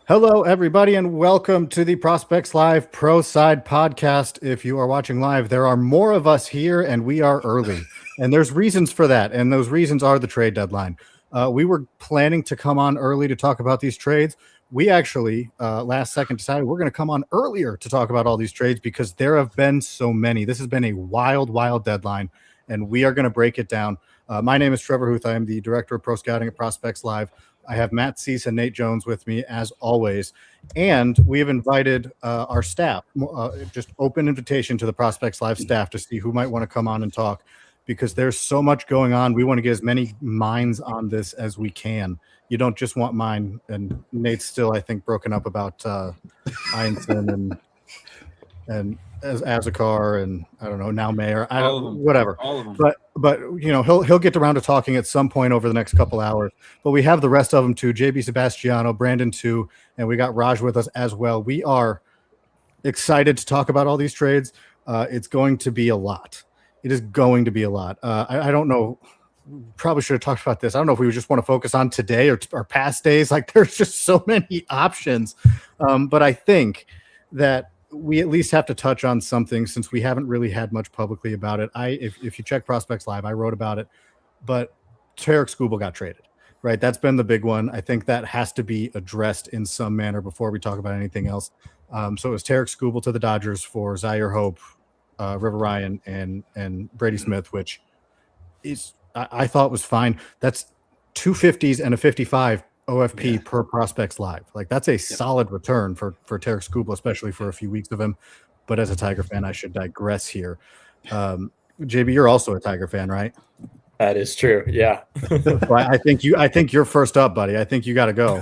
Hello, everybody, and welcome to the Prospects Live Pro Side podcast. If you are watching live, there are more of us here, and we are early. And there's reasons for that, and those reasons are the trade deadline. We were planning to come on early to talk about these trades. We actually, last second, decided we're going to come on earlier to talk about all these trades because there have been so many. This has been a wild, wild deadline, and we are going to break it down. My name is Trevor Huth. I am the Director of Pro Scouting at Prospects Live. I have Matt Cease and Nate Jones with me as always. And we have invited our staff, just open invitation to the Prospects Live staff to see who might want to come on and talk because there's so much going on. We want to get as many minds on this as we can. You don't just want mine. And Nate's still, I think, broken up about Einstein and as Azakar and I don't know now Mayor. I don't whatever. All of them. But you know he'll get around to talking at some point over the next couple hours. But we have the rest of them too. JB Sebastiano, Brandon too, and we got Raj with us as well. We are excited to talk about all these trades. It's going to be a lot. It is going to be a lot. I don't know. Probably should have talked about this. I don't know if we just want to focus on today or past days. Like there's just so many options. But I think that we at least have to touch on something since we haven't really had much publicly about it. If you check Prospects Live, I wrote about it, but Tarek Skubal got traded, right? That's been the big one. I think that has to be addressed in some manner before we talk about anything else. So it was Tarek Skubal to the Dodgers for Zaire Hope, River Ryan, and Brady Smith, which is I thought was fine. That's 250s and a 55 OFP per Prospects Live. Like that's a solid return for Tarek Skubal, especially for a few weeks of him. But as a Tiger fan, I should digress here. JB, you're also a Tiger fan, right? That is true. Yeah. I think you're first up, buddy. I think you got to go.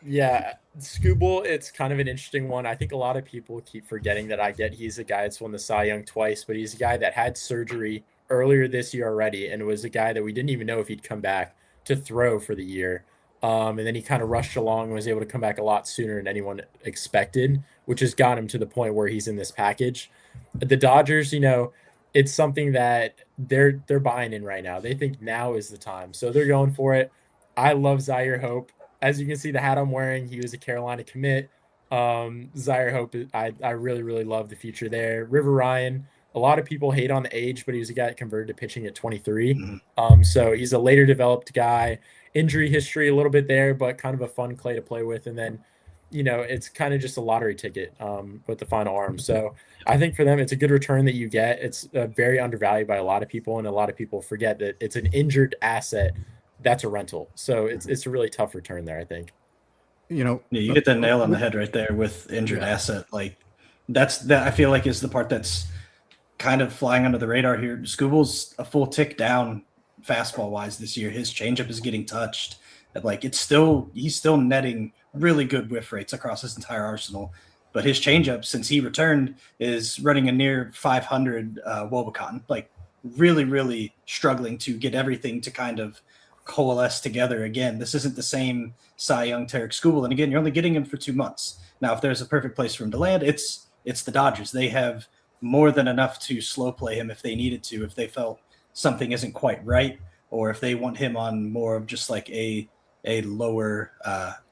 Yeah. Skubal, it's kind of an interesting one. I think a lot of people keep forgetting that he's a guy that's won the Cy Young twice, but he's a guy that had surgery earlier this year already and was a guy that we didn't even know if he'd come back to throw for the year. And then he kind of rushed along and was able to come back a lot sooner than anyone expected, which has got him to the point where he's in this package. The Dodgers, it's something that they're buying in right now. They think now is the time. So they're going for it. I love Zaire Hope. As you can see, the hat I'm wearing, he was a Carolina commit. Zaire Hope, I really, really love the future there. River Ryan, a lot of people hate on the age, but he was a guy that converted to pitching at 23. So he's a later developed guy. Injury history a little bit there, but kind of a fun clay to play with. And then, it's kind of just a lottery ticket with the final arm. So I think for them, it's a good return that you get. It's very undervalued by a lot of people, and a lot of people forget that it's an injured asset that's a rental. So it's a really tough return there, I think. You hit the nail on the head right there with injured asset. Like that I feel like is the part that's kind of flying under the radar here. Skubal's a full tick down fastball wise this year. His changeup is getting touched. Like he's still netting really good whiff rates across his entire arsenal. But his changeup, since he returned, is running a near 500 Wobicon. Like really, really struggling to get everything to kind of coalesce together again. This isn't the same Cy Young Tarek Skubal. And again, you're only getting him for 2 months. Now, if there's a perfect place for him to land, it's the Dodgers. They have more than enough to slow play him if they needed to, if they felt something isn't quite right, or if they want him on more of just like a lower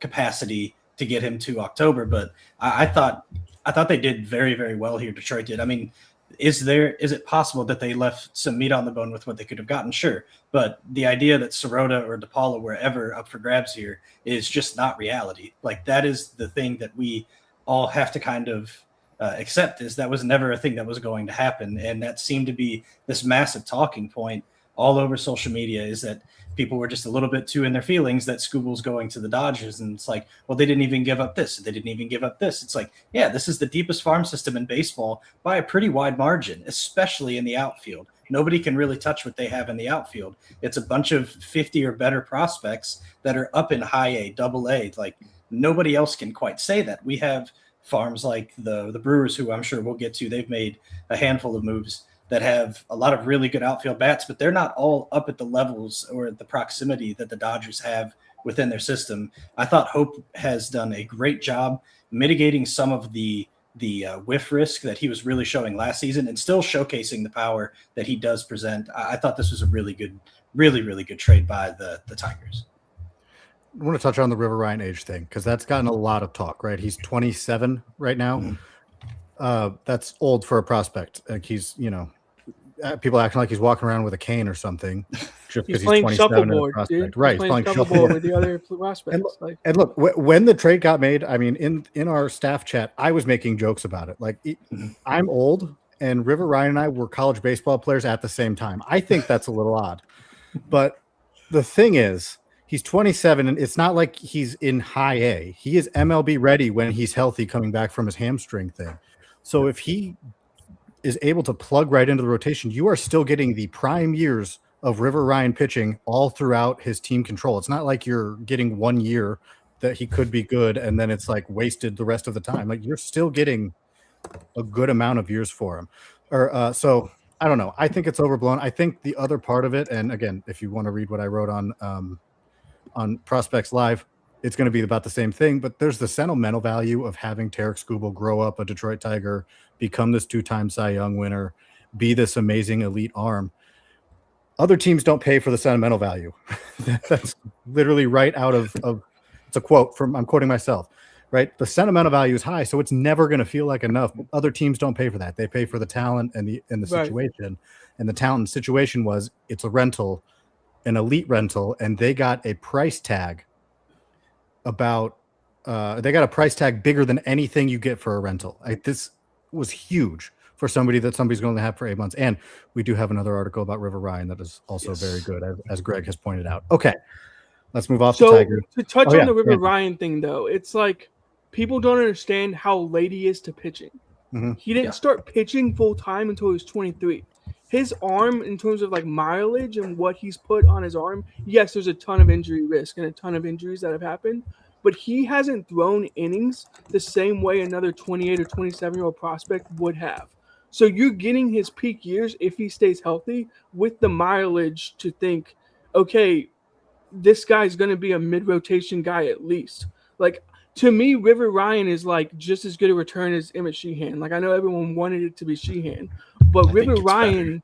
capacity to get him to October. But I thought they did very, very well here. Detroit did. I mean, is it possible that they left some meat on the bone with what they could have gotten? Sure. But the idea that Sirota or DePaula were ever up for grabs here is just not reality. Like that is the thing that we all have to kind of accept, is that was never a thing that was going to happen. And that seemed to be this massive talking point all over social media, is that people were just a little bit too in their feelings that Skubal's going to the Dodgers. And it's like, well, they didn't even give up this. They didn't even give up this. It's like, yeah, this is the deepest farm system in baseball by a pretty wide margin, especially in the outfield. Nobody can really touch what they have in the outfield. It's a bunch of 50 or better prospects that are up in high A, double A. Like nobody else can quite say that. We have farms like the Brewers, who I'm sure we'll get to. They've made a handful of moves that have a lot of really good outfield bats, but they're not all up at the levels or the proximity that the Dodgers have within their system. I thought Hope has done a great job mitigating some of the whiff risk that he was really showing last season and still showcasing the power that he does present. I thought this was a really, really good trade by the Tigers. want to touch on the River Ryan age thing because that's gotten a lot of talk, right? He's 27 right now. That's old for a prospect. Like he's, people acting like he's walking around with a cane or something just because he's 27 and a prospect. Right, he's playing shuffleboard with the other prospects. And look, when the trade got made, I mean, in our staff chat, I was making jokes about it. Like, I'm old, and River Ryan and I were college baseball players at the same time. I think that's a little odd. But the thing is, he's 27, and it's not like he's in high A. He is MLB ready when he's healthy coming back from his hamstring thing. So if he is able to plug right into the rotation, you are still getting the prime years of River Ryan pitching all throughout his team control. It's not like you're getting 1 year that he could be good and then it's like wasted the rest of the time. Like you're still getting a good amount of years for him. So I don't know. I think it's overblown. I think the other part of it, and again, if you want to read what I wrote on Prospects Live, it's going to be about the same thing, but there's the sentimental value of having Tarek Skubal grow up a Detroit Tiger, become this 2-time Cy Young winner, be this amazing elite arm. Other teams don't pay for the sentimental value. That's literally right out of it's a quote from, I'm quoting myself, right? The sentimental value is high, so it's never going to feel like enough. Other teams don't pay for that. They pay for the talent and the situation. And the talent and situation was it's a rental, an elite rental, and they got a price tag bigger than anything you get for a rental. This was huge for somebody's going to have for 8 months. And we do have another article about River Ryan that is also very good, as Greg has pointed out. Okay, let's move off to Tiger. To touch on the River Ryan thing, though, it's like people don't understand how late he is to pitching. Mm-hmm. He didn't start pitching full time until he was 23. His arm, in terms of like mileage and what he's put on his arm, yes, there's a ton of injury risk and a ton of injuries that have happened, but he hasn't thrown innings the same way another 28 or 27-year-old prospect would have. So you're getting his peak years if he stays healthy with the mileage to think, okay, this guy's going to be a mid-rotation guy at least. Like, to me, River Ryan is like just as good a return as Emmett Sheehan. Like, I know everyone wanted it to be Sheehan, but River Ryan,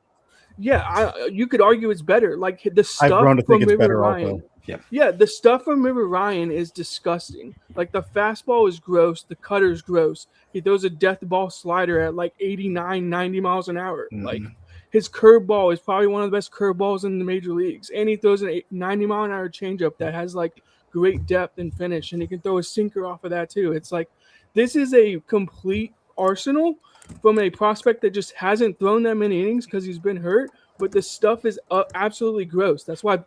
you could argue it's better. Like the stuff from River Ryan, the stuff from River Ryan is disgusting. Like the fastball is gross, the cutter's gross. He throws a death ball slider at like 89, 90 miles an hour. Mm-hmm. Like his curveball is probably one of the best curveballs in the major leagues, and he throws a 90-mile-an-hour changeup that has like great depth and finish, and he can throw a sinker off of that too. It's like this is a complete arsenal from a prospect that just hasn't thrown that many innings because he's been hurt, but the stuff is absolutely gross. That's why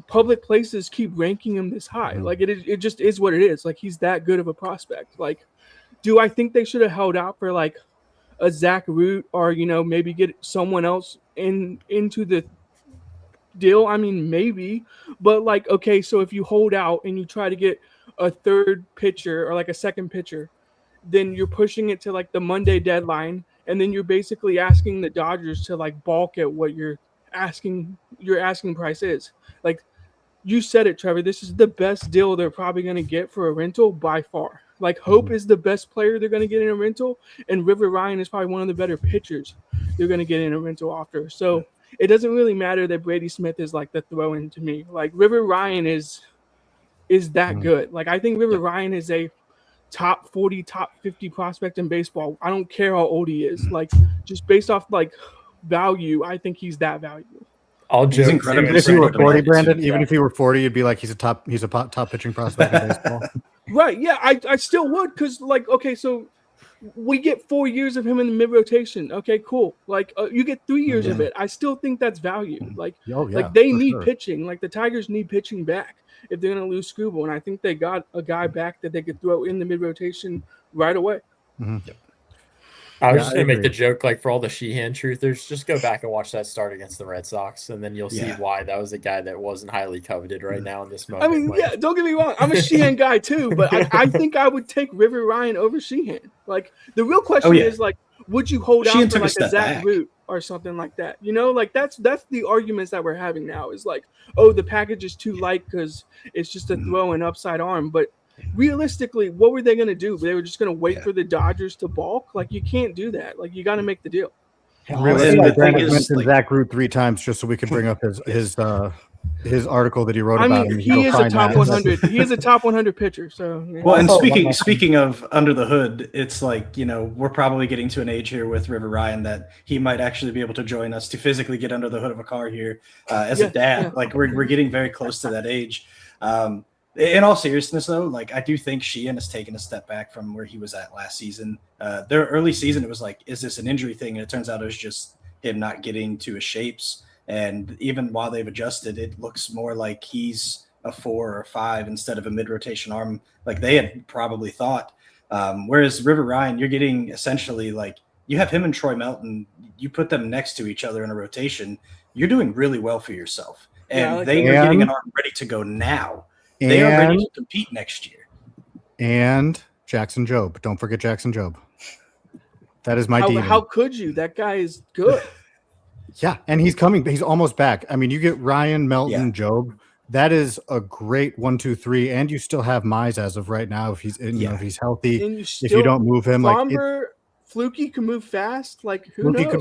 public places keep ranking him this high. Like it just is what it is. Like he's that good of a prospect. Like, do I think they should have held out for like a Zach Root or maybe get someone else into the deal? I mean, maybe, but like, okay, so if you hold out and you try to get a third pitcher or like a second pitcher, then you're pushing it to like the Monday deadline, and then you're basically asking the Dodgers to like balk at what your asking price is. Like you said it, Trevor, this is the best deal they're probably going to get for a rental by far. Like Hope is the best player they're going to get in a rental, and River Ryan is probably one of the better pitchers they're going to get in a rental offer. So it doesn't really matter that Brady Smith is like the throw-in to me. Like River Ryan is that good. Like I think River Ryan is a top 40, top 50 prospect in baseball. I don't care how old he is. Like just based off like value, I think he's that valuable. I'll joke. Even if you were 40, Brandon, even if you were 40, you'd be like, he's a top pitching prospect in baseball. Right. Yeah, I still would, because like, okay, so we get 4 years of him in the mid rotation. Okay, cool. Like you get 3 years of it. I still think that's value. Like, like they need pitching. Like the Tigers need pitching back if they're going to lose Skubal, and I think they got a guy back that they could throw in the mid rotation right away. Mm-hmm. Yep. I was just going to make the joke, like for all the Sheehan truthers, just go back and watch that start against the Red Sox, and then you'll see why that was a guy that wasn't highly coveted right now in this moment. I mean, don't get me wrong. I'm a Sheehan guy too, but I think I would take River Ryan over Sheehan. Like the real question is like, would you hold out for like a Zach Root or something like that? Like that's the arguments that we're having now is like, oh, the package is too light because it's just a throw and upside arm. But realistically, what were they going to do? They were just going to wait for the Dodgers to balk? Like, you can't do that. Like, you got to make the deal. Brandon mentioned Zach Root 3 times just so we could bring up his his article that he wrote I about mean, him. he is a Find top that. 100. He is a top 100 pitcher. So yeah. Well, and Also, speaking of under the hood, it's like, we're probably getting to an age here with River Ryan that he might actually be able to join us to physically get under the hood of a car here as a dad. Yeah. Like we're getting very close to that age. In all seriousness, though, like I do think Sheehan has taken a step back from where he was at last season. Their early season, it was like, is this an injury thing? And it turns out it was just him not getting to his shapes. And even while they've adjusted, it looks more like he's a 4 or 5 instead of a mid-rotation arm like they had probably thought. Whereas River Ryan, you're getting essentially like you have him and Troy Melton, you put them next to each other in a rotation, you're doing really well for yourself. And they are getting an arm ready to go now. They are ready to compete next year. And Jackson Jobe. Don't forget Jackson Jobe. That is my demon. How could you? That guy is good. Yeah, and he's coming. He's almost back. I mean, you get Ryan, Melton, Jobe. That is a great 1, 2, 3, and you still have Mize as of right now if he's if he's healthy. If you don't move him, Fluky can move fast. Like who knows?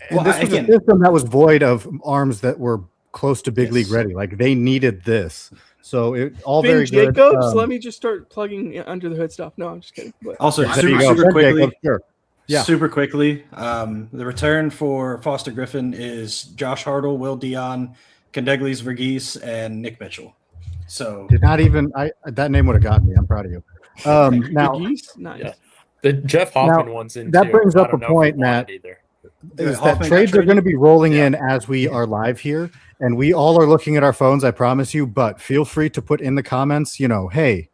And this was a system that was void of arms that were close to big league ready. Like they needed this. So it all Finn very Jacobs, good. Let me just start plugging under the hood stuff. No, I'm just kidding. But. Also, super quickly. Super quickly. The return for Foster Griffin is Josh Hartle, Will Dion, Condegli's Verghese, and Nick Mitchell. So did not even that name would have gotten me. I'm proud of you. Now, nice. The Jeff Hoffman one's in. That brings up a point, Matt. Is that trades are going to be rolling in as we are live here, and we all are looking at our phones. I promise you. But feel free to put in the comments. Hey,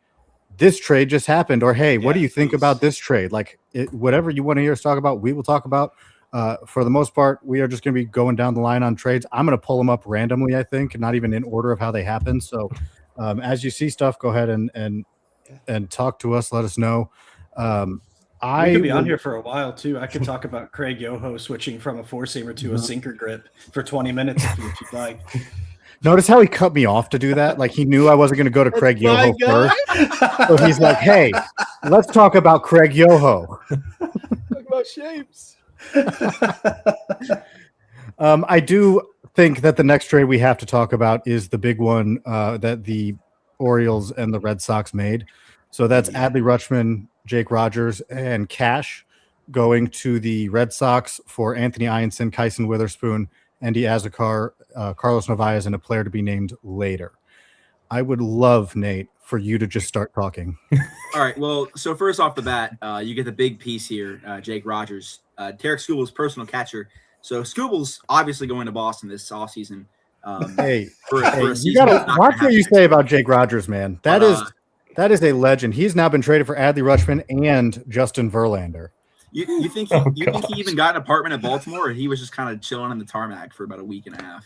this trade just happened, or hey, what do you think about this trade? Like whatever you want to hear us talk about, we will talk about. For the most part, we are just going to be going down the line on trades. I'm going to pull them up randomly, I think, not even in order of how they happen. So as you see stuff, go ahead and talk to us. Let us know. I could be on here for a while too. I could talk about Craig Yoho switching from a 4-seamer to a sinker grip for 20 minutes if you'd like. Notice how he cut me off to do that? Like he knew I wasn't going to go to Craig Yoho first. So he's like, hey, let's talk about Craig Yoho. Talk about shapes. I do think that the next trade we have to talk about is the big one that the Orioles and the Red Sox made. So that's Adley Rutschman, Jake Rogers, and Cash going to the Red Sox for Anthony Ianson, Kyson Witherspoon, Andy Azakar, Carlos Narvaez, and a player to be named later. I would love, Nate, for you to just start talking. All right. Well, so first off the bat, you get the big piece here, Jake Rogers, Tarek Skubel's personal catcher. So Skubel's obviously going to Boston this offseason. You gotta watch what you say about Jake Rogers, man. That is a legend. He's now been traded for Adley Rutschman and Justin Verlander. You think he even got an apartment in Baltimore, or he was just kind of chilling on the tarmac for about a week and a half?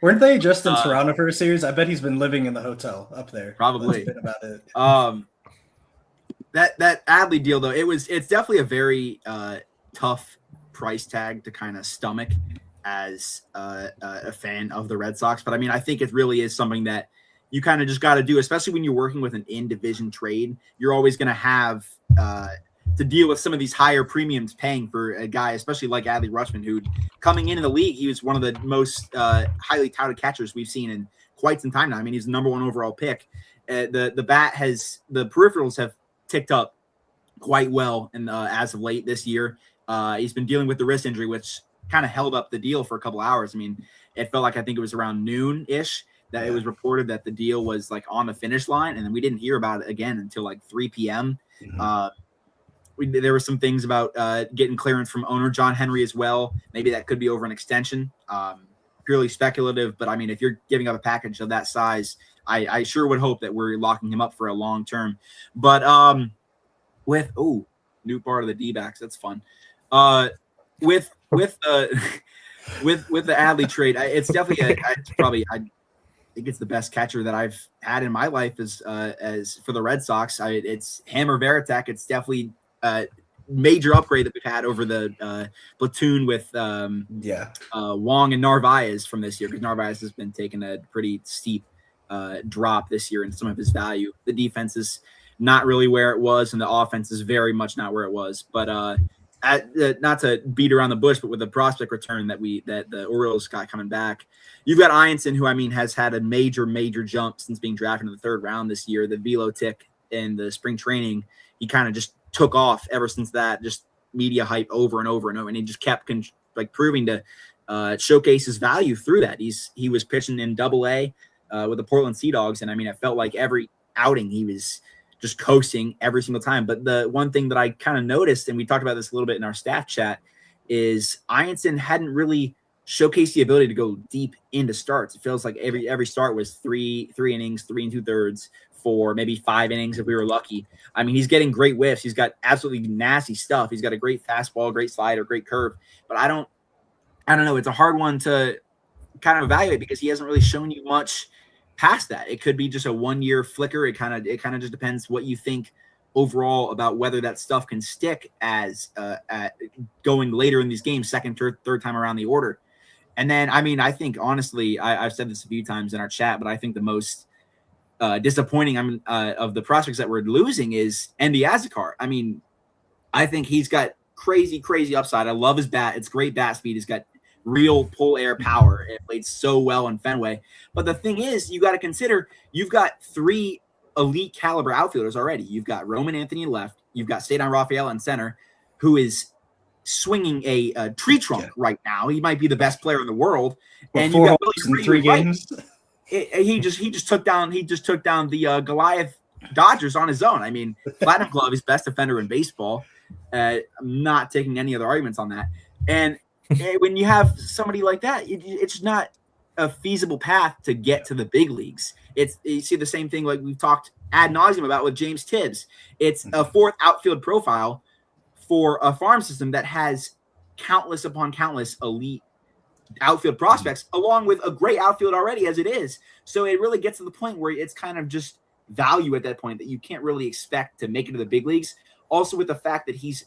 Weren't they just in Toronto for a series? I bet he's been living in the hotel up there. Probably. That's been about it. That Adley deal though, it's definitely a very tough price tag to kind of stomach as a fan of the Red Sox. But I mean, I think it really is something that you kind of just got to do, especially when you're working with an in-division trade. You're always going to have to deal with some of these higher premiums paying for a guy, especially like Adley Rutschman, who coming into the league, he was one of the most highly touted catchers we've seen in quite some time now. I mean, he's the number 1 overall pick. The peripherals have ticked up quite well as of late this year. He's been dealing with the wrist injury, which kind of held up the deal for a couple hours. I mean, it felt like I think it was around noon-ish that it was reported that the deal was like on the finish line, and then we didn't hear about it again until like 3 p.m. There were some things about getting clearance from owner John Henry as well. Maybe that could be over an extension. Purely speculative, but I mean, if you're giving up a package of that size, I sure would hope that we're locking him up for a long term. But with new part of the D-backs, that's fun. With the Adley trade, it's definitely I think it's the best catcher that I've had in my life as for the Red Sox. It's him or Veritek. It's definitely a major upgrade that we've had over the platoon with Wong and Narvaez from this year, because Narvaez has been taking a pretty steep drop this year in some of his value. The defense is not really where it was, and the offense is very much not where it was. But not to beat around the bush, but with the prospect return that the Orioles got coming back, you've got Ianson, who has had a major jump since being drafted in the 3rd round this year. The velo tick in the spring training, he kind of just took off ever since that. Just media hype over and over and over, and he just kept proving to showcase his value through that. He was pitching in Double-A with the Portland Sea Dogs, and it felt like every outing he was just coasting every single time. But the one thing that I kind of noticed, and we talked about this a little bit in our staff chat, is Ianson hadn't really showcased the ability to go deep into starts. It feels like every start was three innings, 3 2/3, for maybe 5 innings if we were lucky. He's getting great whiffs. He's got absolutely nasty stuff. He's got a great fastball, great slider, great curve. But I don't know. It's a hard one to kind of evaluate because he hasn't really shown you much past that. It could be just a 1-year flicker. It kind of just depends what you think overall about whether that stuff can stick as at going later in these games, second, third time around the order. And then, I think honestly, I've said this a few times in our chat, but I think the most disappointing of the prospects that we're losing is Endy Azekar. I think he's got crazy upside. I love his bat. It's great bat speed. He's got real pull air power. It played so well in Fenway. But the thing is, you got to consider you've got 3 elite caliber outfielders already. You've got Roman Anthony left. You've got Cedar Rafael in center, who is swinging a tree trunk right now. He might be the best player in the world. And you got in 3 games. He just took down the Goliath Dodgers on his own. Platinum Glove is best defender in baseball. I'm not taking any other arguments on that. And when you have somebody like that, it's not a feasible path to get to the big leagues. You see the same thing like we've talked ad nauseum about with James Tibbs. It's a 4th outfield profile for a farm system that has countless upon countless elite outfield prospects, along with a great outfield already as it is. So it really gets to the point where it's kind of just value at that point that you can't really expect to make it to the big leagues. Also with the fact that he's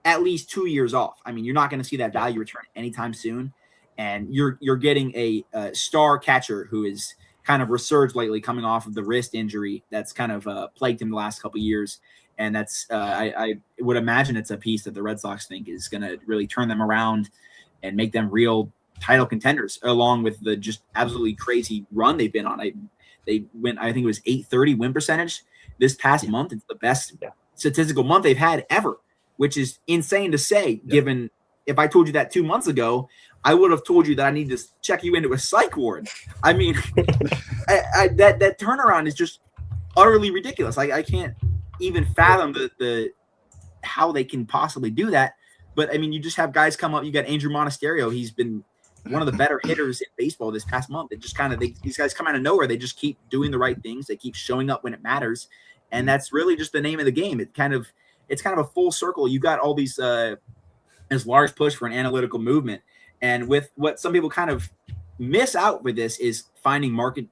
at least 2 years off. You're not going to see that value return anytime soon. And you're getting a star catcher who is kind of resurged lately, coming off of the wrist injury that's kind of plagued him the last couple of years. And that's I would imagine it's a piece that the Red Sox think is going to really turn them around and make them real title contenders, along with the just absolutely crazy run they've been on. They went, I think it was 830 win percentage this past month. It's the best statistical month they've had ever, which is insane to say, given if I told you that 2 months ago, I would have told you that I need to check you into a psych ward. That turnaround is just utterly ridiculous. I can't even fathom the how they can possibly do that. But you just have guys come up. You got Andrew Monasterio. He's been one of the better hitters in baseball this past month. It just these guys come out of nowhere. They just keep doing the right things. They keep showing up when it matters. And that's really just the name of the game. It's kind of a full circle. You got all these this large push for an analytical movement. And with what some people kind of miss out with this is finding market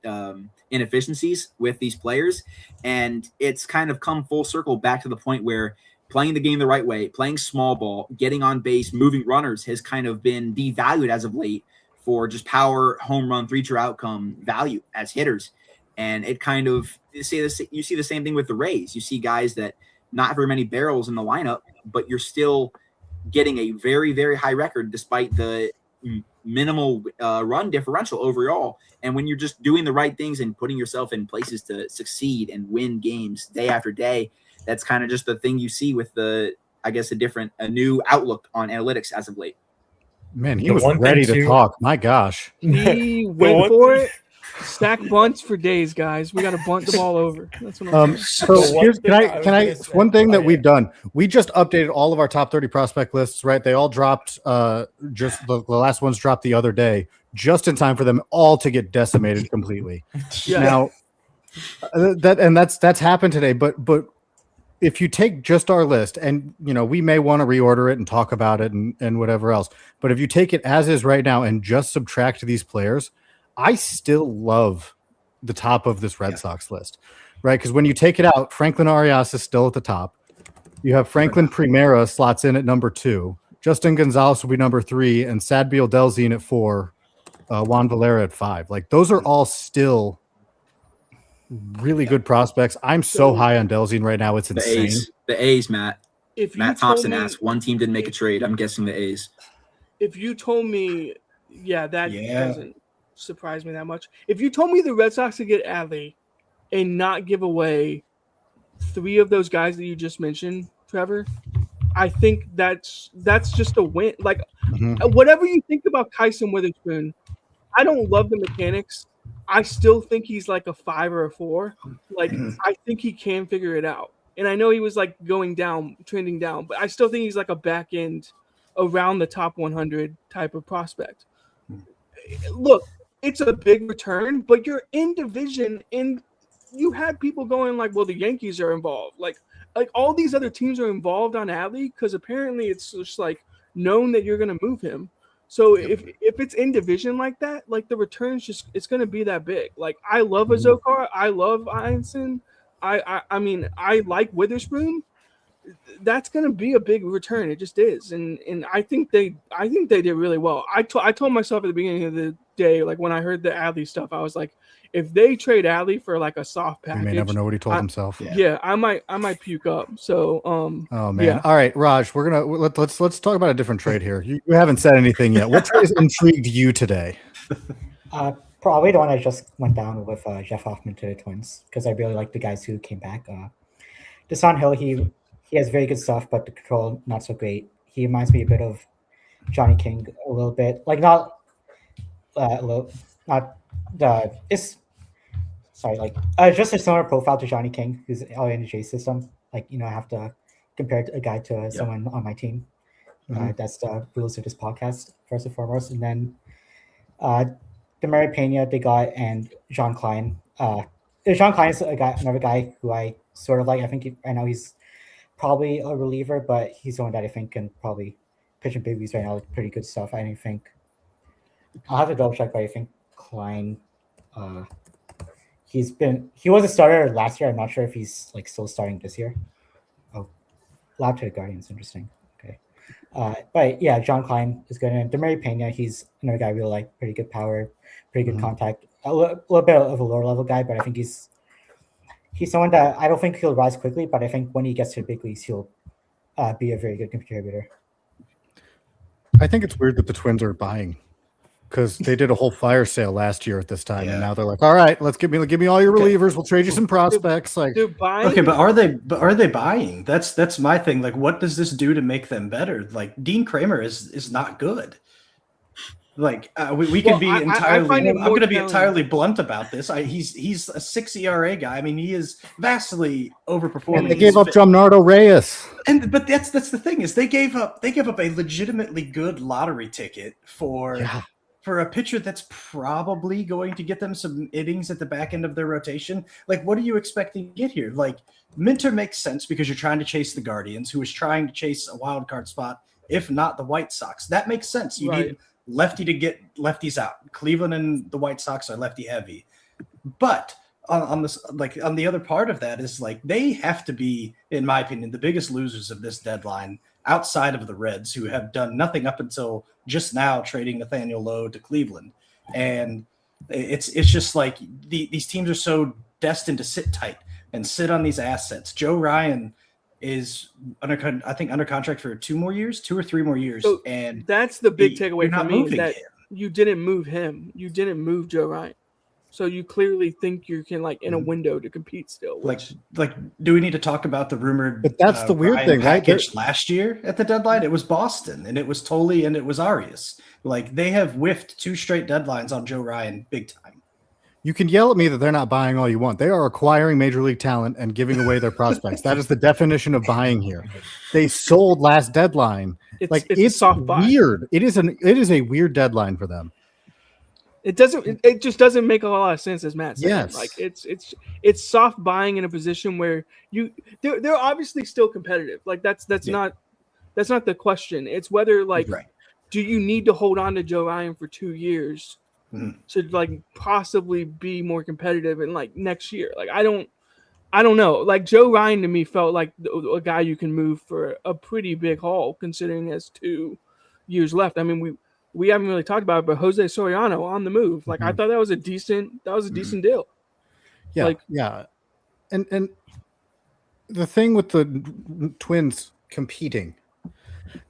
inefficiencies with these players. And it's kind of come full circle back to the point where playing the game the right way, playing small ball, getting on base, moving runners has kind of been devalued as of late for just power, home run, 3-2 outcome value as hitters. And it kind of, you see the same thing with the Rays. You see guys that not very many barrels in the lineup, but you're still getting a very, very high record despite the minimal run differential overall. And when you're just doing the right things and putting yourself in places to succeed and win games day after day, that's kind of just the thing you see with a new outlook on analytics as of late. Man, he was ready to talk. My gosh. He went for it. Stack bunts for days, guys. We got to bunt the ball over. That's what I'm saying. So here's one thing that we've done. We just updated all of our top 30 prospect lists, right? They all dropped just the last ones dropped the other day, just in time for them all to get decimated completely. Yeah. Now that's happened today, but if you take just our list, and we may want to reorder it and talk about it and whatever else, but if you take it as is right now and just subtract these players, I still love the top of this Red Sox list, right? Because when you take it out, Franklin Arias is still at the top. You have Franklin Primera slots in at number 2. Justin Gonzalez will be number 3, and Sadbiel Delzine at 4. Juan Valera at 5. Like, those are all still really good prospects. I'm so high on Delzine right now. It's insane. The A's, Matt. if you Matt told Thompson me, asked, one team didn't make a trade. I'm guessing the A's. if you told me, that Yeah. doesn't surprise me that much. If you told me the Red Sox could get Adley and not give away 3 of those guys that you just mentioned, Trevor, I think that's just a win. Like, whatever you think about Kyson Witherspoon, I don't love the mechanics. I still think he's like a 5 or a 4. Like, I think he can figure it out. And I know he was like trending down, but I still think he's like a back end around the top 100 type of prospect. Look, it's a big return, but you're in division, and you had people going like, well, the Yankees are involved. Like all these other teams are involved on Adley because apparently it's just like known that you're going to move him. So if it's in division like that, like the returns it's going to be that big. Like I love Azokar, I love Einstein, I mean I like Witherspoon. That's going to be a big return. It just is, and I think they did really well. I told myself at the beginning of the day, like when I heard the Adley stuff, I was like, if they trade Adley for like a soft package, you may never know what he told himself. Yeah, I might puke up. So, oh man, yeah. All right, Raj, we're gonna let's talk about a different trade here. You haven't said anything yet. What trade has intrigued you today? Probably the one I just went down with Jeff Hoffman to the Twins because I really like the guys who came back. Deshaun Hill, he has very good stuff, but the control not so great. He reminds me a bit of Johnny King a little bit, like just a similar profile to Johnny King, who's all in the J system. Like I have to compare a guy to someone on my team. That's the rules of this podcast first and foremost, and then Demary Pena they got and John Klein. John Klein is another guy who I sort of like. I know he's probably a reliever, but he's someone that I think can probably pitch in big leagues right now with pretty good stuff. I don't think I'll have to double check, but I think Klein he was a starter last year. I'm not sure if he's like still starting this year. Oh, loud to the Guardians, interesting. Okay. But yeah, John Klein is good. And Demary Pena, he's another guy I really like, pretty good power, pretty good contact, a little bit of a lower level guy, but I think he's someone that I don't think he'll rise quickly, but I think when he gets to the big leagues, he'll be a very good contributor. I think it's weird that the Twins are buying because they did a whole fire sale last year at this time, and now they're like, "All right, let's give me all your relievers. We'll trade you some prospects." Like, buying. Okay, but are they buying? That's my thing. Like, what does this do to make them better? Like, Dean Kramer is not good. Like we can be entirely. I'm going to be entirely blunt about this. He's a 6 ERA guy. I mean, he is vastly overperforming. And they gave up Drumnardo Reyes. But that's the thing is they gave up a legitimately good lottery ticket for a pitcher that's probably going to get them some innings at the back end of their rotation. Like, what are you expecting to get here? Like, Minter makes sense because you're trying to chase the Guardians, who is trying to chase a wild card spot, if not the White Sox. That makes sense. You need lefty to get lefties out. Cleveland and the White Sox are lefty heavy. But on this, like on the other part of that is like they have to be, in my opinion, the biggest losers of this deadline outside of the Reds, who have done nothing up until just now trading Nathaniel Lowe to Cleveland. And it's just like these teams are so destined to sit tight and sit on these assets. Joe Ryan is under contract for 2 or 3 more years. So and that's the big takeaway for me, that him. You didn't move him. You didn't move Joe Ryan. So you clearly think you can in a window to compete still. Like, do we need to talk about the rumored? But that's the weird Ryan thing, right? Package last year at the deadline, it was Boston, and it was Tolley, and it was Arias. Like, they have whiffed 2 straight deadlines on Joe Ryan, big time. You can yell at me that they're not buying all you want. They are acquiring major league talent and giving away their prospects. That is the definition of buying here. They sold last deadline. It's soft buy. Weird. It is a weird deadline for them. It just doesn't make a lot of sense, as Matt said. Yes. Like it's soft buying in a position where they're obviously still competitive. Like that's not the question. It's whether do you need to hold on to Joe Ryan for 2 years to possibly be more competitive in next year? Like I don't know. Like Joe Ryan to me felt like a guy you can move for a pretty big haul considering he has 2 years left. I mean we haven't really talked about it, but Jose Soriano on the move. Like I thought that was a decent deal. Yeah. And the thing with the Twins competing.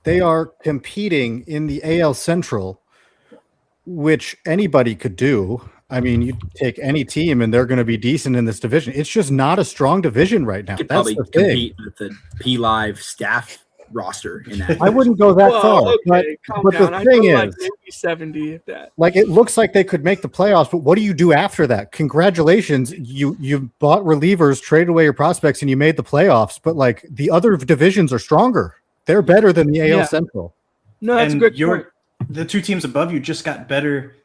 They are competing in the AL Central, which anybody could do. I mean, you take any team and they're going to be decent in this division. It's just not a strong division right now. Could That's probably the thing. compete with the PLive staff roster in that. I wouldn't go that far. Okay, calm but down. the I thing feel is, like maybe 70 if that. like, it looks like they could make the playoffs, but what do you do after that? Congratulations, you bought relievers, traded away your prospects, and you made the playoffs. But like the other divisions are stronger. They're better than the AL Central. No, that's And a good point. the two teams above you just got better,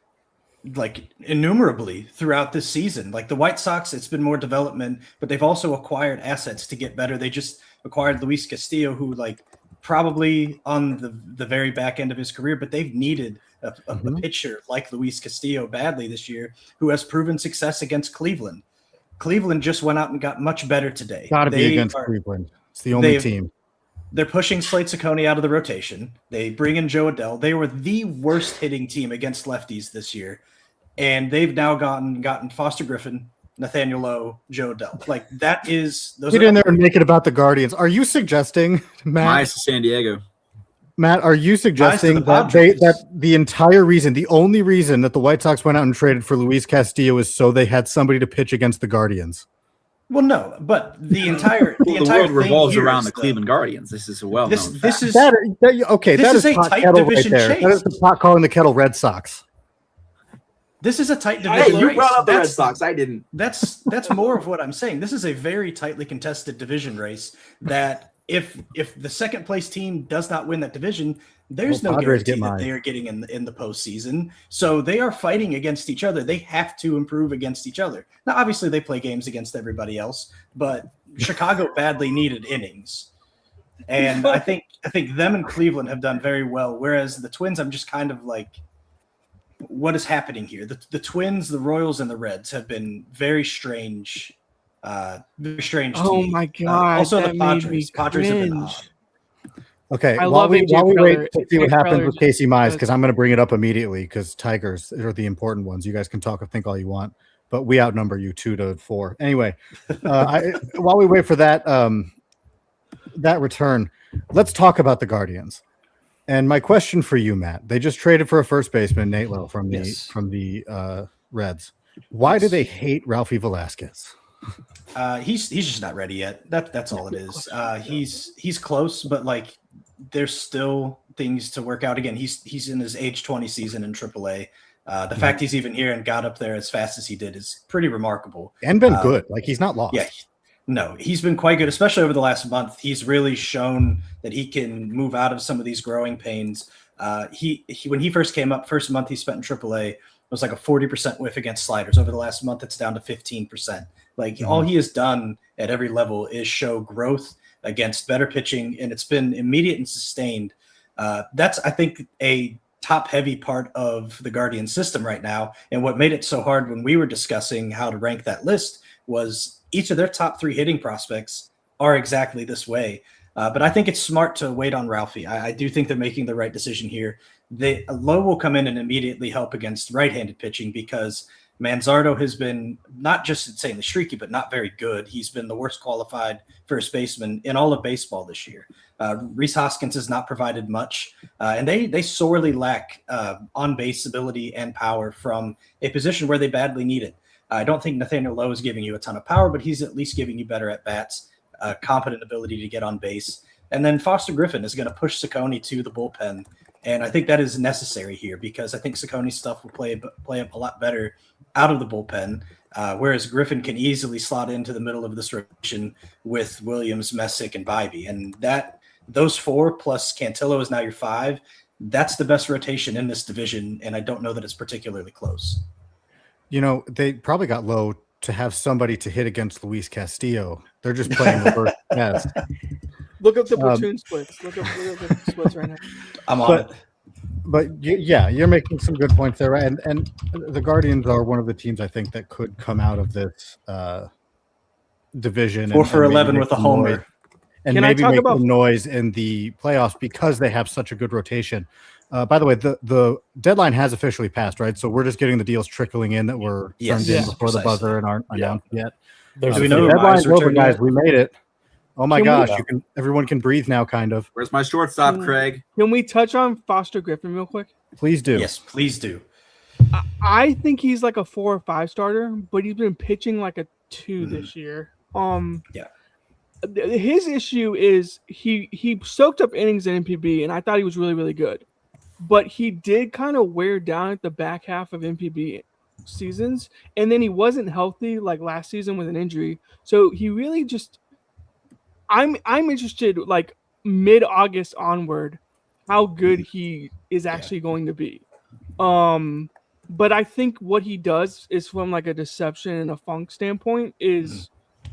like innumerably throughout this season. Like the White Sox, it's been more development, but they've also acquired assets to get better. They just acquired Luis Castillo, who like probably on the very back end of his career, but they've needed a pitcher like Luis Castillo badly this year, who has proven success against Cleveland. Cleveland just went out and got much better today. Got to be against Cleveland. It's the only team. They're pushing Slade Ciccone out of the rotation. They bring in Joe Adell. They were the worst hitting team against lefties this year, and they've now gotten Foster Griffin, Nathaniel Lowe, Joe Adell. Like that is those. Get in there and make it about the Guardians. Are you suggesting, Matt? Minus San Diego. Matt, are you suggesting that the entire reason, the only reason that the White Sox went out and traded for Luis Castillo is so they had somebody to pitch against the Guardians? Well, no, but the entire world revolves around the Cleveland Guardians. This is a well-known fact. This is okay. This that is a pot tight kettle division right there. chase. That is the pot calling the kettle Red Sox. This is a tight division. Hey, you race. brought up the Red Sox. I didn't. That's more of what I'm saying. This is a very tightly contested division race. That if the second place team does not win that division, there's no guarantee that they are getting in the postseason. So they are fighting against each other. They have to improve against each other. Now, obviously, they play games against everybody else, but Chicago badly needed innings, and I think them and Cleveland have done very well. Whereas the Twins, I'm just kind of like, what is happening here? The Twins, the Royals, and the Reds have been very strange. Very strange. Oh my god! Also, the Padres. Padres have been odd. Okay, I while love we AJ wait Preller. to see what AJ happens Preller with Casey Mize, is- because I'm going to bring it up immediately, because Tigers are the important ones. You guys can talk and think all you want, but we outnumber you 2-4. Anyway, while we wait for that that return, let's talk about the Guardians. And my question for you, Matt, they just traded for a first baseman, Nate Lowe, from the Reds. Why do they hate Ralphie Velasquez? He's just not ready yet. That's all it is. He's close, but like there's still things to work out. Again, he's in his age 20 season in AAA. The fact he's even here and got up there as fast as he did is pretty remarkable. And been good. Like he's not lost. Yeah. No, he's been quite good, especially over the last month. He's really shown that he can move out of some of these growing pains. He when he first came up, first month he spent in AAA, was like a 40% whiff against sliders. Over the last month, it's down to 15%. Like all he has done at every level is show growth against better pitching, and it's been immediate and sustained. That's, I think, a top-heavy part of the Guardian system right now. And what made it so hard when we were discussing how to rank that list was each of their top 3 hitting prospects are exactly this way. But I think it's smart to wait on Ralphie. I do think they're making the right decision here. Lowe will come in and immediately help against right-handed pitching because Manzardo has been not just insanely streaky, but not very good. He's been the worst qualified first baseman in all of baseball this year. Rhys Hoskins has not provided much, and they sorely lack on-base ability and power from a position where they badly need it. I don't think Nathaniel Lowe is giving you a ton of power, but he's at least giving you better at-bats, competent ability to get on base. And then Foster Griffin is going to push Ciccone to the bullpen, and I think that is necessary here because I think Ciccone's stuff will play up a lot better out of the bullpen, whereas Griffin can easily slot into the middle of this rotation with Williams, Messick, and Bybee. And those 4 plus Cantillo is now your 5. That's the best rotation in this division, and I don't know that it's particularly close. You know, they probably got Lowe to have somebody to hit against Luis Castillo. They're just playing the first test. Look up the platoon splits. Look up the splits right now. I'm on it. But yeah, you're making some good points there, right? And the Guardians are one of the teams I think that could come out of this division. 4 for 11 with a homer. And Can I maybe talk make about some noise in the playoffs because they have such a good rotation. By the way, the deadline has officially passed, right? So we're just getting the deals trickling in that were turned in before the buzzer and aren't announced yet. There's Do we the know deadline's Mize over, returned guys. yet? We made it. Oh my Can we- gosh, everyone can breathe now, kind of. Where's my shortstop, Can- Craig? Can we touch on Foster Griffin real quick? Please do. Yes, please do. I think he's like a 4 or 5 starter, but he's been pitching like a 2 Mhm. this year. Yeah. His issue is he soaked up innings in NPB, and I thought he was really, really good. But he did kind of wear down at the back half of NPB seasons, and then he wasn't healthy like last season with an injury. So he really just I'm interested like mid-August onward how good he is actually going to be. But I think what he does is from like a deception and a funk standpoint is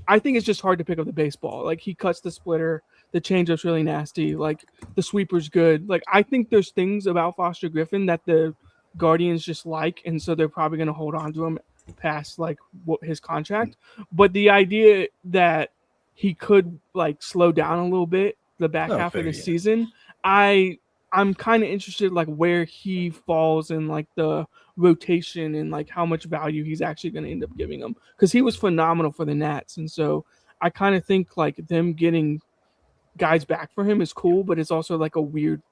I think it's just hard to pick up the baseball. Like he cuts the splitter, the changeup's really nasty, like the sweeper's good. Like I think there's things about Foster Griffin that the Guardians just like, and so they're probably going to hold on to him past like his contract. But the idea that he could like slow down a little bit the back half of the season, I'm kind of interested like where he falls in like the rotation and like how much value he's actually going to end up giving them, because he was phenomenal for the Nats. And so I kind of think like them getting guys back for him is cool, but it's also like a weird,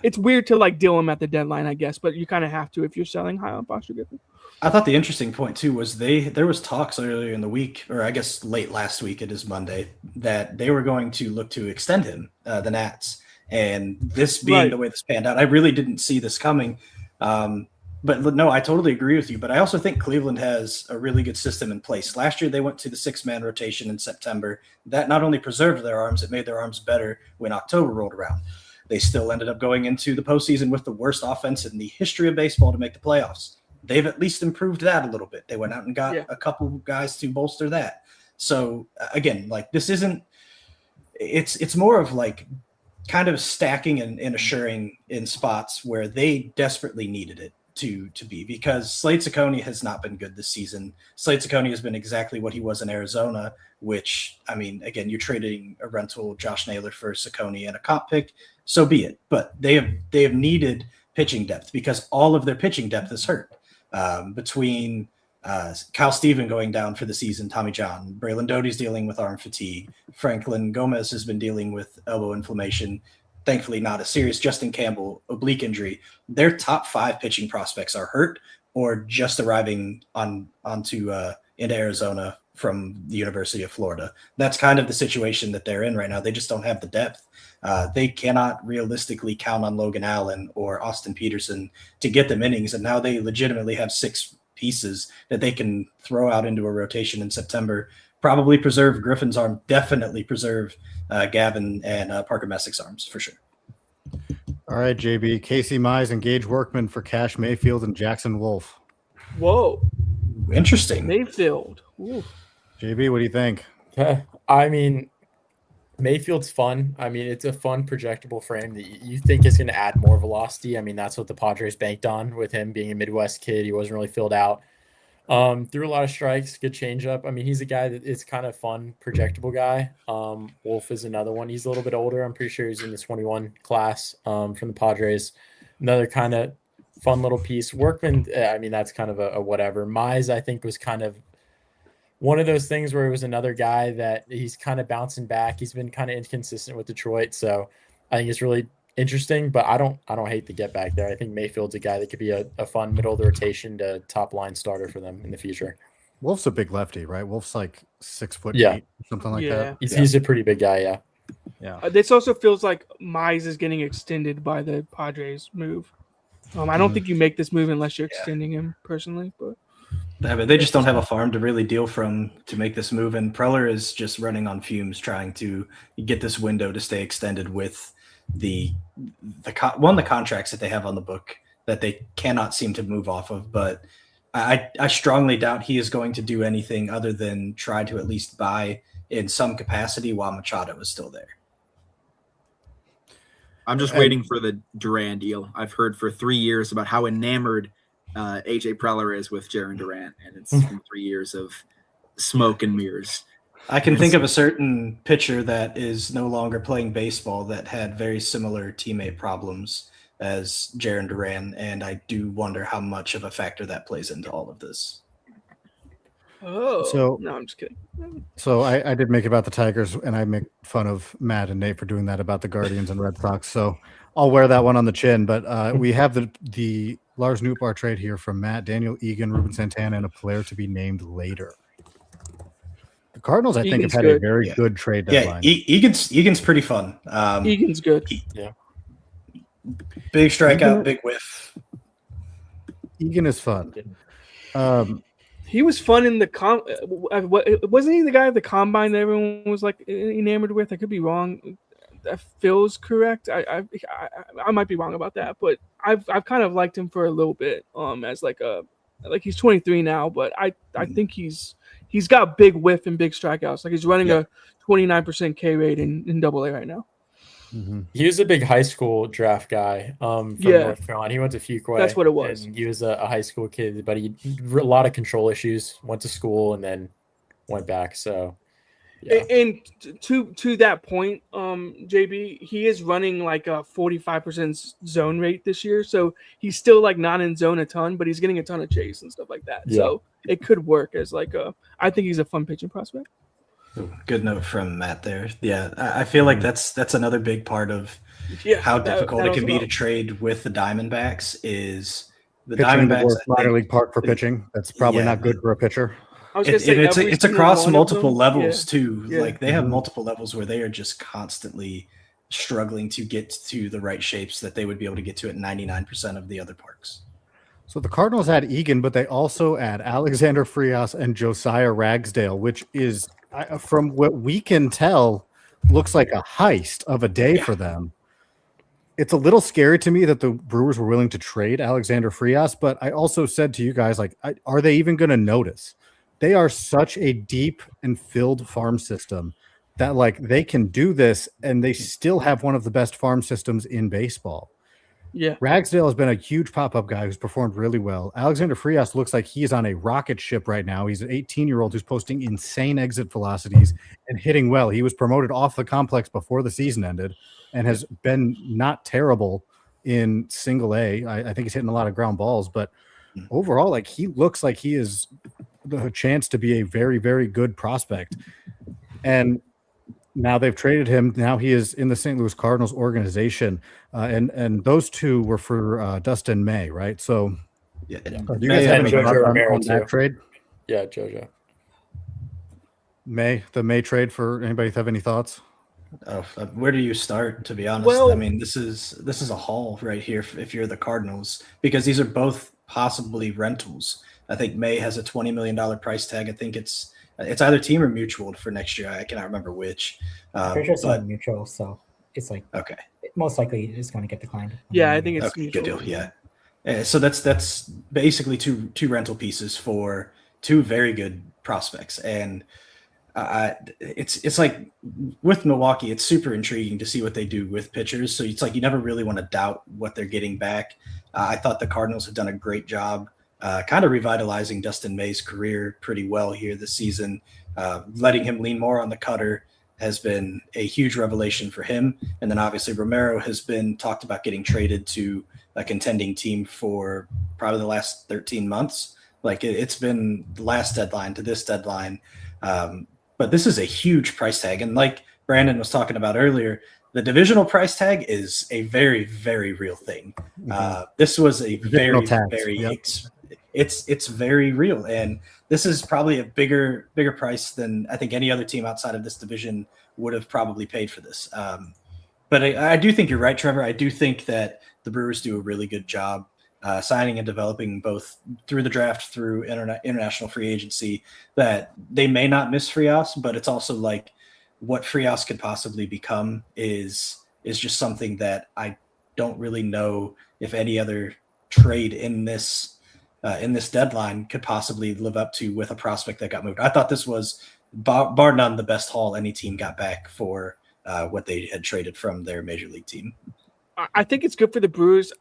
it's weird to like deal him at the deadline, I guess, but you kind of have to if you're selling high on Foster Griffin. I thought the interesting point too was there was talks earlier in the week, or I guess late last week, it is Monday, that they were going to look to extend him, the Nats. And this being the way this panned out, I really didn't see this coming. But no, I totally agree with you. But I also think Cleveland has a really good system in place. Last year, they went to the 6-man rotation in September. That not only preserved their arms, it made their arms better when October rolled around. They still ended up going into the postseason with the worst offense in the history of baseball to make the playoffs. They've at least improved that a little bit. They went out and got a couple guys to bolster that. So again, like this isn't – it's more of like kind of stacking and assuring in spots where they desperately needed it to be, because Slade Ciccone has not been good this season. Slade Ciccone has been exactly what he was in Arizona, which, I mean, again, you're trading a rental Josh Naylor for Ciccone and a comp pick, so be it. But they have needed pitching depth because all of their pitching depth is hurt. Between Kyle Steven going down for the season, Tommy John, Braylon Doty's dealing with arm fatigue, Franklin Gomez has been dealing with elbow inflammation, thankfully not a serious, Justin Campbell, oblique injury. Their top 5 pitching prospects are hurt or just arriving into Arizona from the University of Florida. That's kind of the situation that they're in right now. They just don't have the depth. They cannot realistically count on Logan Allen or Austin Peterson to get them innings, and now they legitimately have 6 pieces that they can throw out into a rotation in September. Probably preserve Griffin's arm, definitely preserve Gavin and Parker Messick's arms for sure. All right, JB. Casey Mize and Gage Workman for Cash Mayfield and Jackson Wolf. Whoa. Interesting. Mayfield. Ooh. JB, what do you think? I mean, Mayfield's fun. I mean, it's a fun projectable frame that you think is going to add more velocity. I mean, that's what the Padres banked on with him being a Midwest kid. He wasn't really filled out. Threw a lot of strikes, good changeup. I mean, he's a guy that is kind of fun, projectable guy. Wolf is another one. He's a little bit older. I'm pretty sure he's in the 21 class from the Padres. Another kind of fun little piece. Workman, I mean, that's kind of a whatever. Mize, I think, was kind of one of those things where it was another guy that he's kind of bouncing back. He's been kind of inconsistent with Detroit, so I think it's really interesting, but I don't hate the get back there. I think Mayfield's a guy that could be a fun middle of the rotation to top line starter for them in the future. Wolf's a big lefty, right? Wolf's like 6'8", something like that. He's a pretty big guy, yeah. This also feels like Mize is getting extended by the Padres move. I don't think you make this move unless you're extending him personally, but they just don't have a farm to really deal from to make this move, and Preller is just running on fumes trying to get this window to stay extended with the contracts that they have on the book that they cannot seem to move off of. But I strongly doubt he is going to do anything other than try to at least buy in some capacity while Machado is still there. I'm just waiting for the Duran deal. I've heard for 3 years about how enamored AJ Preller is with Jarren Duran, and it's been 3 years of smoke and mirrors. I can think of a certain pitcher that is no longer playing baseball that had very similar teammate problems as Jarren Duran, and I do wonder how much of a factor that plays into all of this. Oh, So- no, I'm just kidding. So I did make it about the Tigers, and I make fun of Matt and Nate for doing that about the Guardians and Red Sox. So I'll wear that one on the chin. But we have the Lars Nootbaar trade here from Matt, Daniel Egan, Ruben Santana, and a player to be named later. The Cardinals, I think, Egan's have had a good. very Yeah. good trade Yeah, deadline. Egan's pretty fun. Egan's good. Big strikeout, Egan- big whiff. Egan is fun. He was fun in the wasn't he the guy at the combine that everyone was like enamored with? I could be wrong. That feels correct. I might be wrong about that, but I've kind of liked him for a little bit. As like he's 23 now, but I think he's got big whiff and big strikeouts. Like he's running a 29% K rate in Double A right now. Mm-hmm. He was a big high school draft guy from North Carolina. He went to Fuquay. That's what it was. And he was a high school kid, but he had a lot of control issues, went to school, and then went back. So, yeah. And to that point, JB, he is running like a 45% zone rate this year. So he's still like not in zone a ton, but he's getting a ton of chase and stuff like that. Yeah. So it could work as like I think he's a fun pitching prospect. Good note from Matt there. Yeah, I feel like that's another big part of how difficult it can be to trade with the Diamondbacks is the Pitching Diamondbacks. divorce minor league park for pitching. That's probably not good for a pitcher. I was gonna say It's every single across one of multiple them- levels too. Yeah. Like they have multiple levels where they are just constantly struggling to get to the right shapes that they would be able to get to at 99% of the other parks. So the Cardinals add Egan, but they also add Alexander Frias and Josiah Ragsdale, which is, from what we can tell, looks like a heist of a day for them. It's a little scary to me that the Brewers were willing to trade Alexander Frias, but I also said to you guys, like, are they even going to notice? They are such a deep and filled farm system that, like, they can do this, and they still have one of the best farm systems in baseball. Yeah. Ragsdale has been a huge pop-up guy who's performed really well. Alexander Frias looks like he's on a rocket ship right now. He's an 18-year-old who's posting insane exit velocities and hitting well. He was promoted off the complex before the season ended and has been not terrible in single A. I think he's hitting a lot of ground balls, but overall, like, he looks like he is the chance to be a very, very good prospect. And now they've traded him. Now he is in the St. Louis Cardinals organization, and those two were for Dustin May, right? So, Yeah, do you guys have and any Jojo thoughts Romero, on that too. trade? Yeah, JoJo. The May trade for anybody have any thoughts? Where do you start? To be honest, Well- I mean, this is a haul right here if you're the Cardinals, because these are both possibly rentals. I think May has a $20 million price tag. I think it's either team or mutual for next year. I cannot remember which. Pretty sure it's but mutual, so it's like okay, most likely it's going to get declined. Yeah, I think it's okay, good mutual. deal. Yeah, so that's basically two rental pieces for two very good prospects, and it's like with Milwaukee, it's super intriguing to see what they do with pitchers. So it's like you never really want to doubt what they're getting back. I thought the Cardinals have done a great job, kind of revitalizing Dustin May's career pretty well here this season. Letting him lean more on the cutter has been a huge revelation for him. And then obviously Romero has been talked about getting traded to a contending team for probably the last 13 months. Like it's been the last deadline to this deadline. But this is a huge price tag. And like Brandon was talking about earlier, the divisional price tag is a very, very real thing. This was a very, it's very real. And this is probably a bigger price than I think any other team outside of this division would have probably paid for this. But I do think you're right, Trevor. I do think that the Brewers do a really good job signing and developing both through the draft, through international free agency, that they may not miss Frias, but it's also like what Frias could possibly become is just something that I don't really know if any other trade in this deadline could possibly live up to with a prospect that got moved. I thought this was bar none the best haul any team got back for what they had traded from their major league team. I think it's good for the Brewers.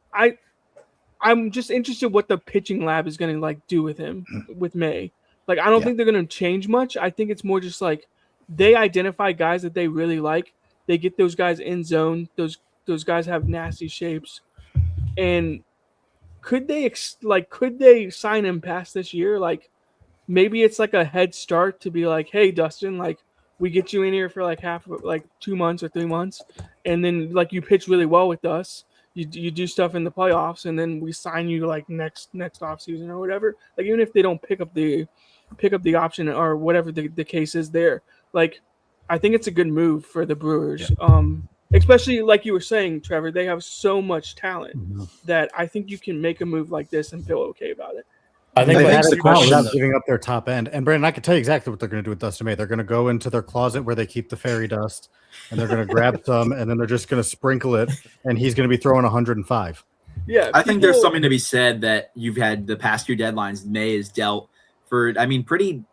I'm just interested what the pitching lab is going to like do with him with May. Like, I don't think they're going to change much. I think it's more just like they identify guys that they really like. They get those guys in zone. Those guys have nasty shapes. And could they sign him past this year? Like maybe it's like a head start to be like, hey, Dustin, like we get you in here for like 2 months or 3 months, and then like you pitch really well with us. You do stuff in the playoffs, and then we sign you like next off season or whatever. Like even if they don't pick up the option or whatever the case is there, like I think it's a good move for the Brewers. Yeah. Especially like you were saying, Trevor, they have so much talent Mhm. that I think you can make a move like this and feel okay about it. I think They've like, added the talent question, without giving up their top end. And Brandon, I can tell you exactly what they're going to do with Dustin May. They're going to go into their closet where they keep the fairy dust, and they're going to grab some, and then they're just going to sprinkle it, and he's going to be throwing 105. Yeah, I think there's something to be said that you've had the past two deadlines. May is dealt for, I mean, pretty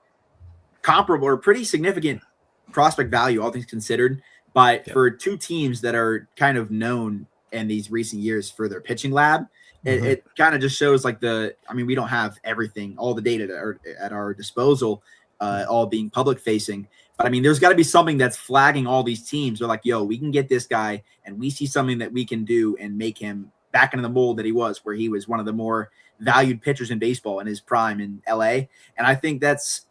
comparable or pretty significant prospect value, all things considered. But for two teams that are kind of known in these recent years for their pitching lab, it kind of just shows like we don't have everything, all the data that are at our disposal, all being public facing. But I mean, there's got to be something that's flagging all these teams. They're like, yo, we can get this guy and we see something that we can do and make him back into the mold that he was, where he was one of the more valued pitchers in baseball in his prime in LA. And I think it's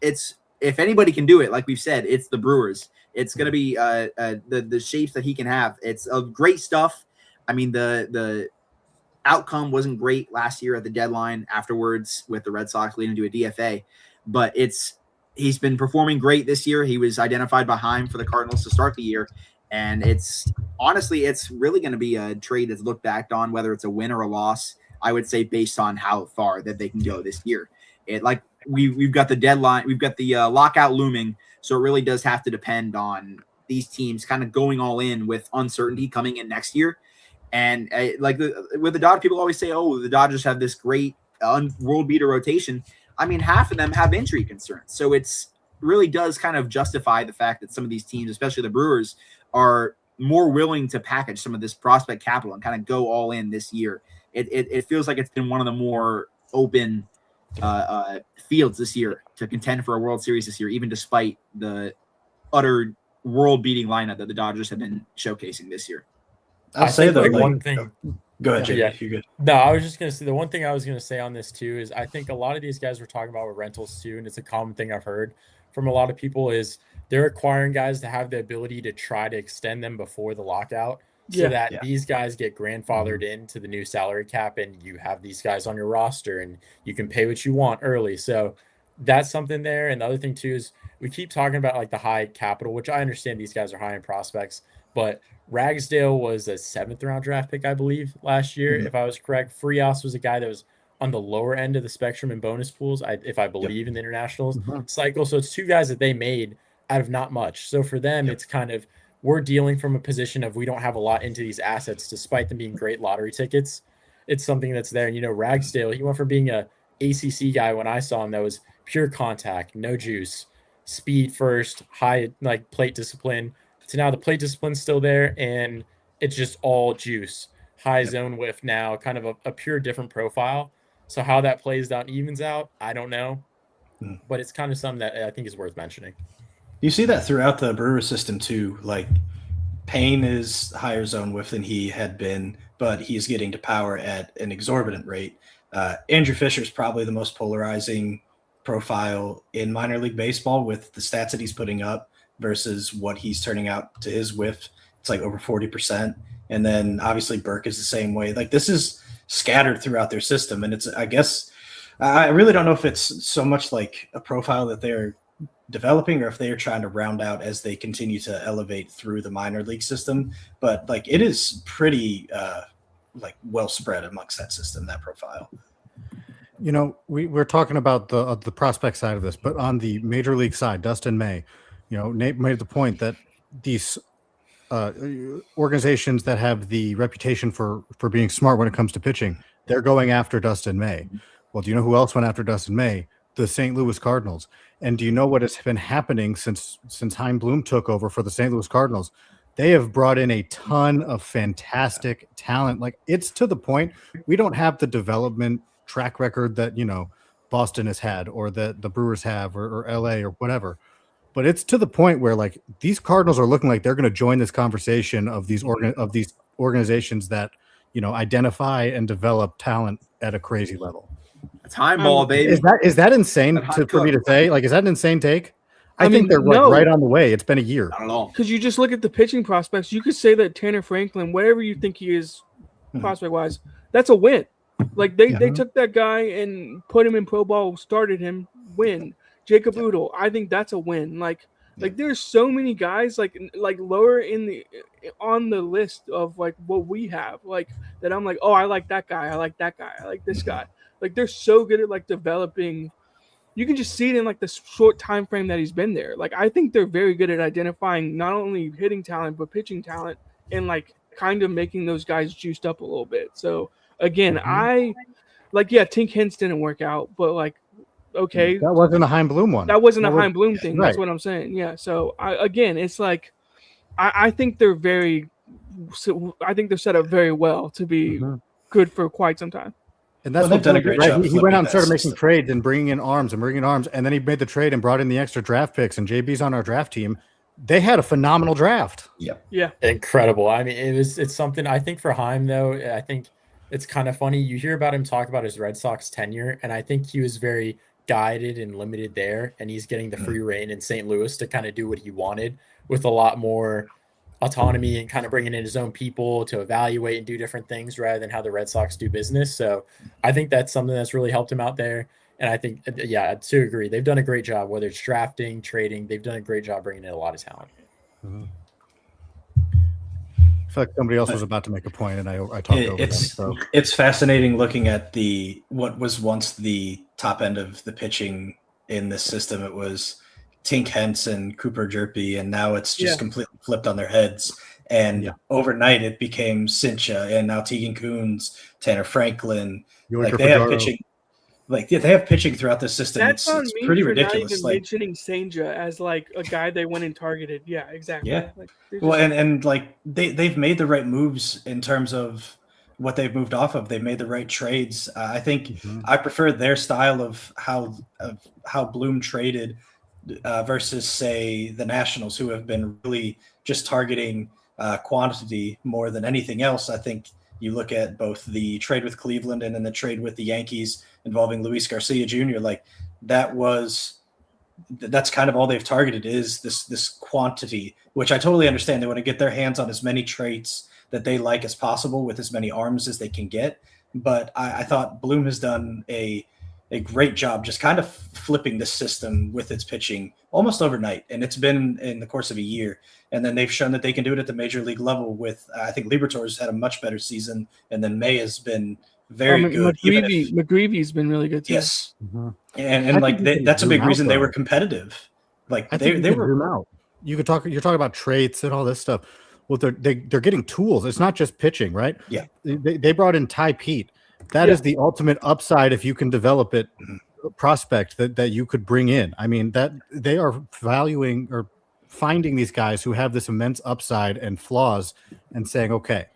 if anybody can do it, like we've said, it's the Brewers. It's going to be the shapes that he can have. It's great stuff. I mean, the outcome wasn't great last year at the deadline afterwards with the Red Sox leading to a DFA, but he's been performing great this year. He was identified behind for the Cardinals to start the year. And it's really going to be a trade that's looked back on, whether it's a win or a loss, I would say, based on how far that they can go this year. We've got the deadline, we've got the lockout looming. So it really does have to depend on these teams kind of going all in with uncertainty coming in next year. And with the Dodgers, people always say, oh, the Dodgers have this great world beater rotation. I mean, half of them have injury concerns. So it's really does kind of justify the fact that some of these teams, especially the Brewers, are more willing to package some of this prospect capital and kind of go all in this year. It feels like it's been one of the more open fields this year to contend for a World Series this year, even despite the utter world-beating lineup that the Dodgers have been showcasing this year. I'll say though, one thing. Go ahead, Jay. Yeah. You're good. No, I was just gonna say the one thing I was gonna say on this too is I think a lot of these guys were talking about with rentals too, and it's a common thing I've heard from a lot of people is they're acquiring guys to have the ability to try to extend them before the lockout, so that these guys get grandfathered into the new salary cap, and you have these guys on your roster, and you can pay what you want early. So that's something there. And the other thing too is we keep talking about like the high capital, which I understand these guys are high in prospects, but Ragsdale was a 7th round draft pick, I believe, last year, if I was correct. Frias was a guy that was on the lower end of the spectrum in bonus pools, if I believe in the internationals cycle. So it's two guys that they made out of not much. So for them, it's kind of we're dealing from a position of we don't have a lot into these assets, despite them being great lottery tickets. It's something that's there. And, Ragsdale, he went from being a ACC guy when I saw him that was pure contact, no juice, speed first, high like plate discipline. So now the plate discipline's still there, and it's just all juice. High zone whiff now, kind of a pure different profile. So how that plays out, evens out, I don't know. But it's kind of something that I think is worth mentioning. You see that throughout the Brewer system too. Like Payne is higher zone whiff than he had been, but he's getting to power at an exorbitant rate. Andrew Fisher is probably the most polarizing profile in minor league baseball with the stats that he's putting up versus what he's turning out to his whiff. It's like over 40%. And then obviously Burke is the same way. Like this is scattered throughout their system. And it's, I guess, I really don't know if it's so much like a profile that they're developing or if they are trying to round out as they continue to elevate through the minor league system. But like it is pretty like well spread amongst that system, that profile. We're talking about the prospect side of this, but on the major league side, Dustin May, Nate made the point that these organizations that have the reputation for being smart when it comes to pitching, they're going after Dustin May. Well, do you know who else went after Dustin May? The St. Louis Cardinals. And do you know what has been happening since Chaim Bloom took over for the St. Louis Cardinals? They have brought in a ton of fantastic talent. Like it's to the point we don't have the development track record that Boston has had or that the Brewers have or LA or whatever. But it's to the point where like these Cardinals are looking like they're going to join this conversation of these organizations that identify and develop talent at a crazy level. Time ball, baby. Is that insane Hot for me to cook. say? Like, is that an insane take? I mean, think they're no. right on the way. It's been a year. I don't know. Because you just look at the pitching prospects, you could say that Tanner Franklin, whatever you think he is prospect wise, that's a win. Like they took that guy and put him in pro ball, started him, win. Jacob Udall, I think that's a win. Like there's so many guys like lower on the list of like what we have, like that I'm like, oh, I like that guy, I like that guy, I like this guy. Like they're so good at like developing. You can just see it in like the short time frame that he's been there. Like I think they're very good at identifying not only hitting talent but pitching talent and like kind of making those guys juiced up a little bit. So again, I like Tink Hens didn't work out, but like okay, that wasn't a Heim Bloom one. That wasn't a Heim Bloom thing. Right. That's what I'm saying. Yeah. So it's like I think they're I think they're set up very well to be good for quite some time. And that's they've done a great job. He went out and started making trades and bringing in arms, and then he made the trade and brought in the extra draft picks. And JB's on our draft team. They had a phenomenal draft. Yeah, incredible. I mean, it's something. I think for Heim though, I think it's kind of funny. You hear about him talk about his Red Sox tenure, and I think he was very guided and limited there, and he's getting the free reign in St. Louis to kind of do what he wanted with a lot more autonomy and kind of bringing in his own people to evaluate and do different things rather than how the Red Sox do business. So I think that's something that's really helped him out there. And I think, I do agree. They've done a great job, whether it's drafting, trading, they've done a great job bringing in a lot of talent. I feel like somebody else was about to make a point, and I talked over them. So it's fascinating looking at what was once the top end of the pitching in this system. It was Tink Henson, Cooper Jerpy, and now it's just completely flipped on their heads. And overnight, it became Cincha, and now Tegan Coons, Tanner Franklin. Like they have pitching, they have pitching throughout the system. That's it's pretty ridiculous. Not even mentioning Senja as like a guy they went and targeted. Yeah, exactly. Yeah. Like, and like they've made the right moves in terms of what they've moved off of. They've made the right trades. I think I prefer their style of how Bloom traded. Versus, say, the Nationals, who have been really just targeting quantity more than anything else. I think you look at both the trade with Cleveland and then the trade with the Yankees involving Luis Garcia Jr. Like that's kind of all they've targeted is this quantity, which I totally understand. They want to get their hands on as many traits that they like as possible with as many arms as they can get. But I thought Bloom has done a great job just kind of flipping the system with its pitching almost overnight. And it's been in the course of a year. And then they've shown that they can do it at the major league level with, I think Libertor's had a much better season. And then May has been very good. McGreevy's been really good too. Yes. And like that's a big reason they were competitive. Like they were out. You're talking about traits and all this stuff. Well, they're getting tools. It's not just pitching, right? Yeah. They brought in Ty Pete. That is the ultimate upside if you can develop it prospect that you could bring in. I mean, that they are valuing or finding these guys who have this immense upside and flaws and saying, okay,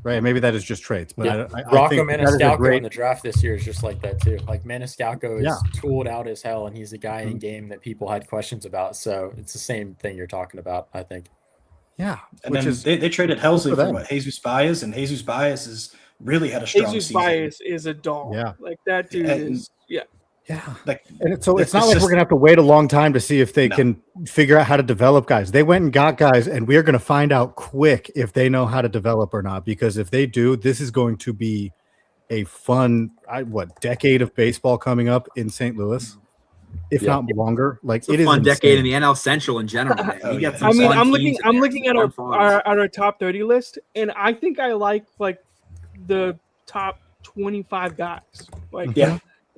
right, maybe that is just traits. But I Rocco think Maniscalco in the draft this year is just like that too. Like Maniscalco is tooled out as hell, and he's a guy in game that people had questions about. So it's the same thing you're talking about, I think. Yeah. And then they traded Helsley for what? Jesus Baez, and Jesus Baez is really had a strong season. Baez is a dog. Yeah. Like that dude is Like, and it's not like we're gonna have to wait a long time to see if they can figure out how to develop guys. They went and got guys, and we're gonna find out quick if they know how to develop or not. Because if they do, this is going to be a fun decade of baseball coming up in St. Louis, if not longer. Like it's a fun decade in the NL Central in general. I'm looking at our top 30 list, and I think I like the top 25 guys. Like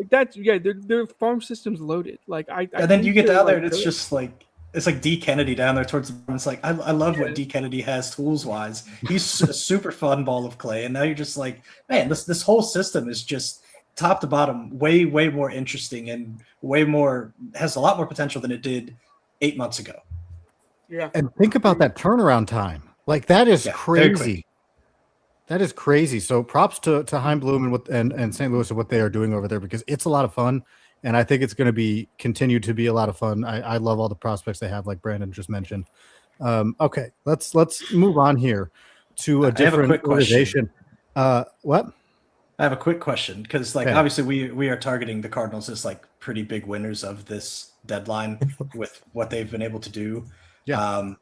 that's their farm system's loaded. Like and then you get down there and it's just like it's like D Kennedy down there towards the bottom. It's like I love what D Kennedy has tools wise. He's a super fun ball of clay, and now you're just like, man, this whole system is just top to bottom way more interesting and has a lot more potential than it did 8 months ago. Yeah, and think about that turnaround time. Like that is crazy. That is crazy. So props to Heim Bloom and St. Louis and what they are doing over there, because it's a lot of fun, and I think it's going to continue to be a lot of fun. I love all the prospects they have, like Brandon just mentioned. Okay, let's move on here to a different organization. What? I have a quick question because, like, Okay. obviously we are targeting the Cardinals as like pretty big winners of this deadline with what they've been able to do. Yeah.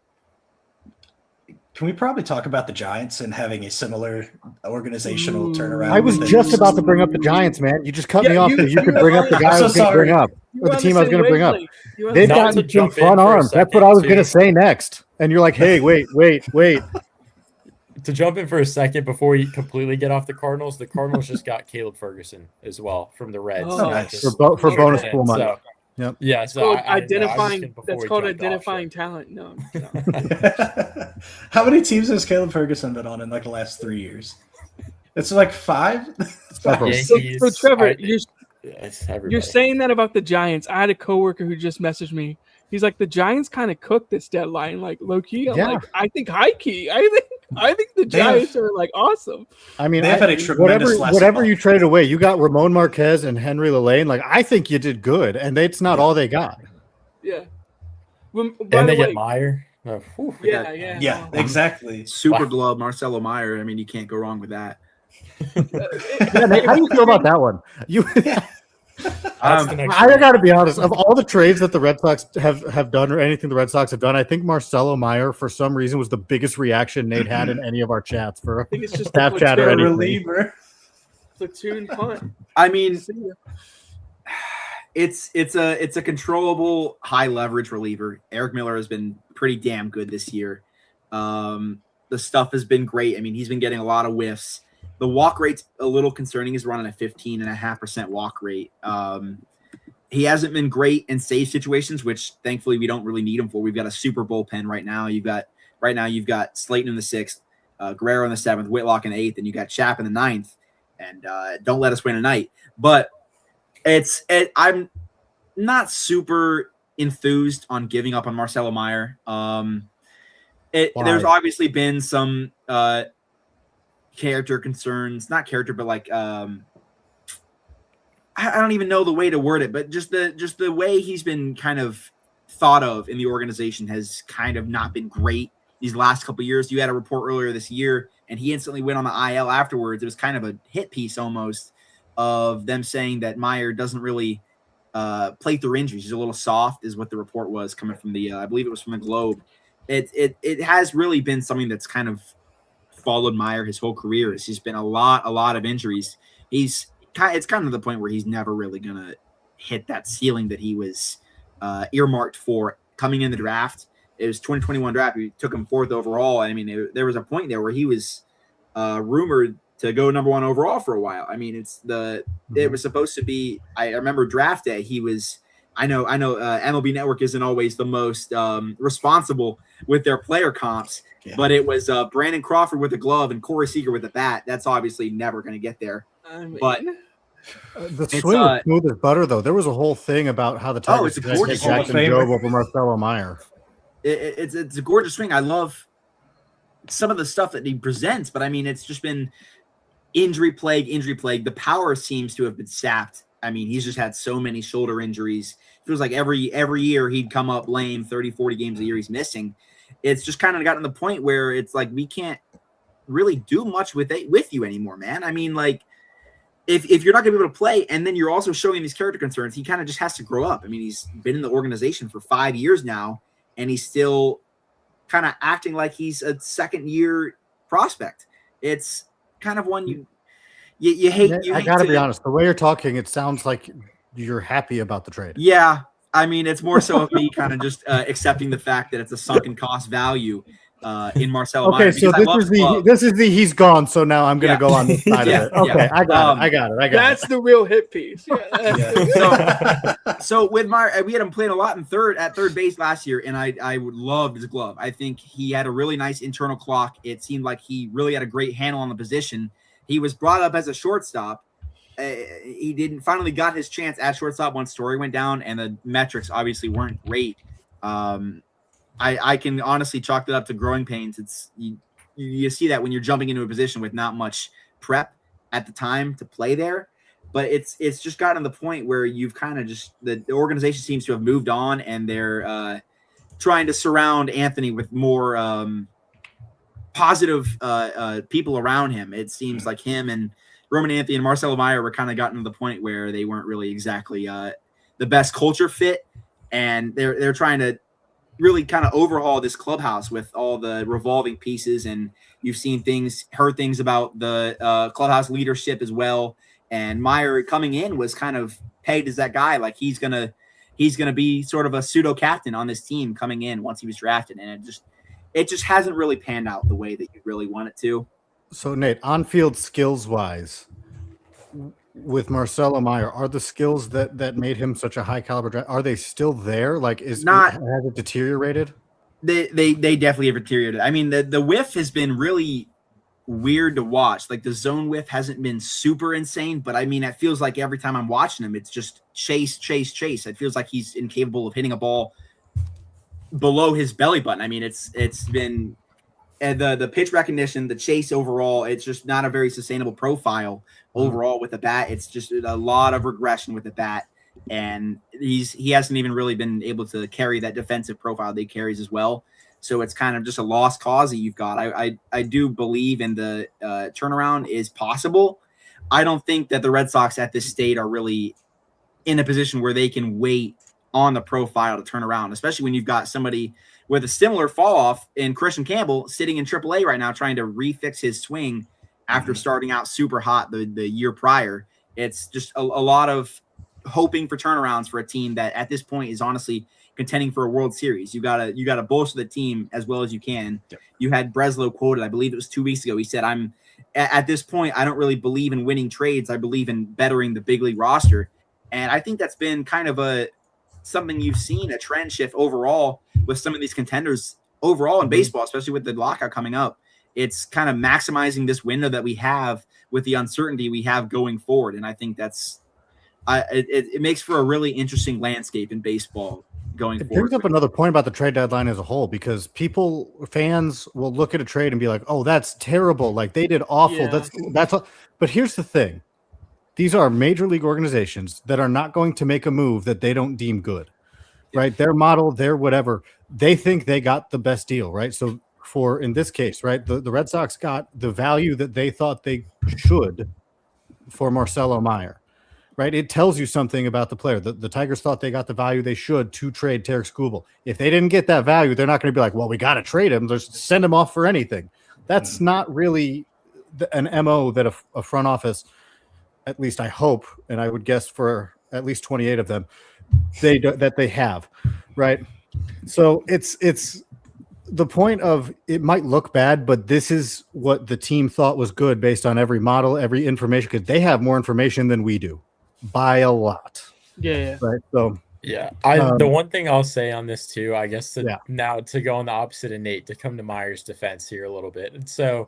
Can we probably talk about the Giants and having a similar organizational turnaround? I was within- just about to bring up the Giants, man. You just cut me Yeah, off you- so you could you're bring up the on- guy I I'm so was going to bring sorry. up, You or the were on team I was same going to bring up. wavelength. You were on They've the Not gotten to some jump in fun for a arms. That's what I second, was going to too. say next. And you're like, hey, wait. To jump in for a second before you completely get off the Cardinals just got Caleb Ferguson as well from the Reds. Oh, So nice. just For throw bonus that in. pool money. So, Yep. yeah, It's so called I didn't know. I was just identifying. kidding before That's we called jumped off, identifying so. talent. No. How many teams has Caleb Ferguson been on in like the last 3 years? It's like 5. Several. Yankees, So Trevor, it's everybody. you're saying that about the Giants. I had a coworker who just messaged me. He's like, the Giants kind of cooked this deadline, like low key. I'm Yeah. like, I think high key. I think the They have- Giants are like awesome. I mean, They've had a tremendous last whatever month. you traded away, you got Ramon Marquez and Henry Lelaine. Like, I think you did good, and it's not all they got. Yeah. By And the they way, get Meyer. Oh, whew. yeah. Yeah, exactly. Super Wow. glove, Marcelo Meyer. I mean, you can't go wrong with that. Yeah, Nate, how do you feel about that one? You, That's the next I one. got to be honest. Of all the trades that the Red Sox have done, or anything the Red Sox have done, I think Marcelo Meyer, for some reason, was the biggest reaction Nate had in any of our chats for I think it's just Snapchat or platoon, anything. Reliever. platoon punt. I mean, See ya. it's a controllable high leverage reliever. Eric Miller has been pretty damn good this year. The stuff has been great. I mean, he's been getting a lot of whiffs. The walk rate's a little concerning. He's running a 15.5% walk rate. He hasn't been great in save situations, which thankfully we don't really need him for. We've got a super bullpen right now. You've got Slayton in the 6th, Guerrero in the 7th, Whitlock in the 8th, and you got Chap in the 9th. And don't let us win tonight. But I'm not super enthused on giving up on Marcelo Meyer. There's obviously been some character concerns, not character, but like I don't even know the way to word it, but just the way he's been kind of thought of in the organization has kind of not been great these last couple of years. You had a report earlier this year, and he instantly went on the IL afterwards. It was kind of a hit piece almost of them saying that Meyer doesn't really play through injuries. He's a little soft, is what the report was coming from the I believe it was from the Globe. It has really been something that's kind of followed Meyer his whole career. He's been a lot of injuries. It's kind of the point where he's never really gonna hit that ceiling that he was earmarked for coming in the draft. It was 2021 draft. We took him 4th overall. I mean, there was a point there where he was rumored to go number 1 overall for a while. I mean, it was supposed to be. I remember draft day. He was. I know. MLB Network isn't always the most responsible with their player comps, but it was Brandon Crawford with a glove and Corey Seager with a bat. That's obviously never going to get there. But the swing was smooth as butter, though. There was a whole thing about how the Tigers it's a gorgeous Jackson swing. Jobe over Marcelo Meyer. It's a gorgeous swing. I love some of the stuff that he presents, but I mean, it's just been injury plague. The power seems to have been sapped. I mean, he's just had so many shoulder injuries. It feels like every year he'd come up lame, 30, 40 games a year he's missing. It's just kind of gotten to the point where it's like we can't really do much with you anymore, man. I mean, like, if you're not going to be able to play and then you're also showing these character concerns, he kind of just has to grow up. I mean, he's been in the organization for 5 years now, and he's still kind of acting like he's a second-year prospect. It's kind of one you hate. I got to be honest. The way you're talking, it sounds like you're happy about the trade. Yeah. I mean, it's more so of me kind of just accepting the fact that it's a sunken cost value in Marcelo Meyer. Okay, so this is the he's gone. So now I'm going to go on this side of it. Okay, I got it. That's the real hit piece. So with Meyer, we had him playing a lot at third base last year, and I would love his glove. I think he had a really nice internal clock. It seemed like he really had a great handle on the position. He was brought up as a shortstop. He finally got his chance at shortstop once Story went down, and the metrics obviously weren't great. I can honestly chalk that up to growing pains. It's you see that when you're jumping into a position with not much prep at the time to play there, but it's just gotten to the point where you've kind of just the organization seems to have moved on, and they're trying to surround Anthony with more positive people around him. It seems like him and Roman Anthony and Marcelo Meyer were kind of gotten to the point where they weren't really exactly the best culture fit, and they're trying to really kind of overhaul this clubhouse with all the revolving pieces. And you've heard things about the clubhouse leadership as well. And Meyer coming in was kind of pegged as that guy, like he's gonna be sort of a pseudo captain on this team coming in once he was drafted, and it just hasn't really panned out the way that you really want it to. So Nate, on-field skills wise, with Marcelo Meyer, are the skills that made him such a high caliber draft, are they still there? Like, has it deteriorated? They definitely have deteriorated. I mean, the whiff has been really weird to watch. Like the zone whiff hasn't been super insane, but I mean, it feels like every time I'm watching him, it's just chase. It feels like he's incapable of hitting a ball below his belly button. I mean, it's been the pitch recognition, the chase overall, it's just not a very sustainable profile overall with the bat. It's just a lot of regression with the bat, and he hasn't even really been able to carry that defensive profile that he carries as well. So it's kind of just a lost cause that you've got. I do believe in the turnaround is possible. I don't think that the Red Sox at this state are really in a position where they can wait on the profile to turn around, especially when you've got somebody with a similar fall off in Christian Campbell sitting in AAA right now trying to refix his swing after starting out super hot the year prior. It's just a lot of hoping for turnarounds for a team that at this point is honestly contending for a World Series. You gotta bolster the team as well as you can. Yep. You had Breslow quoted, I believe it was 2 weeks ago. He said, "I'm at this point, I don't really believe in winning trades. I believe in bettering the big league roster." And I think that's been kind of something you've seen, a trend shift overall with some of these contenders overall in baseball, especially with the lockout coming up. It's kind of maximizing this window that we have with the uncertainty we have going forward. And I think it makes for a really interesting landscape in baseball going forward. It brings up another point about the trade deadline as a whole, because fans will look at a trade and be like, "Oh, that's terrible. Like they did awful." Yeah. That's all. But here's the thing. These are major league organizations that are not going to make a move that they don't deem good, right? Their model, their whatever, they think they got the best deal, right? So in this case, right, the Red Sox got the value that they thought they should for Marcelo Meyer, right? It tells you something about the player. The Tigers thought they got the value they should to trade Tarek Skubal. If they didn't get that value, they're not going to be like, "Well, we got to trade him. Just send him off for anything." That's not really an MO that a front office, at least I hope, and I would guess for at least 28 of them, that they have, right? So it's the point of, it might look bad, but this is what the team thought was good based on every model, every information, because they have more information than we do by a lot. Yeah. Right. So yeah, the one thing I'll say on this too, I guess now to go on the opposite of Nate, to come to Meyer's defense here a little bit. And so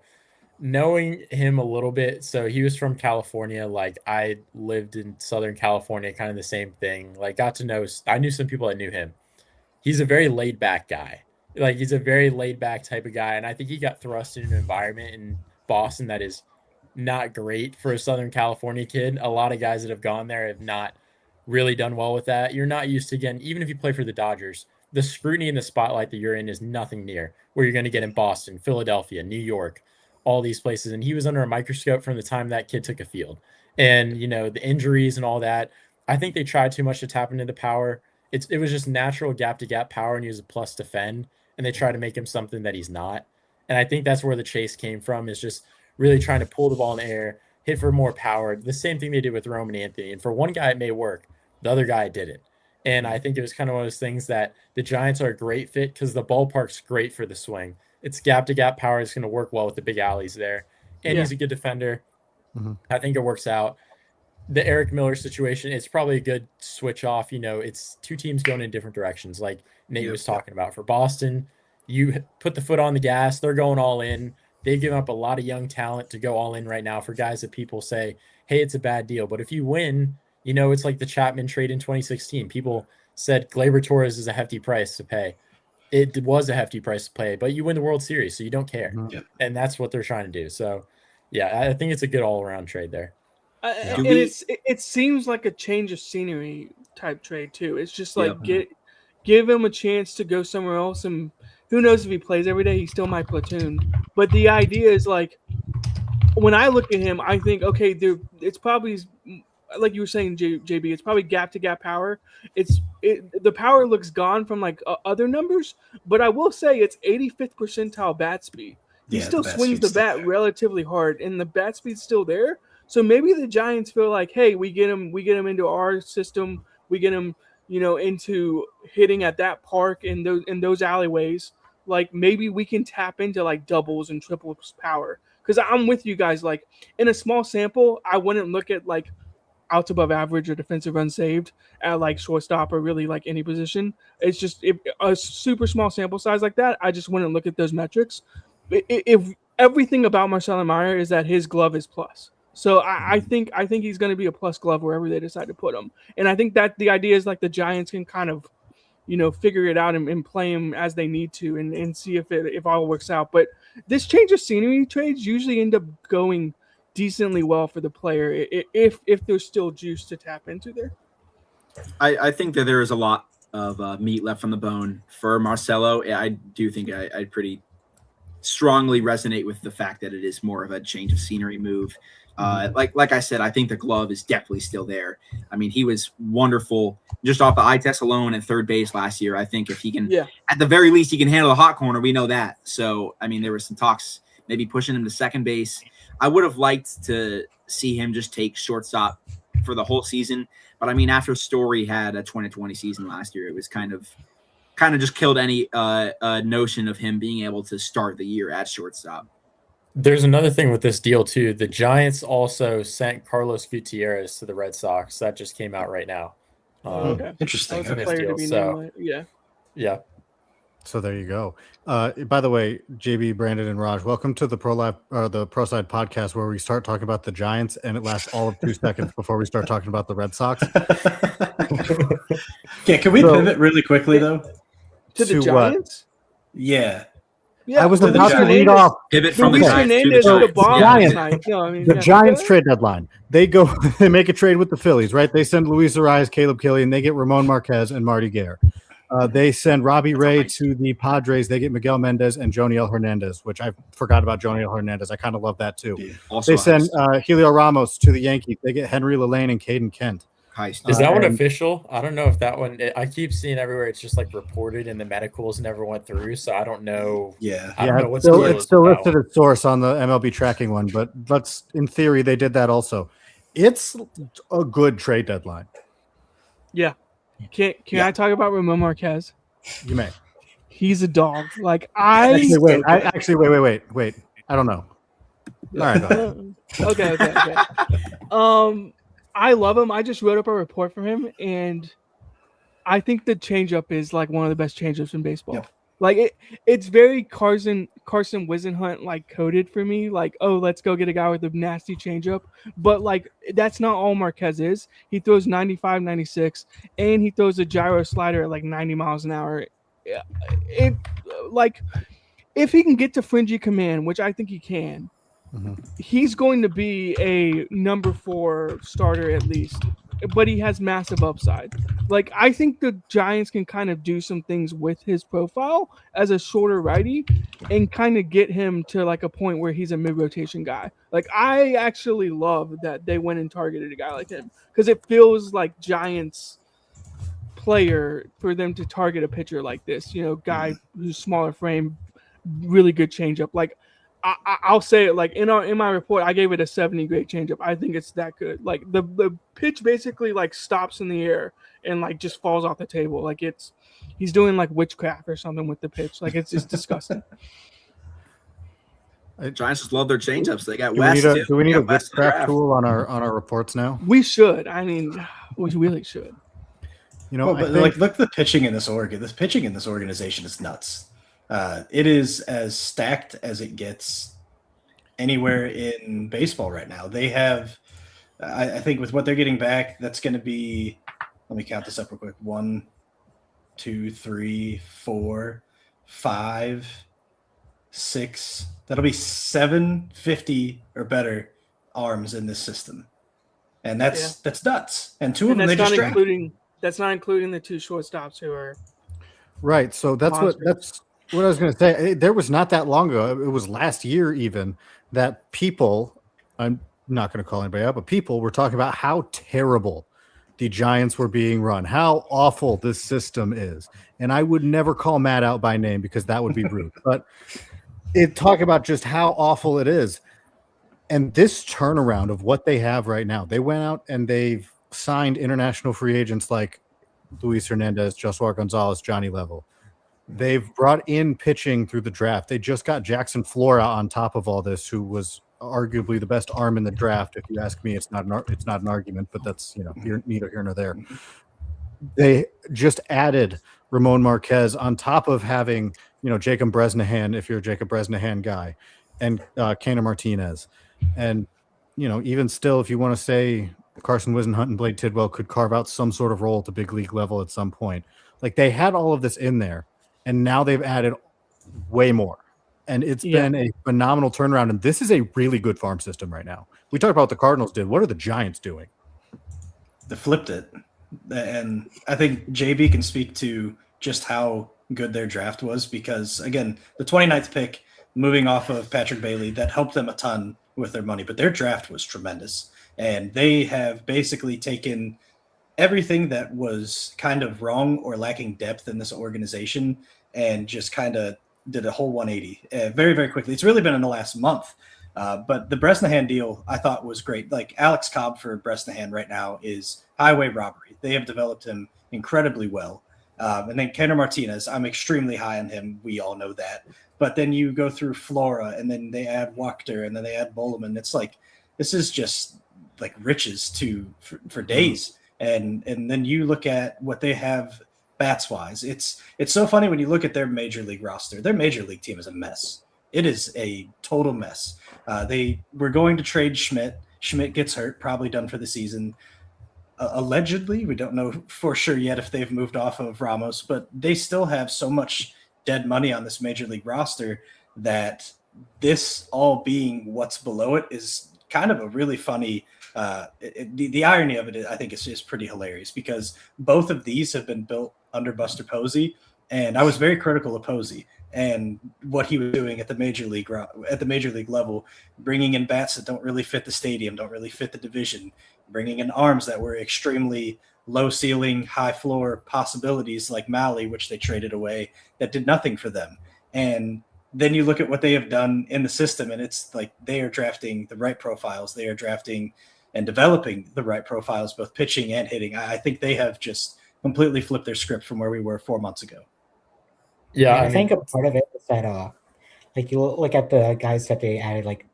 knowing him a little bit, so he was from California. Like I lived in Southern California, kind of the same thing. Like I knew some people that knew him. He's a very laid back guy. Like he's a very laid back type of guy. And I think he got thrust in an environment in Boston that is not great for a Southern California kid. A lot of guys that have gone there have not really done well with that. You're not used to, again, even if you play for the Dodgers, the scrutiny and the spotlight that you're in is nothing near where you're going to get in Boston, Philadelphia, New York, all these places. And he was under a microscope from the time that kid took a field. And, the injuries and all that, I think they tried too much to tap into the power. It was just natural gap-to-gap power, and he was a plus defend, and they tried to make him something that he's not. And I think that's where the chase came from, is just really trying to pull the ball in the air, hit for more power. The same thing they did with Roman Anthony. And for one guy, it may work. The other guy didn't. And I think it was kind of one of those things that the Giants are a great fit because the ballpark's great for the swing. It's gap-to-gap power. It's going to work well with the big alleys there. And he's a good defender. Mm-hmm. I think it works out. The Eric Miller situation, it's probably a good switch off. It's two teams going in different directions, like Nate was talking about. For Boston, you put the foot on the gas. They're going all in. They've given up a lot of young talent to go all in right now for guys that people say, hey, it's a bad deal. But if you win, it's like the Chapman trade in 2016. People said Gleyber Torres is a hefty price to pay. It was a hefty price to pay, but you win the World Series, so you don't care. Mm-hmm. And that's what they're trying to do. So, yeah, I think it's a good all-around trade there. And it seems like a change of scenery type trade, too. It's just like give him a chance to go somewhere else, and who knows if he plays every day, he still might platoon. But the idea is like when I look at him, I think, okay, it's probably like you were saying, JB. It's probably gap to gap power. The power looks gone from like other numbers, but I will say it's 85th percentile bat speed. He still swings the bat relatively hard, and the bat speed's still there. So maybe the Giants feel like, hey, we get him into our system, we get him, into hitting at that park in those alleyways. Like maybe we can tap into like doubles and triples power. Because I'm with you guys. Like in a small sample, I wouldn't look at like outs above average or defensive runs saved at like shortstop or really like any position. It's just a super small sample size like that, I just wouldn't look at those metrics. If everything about Marcelo Meyer is that his glove is plus. So I think he's going to be a plus glove wherever they decide to put him. And I think that the idea is like the Giants can kind of, figure it out and play him as they need to and see if all works out. But this change of scenery trades usually end up going decently well for the player if there's still juice to tap into there. I think that there is a lot of meat left on the bone for Marcelo. I do think I pretty strongly resonate with the fact that it is more of a change of scenery move. Like I said, I think the glove is definitely still there. I mean, he was wonderful just off the eye test alone at third base last year. I think if he can, at the very least, he can handle the hot corner. We know that. So, I mean, there were some talks maybe pushing him to second base. I would have liked to see him just take shortstop for the whole season. But I mean, after Story had a 2020 season last year, it was kind of just killed any notion of him being able to start the year at shortstop. There's another thing with this deal too. The Giants also sent Carlos Gutierrez to the Red Sox. That just came out right now. Okay. Interesting. Yeah. So there you go. By the way, JB, Brandon, and Raj, welcome to the the Pro Side podcast, where we start talking about the Giants, and it lasts all of 2 seconds before we start talking about the Red Sox. Yeah, can we pivot really quickly though? To the Giants? Yeah. I was about to lead off. Pivot from the Giants to the Giants. The Giants trade deadline. They make a trade with the Phillies, right? They send Luis Arias, Caleb Killian. They get Ramon Marquez and Marty Gare. They send Robbie Ray to the Padres. They get Miguel Mendez and Joniel Hernandez, which I forgot about Joniel Hernandez. I kind of love that too. Yeah, they send Helio Ramos to the Yankees. They get Henry Lelaine and Caden Kent. Is that one official? I don't know if that one. I keep seeing everywhere. It's just like reported, and the medicals never went through. So I don't know. Yeah, I don't know what's it's still listed as source on the MLB tracking one, but in theory they did that also. It's a good trade deadline. Yeah. Can I talk about Ramon Marquez? You may. He's a dog. Like wait. Wait. I don't know. All right. Go ahead. Okay. I love him. I just wrote up a report for him, and I think the changeup is like one of the best changeups in baseball. Yep. Like it's very Carson Wisenhunt like coded for me. Like, oh, let's go get a guy with a nasty changeup. But like that's not all Marquez is. He throws 95, 96, and he throws a gyro slider at like 90 miles an hour. It like if he can get to fringy command, which I think he can. Mm-hmm. He's going to be a number 4 starter at least, but he has massive upside. Like I think the Giants can kind of do some things with his profile as a shorter righty and kind of get him to like a point where he's a mid-rotation guy. Like I actually love that they went and targeted a guy like him because it feels like Giants player for them to target a pitcher like this, guy who's smaller frame, really good changeup. Like I'll say it like in my report, I gave it a 70 grade changeup. I think it's that good. Like the pitch basically like stops in the air and like just falls off the table. Like he's doing like witchcraft or something with the pitch. Like it's just disgusting. Giants just love their changeups. They got Do we need a witchcraft tool on our reports now? We should. I mean, we really should. Look at the pitching in this org. This pitching in this organization is nuts. It is as stacked as it gets anywhere in baseball right now. They have, I think, with what they're getting back, that's going to be. Let me count this up real quick. 1, 2, 3, 4, 5, 6. That'll be 750 or better arms in this system, and that's nuts. And 2 of them they just drafted. That's not including the 2 shortstops who are right. So that's what I was going to say. There was not that long ago. It was last year even that people I'm not going to call anybody out, but people were talking about how terrible the Giants were being run, how awful this system is. And I would never call Matt out by name because that would be rude. But talk about just how awful it is. And this turnaround of what they have right now, they went out and they've signed international free agents like Luis Hernandez, Joshua Gonzalez, Johnny Level. They've brought in pitching through the draft. They just got Jackson Flora on top of all this, who was arguably the best arm in the draft. If you ask me, it's not an argument, but that's neither here nor there. They just added Ramon Marquez on top of having Jacob Bresnahan, if you're a Jacob Bresnahan guy, and Kana Martinez, and even still, if you want to say Carson Wisenhunt and Blade Tidwell could carve out some sort of role at the big league level at some point, like they had all of this in there. And now they've added way more. And it's been a phenomenal turnaround. And this is a really good farm system right now. We talked about what the Cardinals did. What are the Giants doing? They flipped it. And I think JB can speak to just how good their draft was because, again, the 29th pick moving off of Patrick Bailey, that helped them a ton with their money. But their draft was tremendous. And they have basically taken everything that was kind of wrong or lacking depth in this organization and just kind of did a whole 180 very, very quickly. It's really been in the last month. But the Bresnahan deal I thought was great. Like Alex Cobb for Bresnahan right now is highway robbery. They have developed him incredibly well. And then Kenner Martinez, I'm extremely high on him. We all know that. But then you go through Flora and then they add Wachter and then they add Bowleman. It's like, this is just like riches for days. And then you look at what they have bats wise. It's so funny when you look at their major league roster. Their major league team is a mess. It is a total mess. They were going to trade Schmidt. Schmidt gets hurt, probably done for the season. Allegedly, we don't know for sure yet if they've moved off of Ramos, but they still have so much dead money on this major league roster that this all being what's below it is kind of a really funny. The irony of it, I think, is just pretty hilarious because both of these have been built under Buster Posey, and I was very critical of Posey and what he was doing at the major league level, bringing in bats that don't really fit the stadium, don't really fit the division, bringing in arms that were extremely low ceiling, high floor possibilities like Malley, which they traded away, that did nothing for them. And then you look at what they have done in the system, and it's like they are drafting the right profiles. They are drafting and developing the right profiles, both pitching and hitting. I think they have just completely flipped their script from where we were 4 months ago. Yeah, I think a part of it is that like you look at the guys that they added, like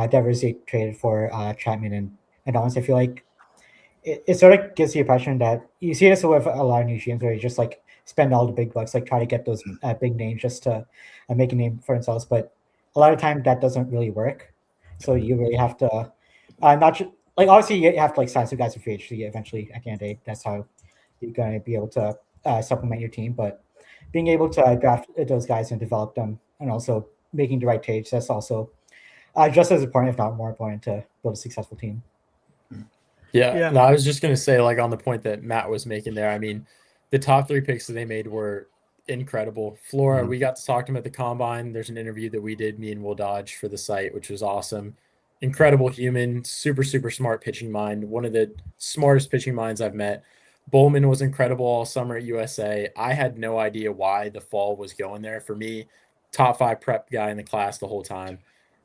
Devers they traded for Chapman and honestly, I feel like it sort of gives the impression that you see this with a lot of new teams where you just like spend all the big bucks, like try to get those big names just to make a name for themselves. But a lot of time that doesn't really work. So you really have to not just like obviously you have to like sign some guys for free agency eventually at the end of the day. That's how you're going to be able to supplement your team. But being able to draft those guys and develop them and also making the right trades, that's also just as important, if not more important, to build a successful team. Yeah. No, I was just going to say, like, on the point that Matt was making there, I mean, the top 3 picks that they made were incredible. Flora, we got to talk to him at the Combine. There's an interview that we did, me and Will Dodge, for the site, which was awesome. Incredible human, super, super smart pitching mind. One of the smartest pitching minds I've met. Bowleman was incredible all summer at USA. I had no idea why the fall was going there. For me, top 5 prep guy in the class the whole time.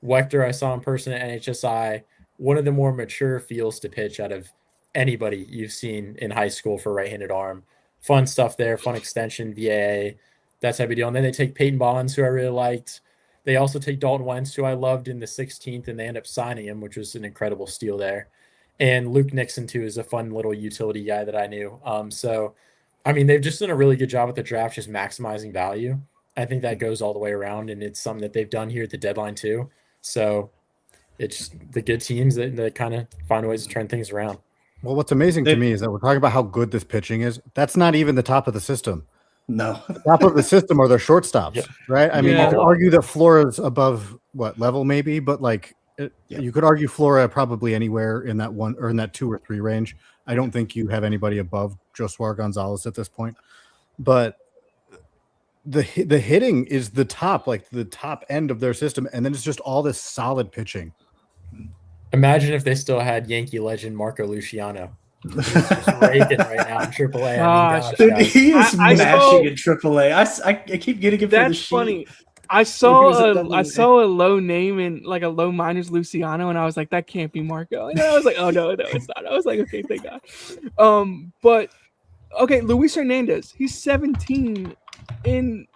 Wachter, I saw in person at NHSI. One of the more mature feels to pitch out of anybody you've seen in high school for right-handed arm. Fun stuff there, fun extension, VAA, that type of deal. And then they take Peyton Bonds, who I really liked. They also take Dalton Wentz, who I loved in the 16th, and they end up signing him, which was an incredible steal there. And Luke Nixon, too, is a fun little utility guy that I knew. So, I mean, they've just done a really good job with the draft, just maximizing value. I think that goes all the way around, and it's something that they've done here at the deadline, too. So it's the good teams that kind of find ways to turn things around. Well, what's amazing to me is that we're talking about how good this pitching is. That's not even the top of the system. No. The top of the system are their shortstops, right? I mean, you could argue that Flora's above what level maybe, but like you could argue Flora probably anywhere in that 1 or in that 2 or 3 range. I don't think you have anybody above Joshua Gonzalez at this point, but the hitting is the top, like the top end of their system, and then it's just all this solid pitching. Imagine if they still had Yankee legend Marco Luciano. He's just raking right now in AAA. I mean, Gosh. Dude, guys. he is I mashing saw- in AAA. I keep getting it for the That's sheet. funny. I was saw at I AA. saw a low name and like a low minus Luciano, and I was like, that can't be Marco. And I was like, oh no, it's not. I was like, okay, thank God. But okay, Luis Hernandez, he's 17 in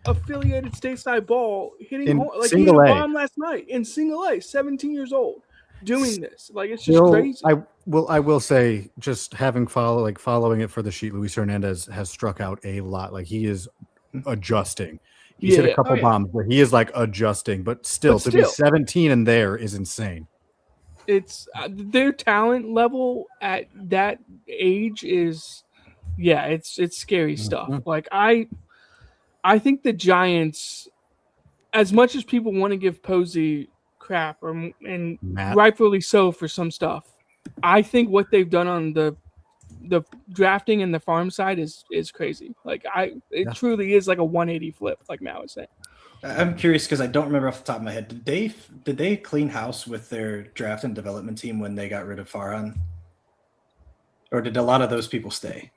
affiliated stateside ball, hitting In home, like he hit single a A. bomb last night in single A, 17 years old, doing this. Like it's just Still, crazy. I will say, just having following it for the sheet, Luis Hernandez has struck out a lot. Like he is adjusting. He's hit a couple bombs, but he is like adjusting. But still, to be 17 and there is insane. It's their talent level at that age is, yeah, it's scary stuff. Like I think the Giants, as much as people want to give Posey crap, and Matt. rightfully so for some stuff, I think what they've done on the drafting and the farm side is crazy. Like it truly is like a 180 flip, like Mal was saying. I'm curious because I don't remember off the top of my head. Did they clean house with their draft and development team when they got rid of Farhan? Or did a lot of those people stay?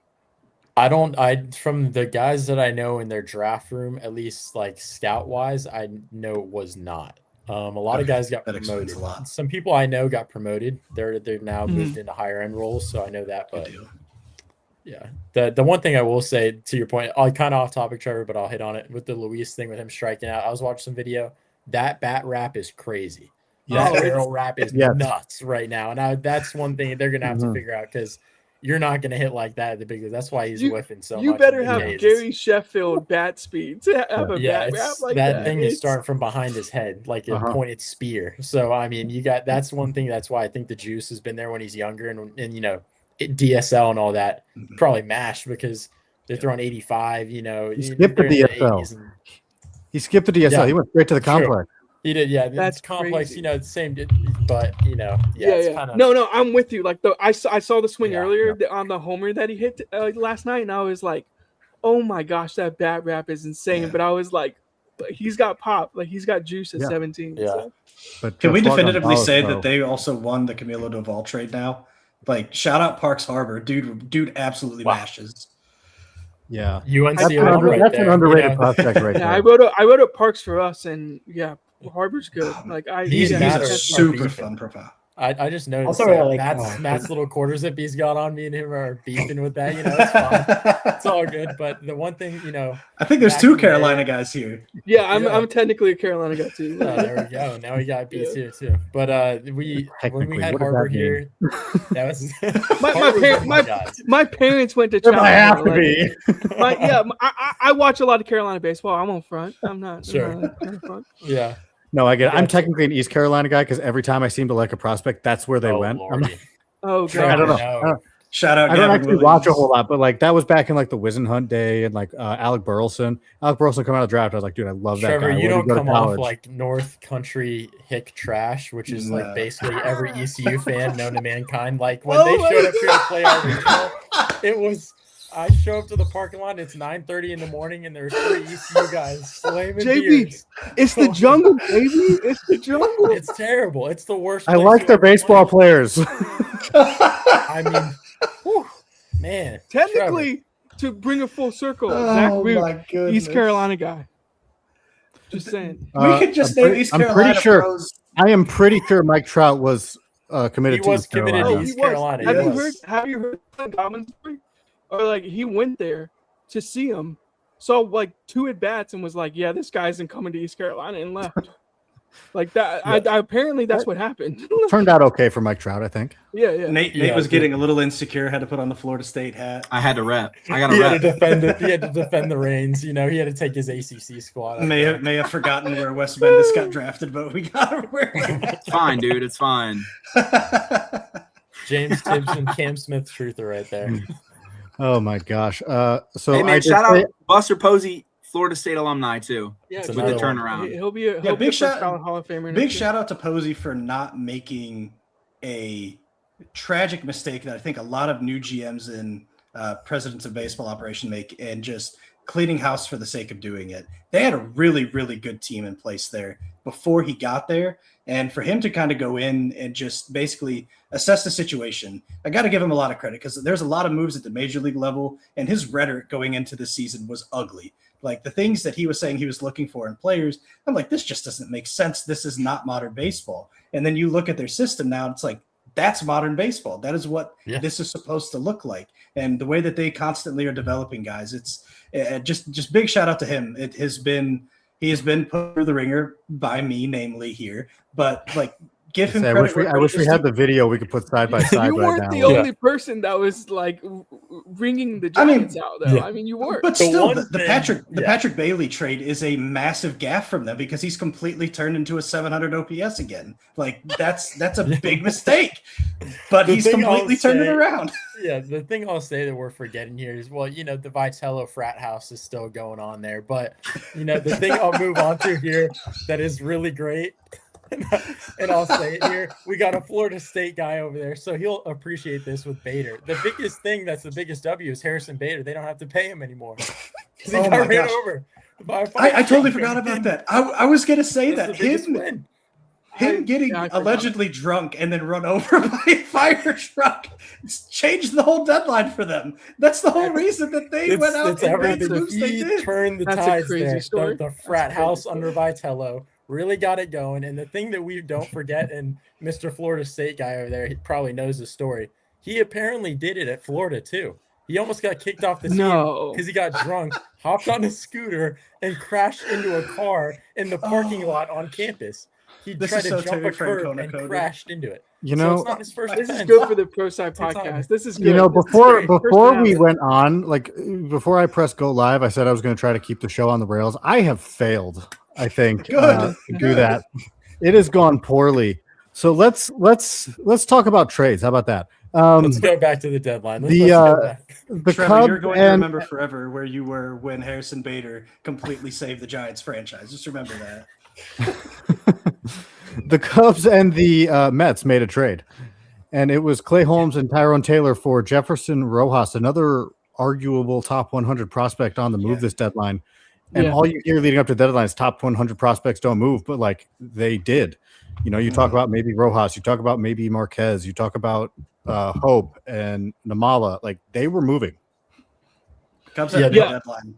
From the guys that I know in their draft room, at least like scout wise, I know it was not. A lot of guys got promoted. A lot. Some people I know got promoted. They've now moved into higher end roles, so I know that. But yeah, the one thing I will say to your point, I kind of off topic, Trevor, but I'll hit on it with the Luis thing with him striking out. I was watching some video. That bat wrap is crazy. That barrel wrap is nuts right now, and that's one thing they're gonna have to figure out because you're not gonna hit like that at the big league. That's why he's whiffing so much. You better have days. Gary Sheffield bat speed to have a bat wrap like that. Thing is starting from behind his head like a pointed spear. So I mean, that's one thing. That's why I think the juice has been there when he's younger, and you know, DSL and all that probably mashed because they're throwing 85. You know, he skipped the DSL. He skipped the DSL. He went straight to the complex. He did, yeah. That's complex, crazy. you know, the same, but you know, it's kind of no. I'm with you. Like I saw the swing earlier on the homer that he hit last night, and I was like, oh my gosh, that bat wrap is insane. Yeah. But I was like, he's got pop, like he's got juice at 17. Yeah. So. But can we definitively say that they also won the Camilo Doval trade now? Like, shout out Parks Harbor, dude, absolutely mashes. Yeah, UNC. That's an underrated prospect right there. I wrote up Parks for us, and Harbor's good. Like he's a super fun profile. I just noticed also, Matt's little quarter zip he's got on. Me and him are beefing with that. You know, it's fine. It's all good. But the one thing, you know, I think there's two Carolina guys here. Yeah, I'm technically a Carolina guy too. Oh, there we go. Now we got beats here too. But when we had Harbor here, that was my parents went to. I have to be. I watch a lot of Carolina baseball. I'm on front. I'm not. Sure. I'm not front. Yeah. No, I get it. I'm technically an East Carolina guy because every time I seem to like a prospect, that's where they went. God. I don't know. Shout out. I don't actually watch a whole lot, but like that was back in like the Wisenhunt day and like Alec Burleson. Alec Burleson come out of the draft. I was like, dude, I love that Trevor, guy. you don't come off like North Country hick trash, which is like basically every ECU fan known to mankind. Like when they showed up here to play our regional, it was. I show up to the parking lot. It's 9:30 in the morning, and there's 3 ECU guys slamming beers. It's the jungle, baby. It's the jungle. It's terrible. It's the worst. I like their baseball players. I mean, whew, man. Technically, to bring a full circle, Zach Root, East Carolina guy. Just saying. We could just name East Carolina. I am pretty sure Mike Trout was committed to East Carolina. To East Carolina. Have you heard the Dobbins story? Or like he went there to see him, saw like 2 at bats and was like, "Yeah, this guy isn't coming to East Carolina," and left. Like that. I apparently that's what happened. Turned out okay for Mike Trout, I think. Yeah. Nate was getting a little insecure. Had to put on the Florida State hat. I had to rep. I got to rep. Had to defend it. He had to defend the reins. You know, he had to take his ACC squad. May have forgotten where Wes Bendis got drafted, but we got him where it's fine, dude. It's fine. James Tibbs and Cam Smith truther right there. Oh my gosh! So hey man, shout out Buster Posey, Florida State alumni too. Yeah, with the turnaround. He'll be a big shout Hall of Famer. Big shout out to Posey for not making a tragic mistake that I think a lot of new GMs and presidents of baseball operation make, and just cleaning house for the sake of doing it. They had a really, really good team in place there before he got there, And for him to kind of go in and just basically assess the situation, I got to give him a lot of credit because there's a lot of moves at the major league level, and his rhetoric going into the season was ugly. Like the things that he was saying he was looking for in players, I'm like, this just doesn't make sense. This is not modern baseball. And then you look at their system now, it's like, that's modern baseball. That is what this is supposed to look like. And the way that they constantly are developing guys, it's just big shout out to him. He has been put through the ringer by me, namely here, but like give him credit. I wish we had the video we could put side by side. You weren't right the now. only person that was like ringing the Giants out, though. I mean, you were. But still, the Patrick Bailey trade is a massive gaffe from them because he's completely turned into a 700 OPS again. Like that's a big mistake. But he's completely turned it around. Yeah, the thing I'll say that we're forgetting here is, well, the Vitello frat house is still going on there. But, the thing I'll move on to here that is really great, and I'll say it here, we got a Florida State guy over there, so he'll appreciate this with Bader. The biggest thing that's the biggest W is Harrison Bader. They don't have to pay him anymore. He got ran over. I totally forgot about that. I was going to say that. Him getting allegedly drunk and then run over by a fire truck changed the whole deadline for them. That's the whole reason that they went out and made the moves they did. Turned the tides there. The frat house under Vitello really got it going. And the thing that we don't forget, and Mr. Florida State guy over there, he probably knows the story. He apparently did it at Florida too. He almost got kicked off the team because he got drunk, hopped on a scooter, and crashed into a car in the parking lot on campus. He tried to jump a curb and crashed into it. So it's not his first this is good for the Pro Side podcast. This is good. Before we went on, like before I pressed go live, I said I was going to try to keep the show on the rails. I have failed, I think, to do that. It has gone poorly. So let's talk about trades. How about that? Let's go back to the deadline. The Trevor, you're going to remember forever where you were when Harrison Bader completely saved the Giants franchise. Just remember that. The Cubs and the Mets made a trade, and it was Clay Holmes and Tyrone Taylor for Jefferson Rojas, another arguable top 100 prospect on the move this deadline. And all you hear leading up to the deadline is top 100 prospects don't move, but like they did. You talk about maybe Rojas, you talk about maybe Marquez, you talk about Hope and Namala, like they were moving. Cubs had a deadline.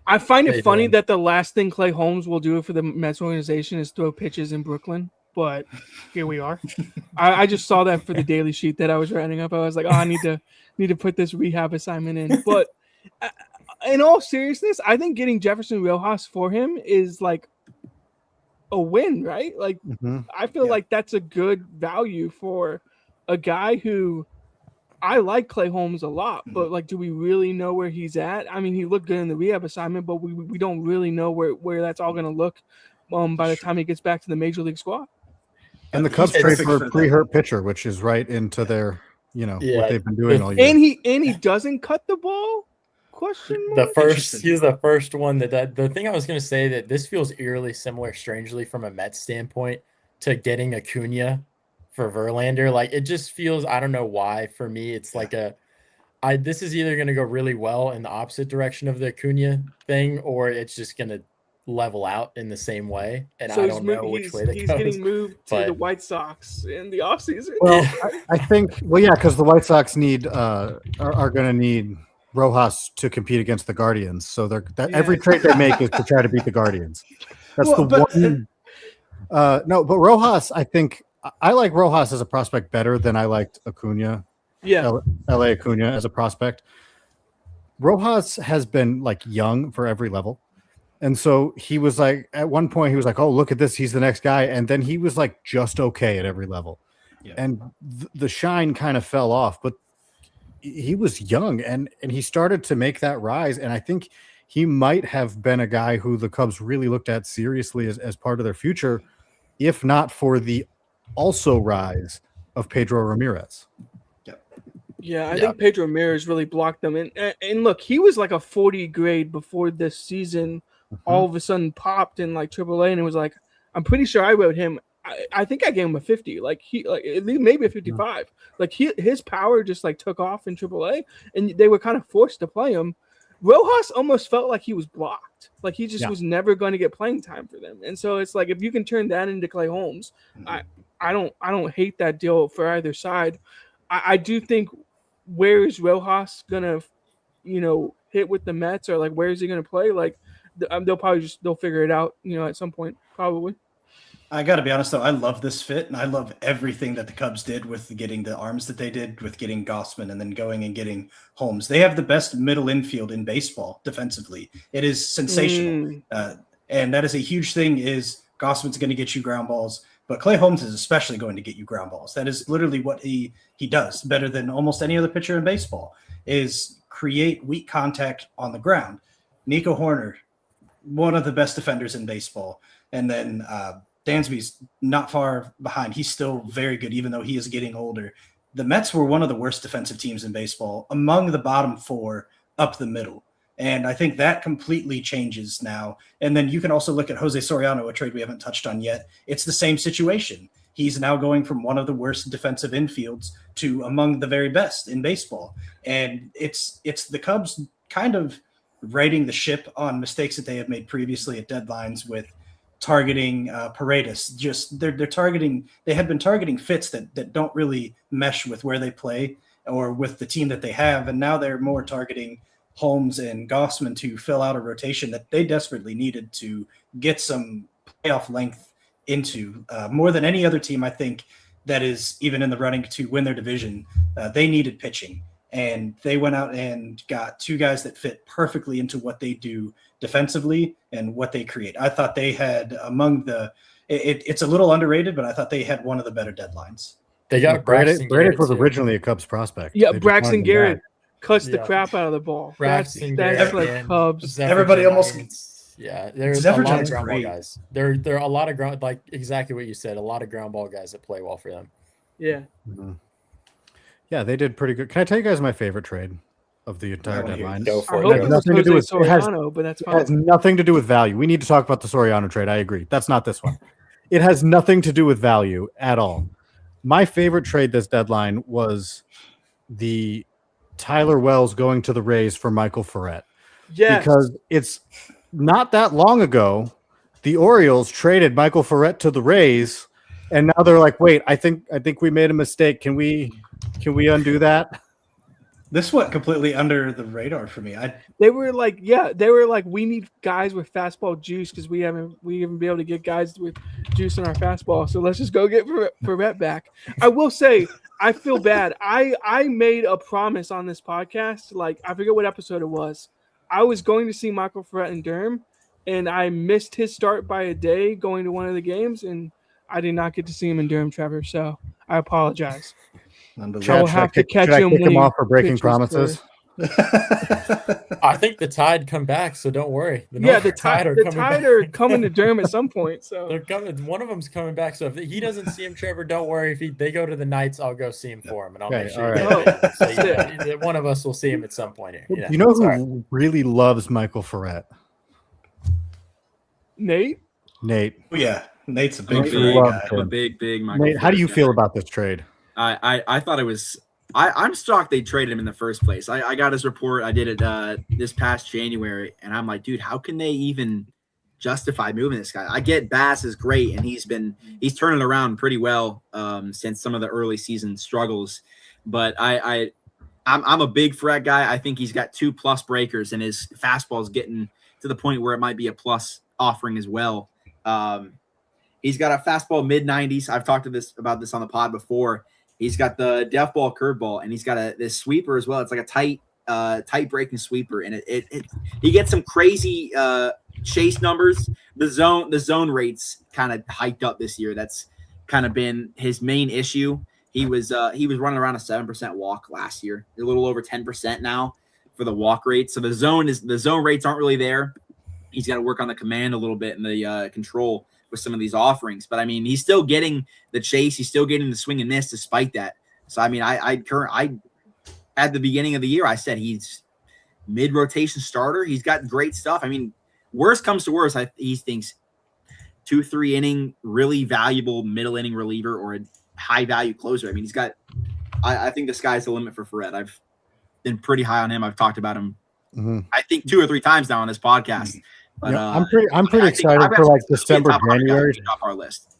I find it funny that the last thing Clay Holmes will do for the Mets organization is throw pitches in Brooklyn, but here we are. I just saw that for the daily sheet that I was writing up. I was like, I need to put this rehab assignment in. But in all seriousness, I think getting Jefferson Rojas for him is like a win, right? Like I feel like that's a good value for a guy who I like Clay Holmes a lot, but like, do we really know where he's at? I mean, he looked good in the rehab assignment, but we don't really know where that's all going to look by the time he gets back to the major league squad. And the Cubs trade for a pre-hurt pitcher, which is right into their, what they've been doing all year. And he doesn't cut the ball? Question mark? He's the first one that the thing I was going to say that this feels eerily similar, strangely, from a Mets standpoint to getting Acuna for Verlander. Like it just feels, I don't know why, for me it's like this is either going to go really well in the opposite direction of the Acuna thing, or it's just going to level out in the same way, and so I don't know which way that he's goes. Getting moved to the White Sox in the offseason. Well, I think because the White Sox are going to need Rojas to compete against the Guardians, so every trade they make is to try to beat the Guardians. That's one. No, but Rojas, I think I like Rojas as a prospect better than I liked Acuna. Yeah, LA Acuna as a prospect. Rojas has been like young for every level. And so he was like, at one point he was like, oh, look at this. He's the next guy. And then he was like just okay at every level. Yeah. And the shine kind of fell off, but he was young and he started to make that rise. And I think he might have been a guy who the Cubs really looked at seriously as part of their future, if not for the also rise of Pedro Ramirez. Yeah, I think Pedro Ramirez really blocked them. And look, he was like a 40 grade before this season. All of a sudden popped in like AAA, and it was like, I'm pretty sure I wrote him. I think I gave him a 50, like at least maybe a 55. Like his power just like took off in AAA, and they were kind of forced to play him. Rojas almost felt like he was blocked. left. Like he just was never going to get playing time for them. And so it's like if you can turn that into Clay Holmes, I don't hate that deal for either side. I do think where is Rojas gonna, hit with the Mets, or like where is he gonna play? Like they'll figure it out, at some point probably. I got to be honest, though. I love this fit, and I love everything that the Cubs did with getting the arms that they did, with getting Gossman, and then going and getting Holmes. They have the best middle infield in baseball defensively. It is sensational. And that is a huge thing, is Gossman's going to get you ground balls, but Clay Holmes is especially going to get you ground balls. That is literally what he does better than almost any other pitcher in baseball, is create weak contact on the ground. Nico Horner, one of the best defenders in baseball. And then Dansby's not far behind. He's still very good, even though he is getting older. The Mets were one of the worst defensive teams in baseball, among the bottom 4 up the middle. And I think that completely changes now. And then you can also look at Jose Soriano, a trade we haven't touched on yet. It's the same situation. He's now going from one of the worst defensive infields to among the very best in baseball. And it's the Cubs kind of righting the ship on mistakes that they have made previously at deadlines with targeting Paredes. Just they had been targeting fits that don't really mesh with where they play or with the team that they have. And now they're more targeting Holmes and Gossman to fill out a rotation that they desperately needed to get some playoff length into. More than any other team, I think, that is even in the running to win their division, they needed pitching. And they went out and got 2 guys that fit perfectly into what they do defensively and what they create. I thought they had it's a little underrated, but I thought they had one of the better deadlines. They got Braden was originally a Cubs prospect. Yeah, Braxton Garrett cuts the crap out of the ball. That's like Cubs. Everybody almost. Yeah, there's a lot of ground ball guys. There are a lot of ground, like exactly what you said. A lot of ground ball guys that play well for them. Yeah. Mm-hmm. Yeah, they did pretty good. Can I tell you guys my favorite trade of the entire deadline? Go for it. It has nothing to do with value. We need to talk about the Soriano trade. I agree. That's not this one. It has nothing to do with value at all. My favorite trade this deadline was the Tyler Wells going to the Rays for Michael Ferret. Yes. Because it's not that long ago, the Orioles traded Michael Ferret to the Rays, and now they're like, wait, I think we made a mistake. Can we undo that? This went completely under the radar for me. They were like, we need guys with fastball juice because we haven't been able to get guys with juice in our fastball. So let's just go get Ferret back. I will say, I feel bad. I made a promise on this podcast. Like, I forget what episode it was. I was going to see Michael Ferret in Durham, and I missed his start by a day going to one of the games, and I did not get to see him in Durham, Trevor. So I apologize. I will have to catch him off for breaking promises. I think the Tide come back, so don't worry. The Tide are coming to Durham at some point. So they're coming. One of them's coming back. So if he doesn't see him, Trevor, don't worry. If they go to the Knights, I'll go see him for him, and I'll make sure. So one of us will see him at some point here. You know who really loves Michael Ferret? Nate. Oh, yeah, Nate's a big guy. I'm a big Michael. Nate, how do you feel about this trade? I thought it was. I'm shocked they traded him in the first place. I got his report. I did it this past January, and I'm like, dude, how can they even justify moving this guy? I get Bass is great, and he's turning around pretty well since some of the early season struggles. But I'm a big Ferret guy. I think he's got 2+ breakers, and his fastball is getting to the point where it might be a plus offering as well. He's got a fastball mid-90s. I've talked about this on the pod before. He's got the death ball curveball, and he's got this sweeper as well. It's like a tight breaking sweeper, and he gets some crazy chase numbers. The zone rates kind of hiked up this year. That's kind of been his main issue. He was running around a 7% walk last year, a little over 10% now for the walk rate. So the zone rates aren't really there. He's got to work on the command a little bit and the control with some of these offerings, but I mean, he's still getting the chase. He's still getting the swing and miss despite that. So, I mean, I at the beginning of the year, I said he's mid-rotation starter. He's got great stuff. I mean, worst comes to worst, he thinks 2-3 inning, really valuable middle inning reliever or a high value closer. I mean, I think the sky's the limit for Ferret. I've been pretty high on him. I've talked about him, I think 2 or 3 times now on this podcast. But Yeah, I'm pretty I think excited I've for like actually December, top 100 guy January. off our list.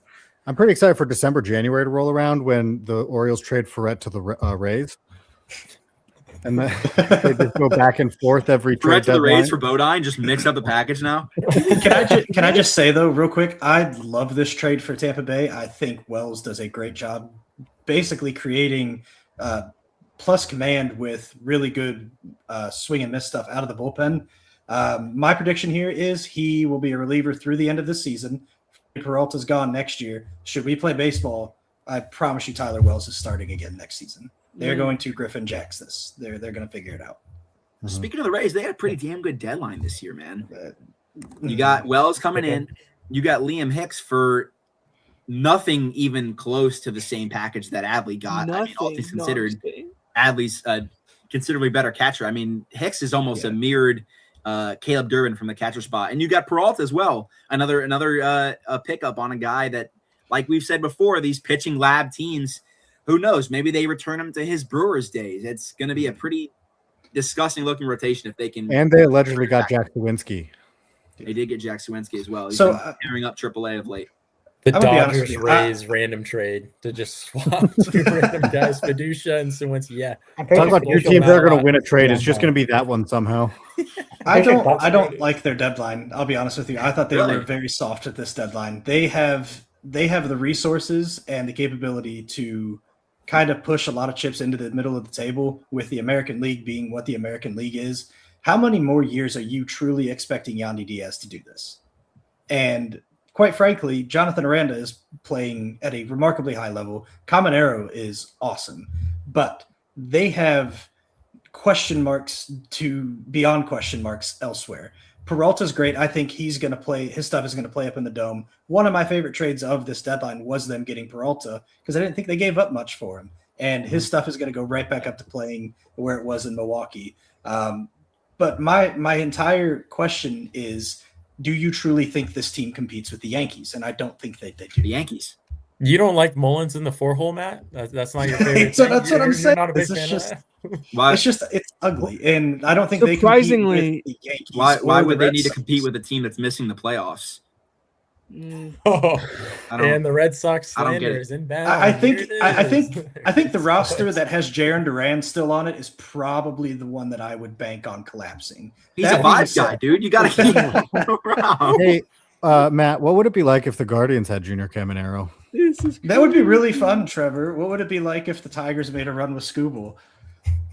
I'm pretty excited for December, January to roll around when the Orioles trade Ferret to the Rays, and then they just go back and forth every trade Threat to the deadline. Rays for Bodine. Just mix up the package now. Can I just say though, real quick, I love this trade for Tampa Bay. I think Wells does a great job, basically creating plus command with really good swing and miss stuff out of the bullpen. My prediction here is he will be a reliever through the end of the season. Peralta's gone next year. Should we play baseball? I promise you, Tyler Wells is starting again next season. They're going to Griffin Jacks this. They're going to figure it out. Speaking of the Rays, they had a pretty damn good deadline this year, man. You got Wells coming in. You got Liam Hicks for nothing even close to the same package that Adley got. I mean, all things considered, Adley's a considerably better catcher. I mean, Hicks is almost a mirrored Caleb Durbin from the catcher spot. And you got Peralta as well. Another pickup on a guy that, like we've said before, these pitching lab teams, who knows? Maybe they return him to his Brewers days. It's going to be a pretty disgusting looking rotation if they can. And they allegedly got Jack Lewinsky. They did get Jack Lewinsky as well. He's So, been tearing up AAA of late. The I'm gonna be honest with Dodgers you, Rays random trade to just swap two random guys, Fiducia and Suwinski. Yeah, I'm pretty Talk sure about two Fiducia teams that are might- going to win a trade. Yeah, It's just no. going to be that one somehow. I Fiducia don't like their deadline. I'll be honest with you. I thought they Really? were very soft at this deadline. They have the resources and the capability to kind of push a lot of chips into the middle of the table, with the American League being what the American League is. How many more years are you truly expecting Yandy Diaz to do this? And quite frankly, Jonathan Aranda is playing at a remarkably high level. Caminero is awesome, but they have question marks to beyond question marks elsewhere. Peralta's great. I think he's going to play. His stuff is going to play up in the dome. One of my favorite trades of this deadline was them getting Peralta, because I didn't think they gave up much for him. And his stuff is going to go right back up to playing where it was in Milwaukee. But my entire question is, do you truly think this team competes with the Yankees? And I don't think they do. The Yankees. you don't like Mullins in the 4-hole, Matt? That's not your favorite. So thing? that's what I'm You're saying. Not a big This is fan just- of that? Why? It's ugly, and I don't think Surprisingly- they compete with the Yankees. Why or would the they Red need to Sox. compete with a team that's missing the playoffs? Oh, I don't. and the Red Sox I don't get slander it. is inbound. I think Here it I is. think the roster that has Jaron Duran still on it is probably the one that I would bank on collapsing. He's That a being vibe said- guy, dude. You got to keep him around. Hey, Matt, what would it be like if the Guardians had Junior Caminero? This is That would be really fun, Trevor. What would it be like if the Tigers made a run with Scooble?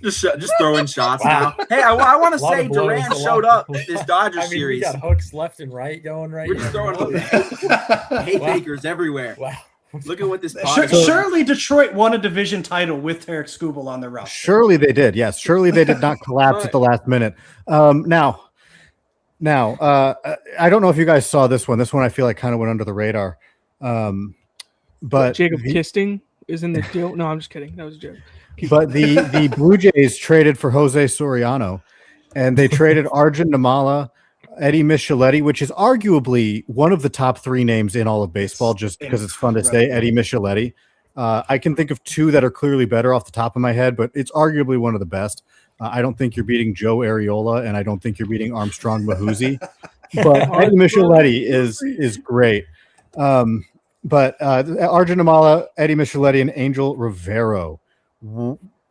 Just throwing shots Wow. now. Hey, I want to A lot say of blows, Duran a lot showed of up blows. this Dodgers I mean, we series. got hooks left and right going right We're just here. throwing haymakers everywhere. Wow. Look at what this Sure, pod is. surely Detroit won a division title with Tarek Scooble on their roster. Surely they did. Yes, surely they did not collapse at the last minute. Now, I don't know if you guys saw this one. This one I feel like kind of went under the radar. But Jacob Kisting is in the deal. No, I'm just kidding. That was a joke. But the Blue Jays traded for Jose Soriano, and they traded Arjun Namala, Eddie Micheletti, which is arguably one of the top three names in all of baseball, just because it's fun to say, Eddie Micheletti. I can think of two that are clearly better off the top of my head, but it's arguably one of the best. I don't think you're beating Joe Areola, and I don't think you're beating Armstrong Mahuzi. But Eddie Micheletti is great. But Arjun Namala, Eddie Micheletti, and Angel Rivero.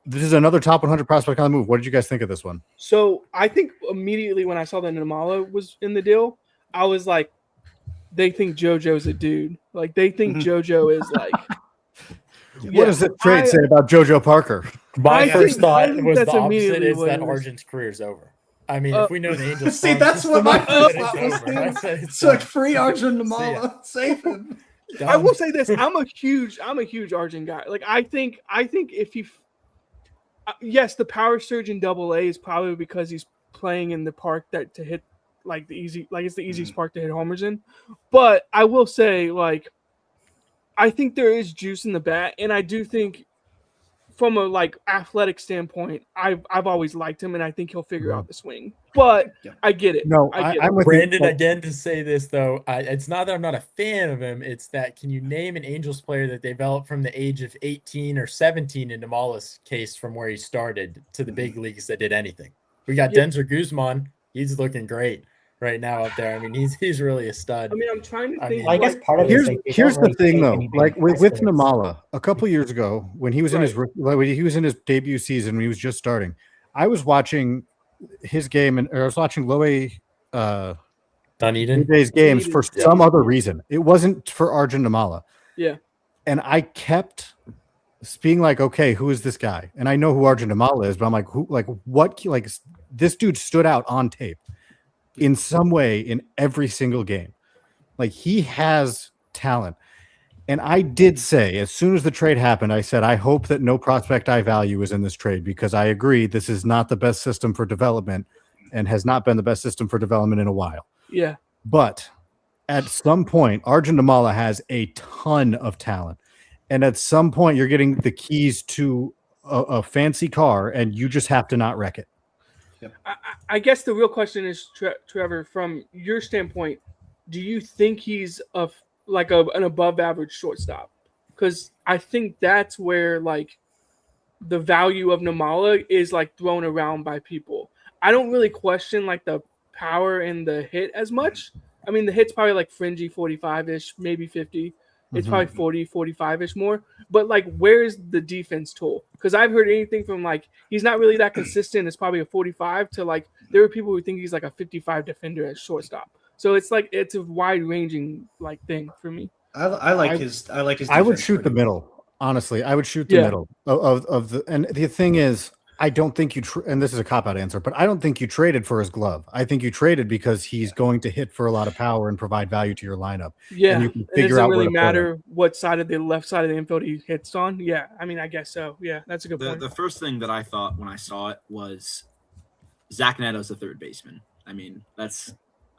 This is another top 100 prospect on the move. What did you guys think of this one? So I think immediately when I saw that Namala was in the deal, I was like, they think JoJo's a dude. Like they think JoJo is like. What does this trade say about JoJo Parker? My I first think- thought I think was that's the opposite immediately is what that it was. Arjun's career's over. I mean, if we know the Angels, See, farm that's what system, my I first said thought it's was, over. too. I said it's So done. free Arjun See ya. Namala, save him. I will say this: I'm a huge Arjun guy. Like I think if he, yes, the power surge in Double A is probably because he's playing in the park that to hit like the easy, like it's the easiest park to hit homers in. But I will say, like, I think there is juice in the bat, and I do think, from a like athletic standpoint, I've always liked him, and I think he'll figure out the swing. But I get it. No, I get I'm it. with Brandon, you. again, to say this though, it's not that I'm not a fan of him. It's that can you name an Angels player that developed from the age of 18 or 17 in Namala's case from where he started to the big leagues that did anything? We got Yeah. Denzer Guzman. He's looking great. right now up there. I mean, he's really a stud. I mean, I'm trying to I think. mean, Well, I guess part of it is like, they Here's don't the really thing take though, anybody like with estimates. Namala a couple years ago when he was in his when he was in his debut season when he was just starting, I was watching his game and I was watching Loe Dunedin. Day's games for Yeah. some other reason. It wasn't for Arjun Namala. Yeah. And I kept being like, okay, who is this guy? And I know who Arjun Namala is, but I'm like, who, like, what, like, this dude stood out on tape in some way in every single game. Like, he has talent. And I did say, as soon as the trade happened, I said, I hope that no prospect I value is in this trade because I agree this is not the best system for development and has not been the best system for development in a while. Yeah. But at some point, Arjun Namala has a ton of talent. And at some point, you're getting the keys to a fancy car, and you just have to not wreck it. Yep. I guess the real question is, Trevor, from your standpoint, do you think he's an above average shortstop? Because I think that's where like the value of Namala is like thrown around by people. I don't really question like the power and the hit as much. I mean, the hit's probably like fringy 45-ish, maybe 50. It's probably 40, 45-ish more. But like, where's the defense tool? Because I've heard anything from like, he's not really that consistent. It's probably a 45 to like, there are people who think he's like a 55 defender at shortstop. So it's like, it's a wide ranging like thing for me. I like his. I like his. I would defense shoot the pretty middle. Honestly, I would shoot the middle of the. And the thing is, I don't think you. And this is a cop out answer, but I don't think you traded for his glove. I think you traded because he's going to hit for a lot of power and provide value to your lineup. Yeah, and you can it figure doesn't out really where to matter what side of the left side of the infield he hits on. Yeah, I mean, I guess so. Yeah, that's a good point. The first thing that I thought when I saw it was Zach Neto's the third baseman. I mean, let's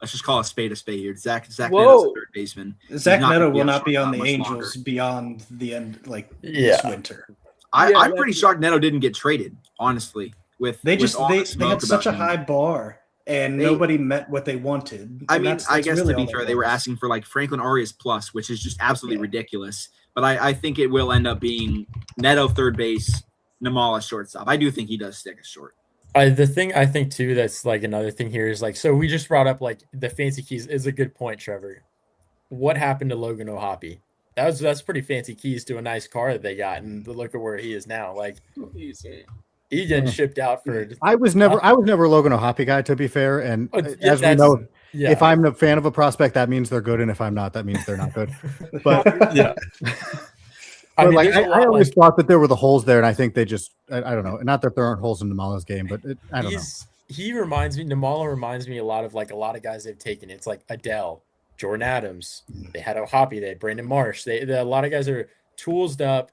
just call a spade here. Zach Neto's the third baseman. Zach Neto will on not be on the much Angels longer. beyond the end, like this winter. I'm pretty shocked Neto didn't get traded. Honestly, They had such a high bar and nobody met what they wanted. I mean, I guess really to be fair, they were asking for like Franklin Arias plus, which is just absolutely ridiculous. But I think it will end up being Neto third base, Namala shortstop. I do think he does stick as short. The thing I think too that's like another thing here is like, so we just brought up like the fancy keys is a good point, Trevor. What happened to Logan O'Hoppe? That's pretty fancy keys to a nice car that they got, and look at where he is now. Like he getting shipped out for. I was never a Logan O'Hoppe guy, to be fair. And as we know, if I'm a fan of a prospect, that means they're good, and if I'm not, that means they're not good. But yeah. I always thought that there were the holes there, and I think they just I don't know. Not that there aren't holes in Namala's game, but I don't know. Namala reminds me a lot of like a lot of guys they've taken. It's like Adele, Jordan Adams. They had O'Hoppe. They had Brandon Marsh. A lot of guys are toolsed up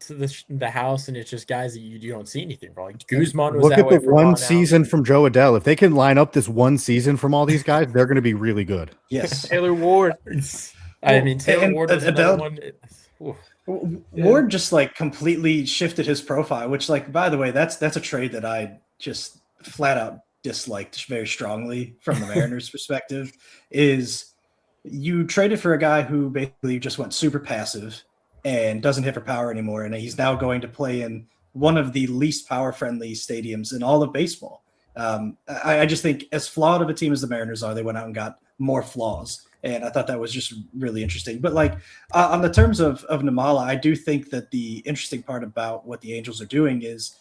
to the house, and it's just guys that you don't see anything from. Like Guzman was Look that at way the for one Ron season Allen. from Joe Adele. If they can line up this one season from all these guys, they're going to be really good. Yes, Taylor Ward. I mean, Taylor Ward was another one. Ward just like completely shifted his profile, which like, by the way, that's a trade that I just flat out disliked very strongly from the Mariners perspective. Is you traded for a guy who basically just went super passive and doesn't hit for power anymore, and he's now going to play in one of the least power friendly stadiums in all of baseball. I just think as flawed of a team as the Mariners are, they went out and got more flaws. And I thought that was just really interesting. But like on the terms of Namala, I do think that the interesting part about what the Angels are doing is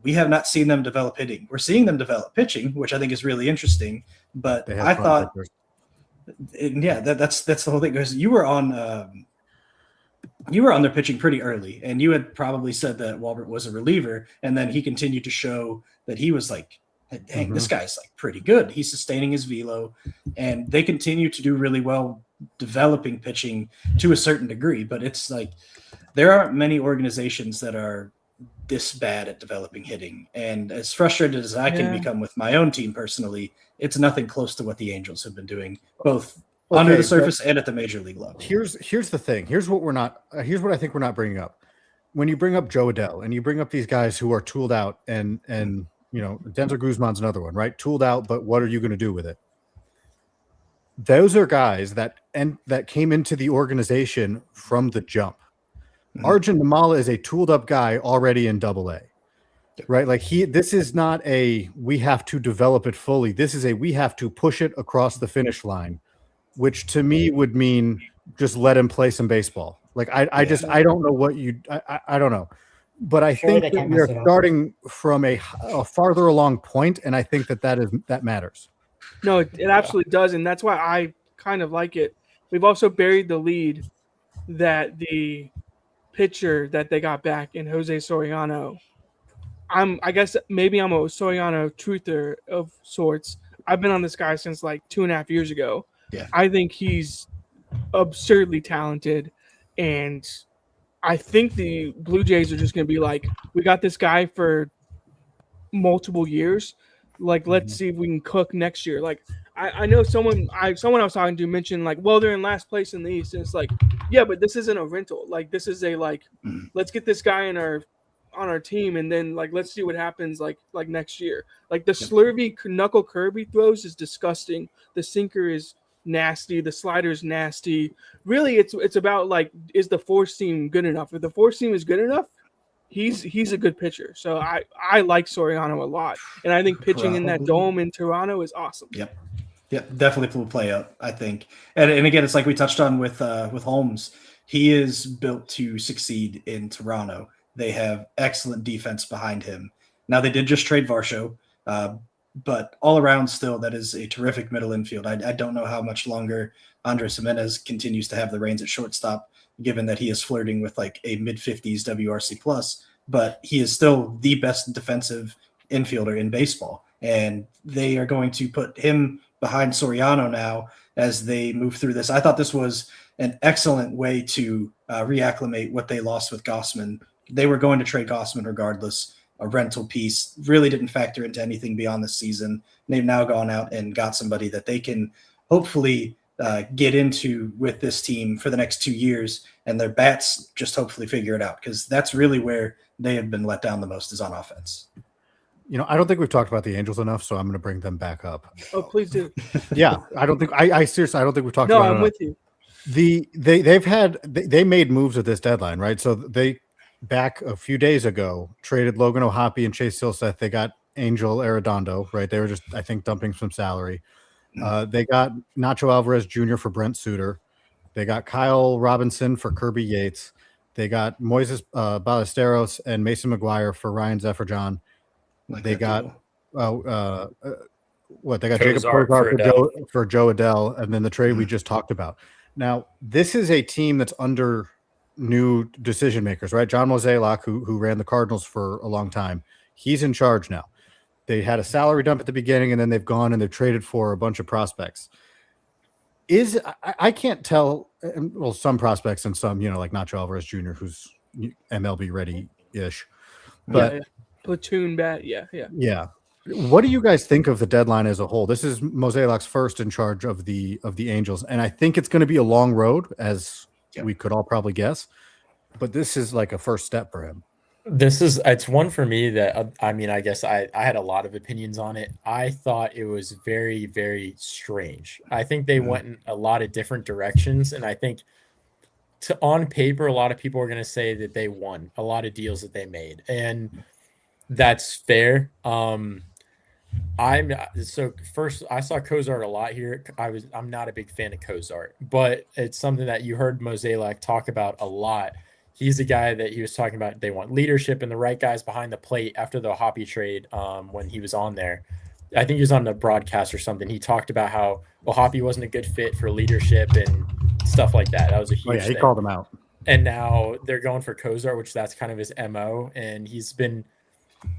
we have not seen them develop hitting. We're seeing them develop pitching, which I think is really interesting. But I thought, that's the whole thing. Because you were on their pitching pretty early, and you had probably said that Walbert was a reliever, and then he continued to show that he was like, dang, this guy's like pretty good. He's sustaining his velo, and they continue to do really well developing pitching to a certain degree. But it's like there aren't many organizations that are this bad at developing hitting. And as frustrated as I can become with my own team personally, it's nothing close to what the Angels have been doing, both under the surface and at the major league level. Here's the thing. Here's what I think we're not bringing up. When you bring up Joe Adele and you bring up these guys who are tooled out and you know, Denzel Guzman's another one, right? Tooled out, but what are you going to do with it? Those are guys that came into the organization from the jump. Arjun Namala is a tooled up guy already in Double-A. right? Like this is not a we have to develop it fully. This is a we have to push it across the finish line, which to me would mean just let him play some baseball. Like I just I don't know what I don't know, but I Surely think they that can't we are mess it up. starting from a farther along point, and I think that matters. No, it absolutely does, and that's why I kind of like it. We've also buried the lead that the pitcher that they got back in Jose Soriano. I guess maybe I'm a Soriano truther of sorts. I've been on this guy since like 2.5 years ago. Yeah. I think he's absurdly talented, and I think the Blue Jays are just going to be like, we got this guy for multiple years. Like, let's see if we can cook next year. Like, I know someone I was talking to mentioned like, well, they're in last place in the East, and it's like, yeah, but this isn't a rental. Like, this is a let's get this guy on our team, and then like let's see what happens like next year. Like the slurvy knuckle curve he throws is disgusting. The sinker is nasty. The slider is nasty. Really, it's about like, is the four seam good enough? If the four seam is good enough, he's a good pitcher. So I like Soriano a lot, and I think pitching in that dome in Toronto is awesome. Yep. Definitely will play up, I think. And again, it's like we touched on with Holmes. He is built to succeed in Toronto. They have excellent defense behind him. Now, they did just trade Varsho, but all around still, that is a terrific middle infield. I don't know how much longer Andres Jimenez continues to have the reins at shortstop, given that he is flirting with like a mid-50s WRC plus, but he is still the best defensive infielder in baseball. And they are going to put him behind Soriano now as they move through this. I thought this was an excellent way to reacclimate what they lost with Gossman. They were going to trade Gossman regardless. A rental piece really didn't factor into anything beyond the season. They've now gone out and got somebody that they can hopefully get into with this team for the next 2 years, and their bats just hopefully figure it out, because that's really where they have been let down the most, is on offense. You know, I don't think we've talked about the Angels enough, so I'm going to bring them back up. Oh, please do. Yeah, I don't think I seriously I don't think we've talked No, about it I'm enough. with you. They made moves at this deadline, right? So they back a few days ago traded Logan O'Hoppe and Chase Silseth. They got Angel Arredondo, right? They were just, I think, dumping some salary. They got Nacho Alvarez Jr. for Brent Suter. They got Kyle Robinson for Kirby Yates. They got Moises Ballesteros and Mason McGuire for Ryan Zefferjon. They got They got Jacob Kozar for Joe Adell, and then the trade we just talked about. Now, this is a team that's under new decision makers, right? John Mozeliak, who ran the Cardinals for a long time, he's in charge now. They had a salary dump at the beginning, and then they've gone and they've traded for a bunch of prospects. I can't tell, well, some prospects and some, like Nacho Alvarez Jr., who's MLB ready-ish. But platoon bat, yeah. What do you guys think of the deadline as a whole? This is Mozeliak's first in charge of the Angels, and I think it's going to be a long road, as we could all probably guess. But this is like a first step for him. It's one for me that, I guess I had a lot of opinions on it. I thought it was very, very strange. I think they went in a lot of different directions, and I think on paper, a lot of people are going to say that they won a lot of deals that they made, and that's fair. First, I saw Kozart a lot here. I'm not a big fan of Kozart, but it's something that you heard Mozeliak talk about a lot. He's a guy that he was talking about. They want leadership and the right guys behind the plate after the Hoppe trade. When he was on there, I think he was on the broadcast or something. He talked about how Hoppe wasn't a good fit for leadership and stuff like that. That was a huge he thing. called him out. And now they're going for Kozart, which that's kind of his MO. And he's been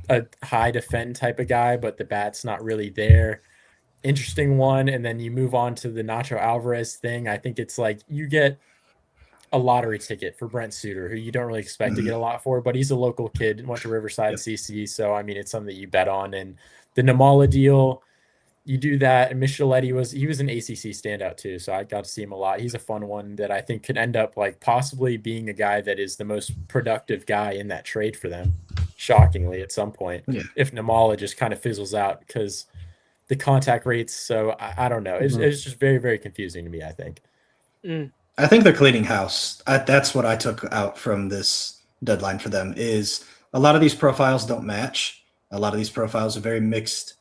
a high defend type of guy, but the bat's not really there. Interesting one. And then you move on to the Nacho Alvarez thing. I think it's like you get a lottery ticket for Brent Suter, who you don't really expect to get a lot for, but he's a local kid, went to Riverside CC. So, it's something that you bet on. And the Namala deal, you do that. And Micheletti was an ACC standout too. So I got to see him a lot. He's a fun one that I think could end up like possibly being a guy that is the most productive guy in that trade for them. Shockingly, at some point, if Namala just kind of fizzles out because the contact rates. So I don't know. It's just very, very confusing to me, I think. I think they're cleaning house. That's what I took out from this deadline for them is a lot of these profiles don't match. A lot of these profiles are very mixed.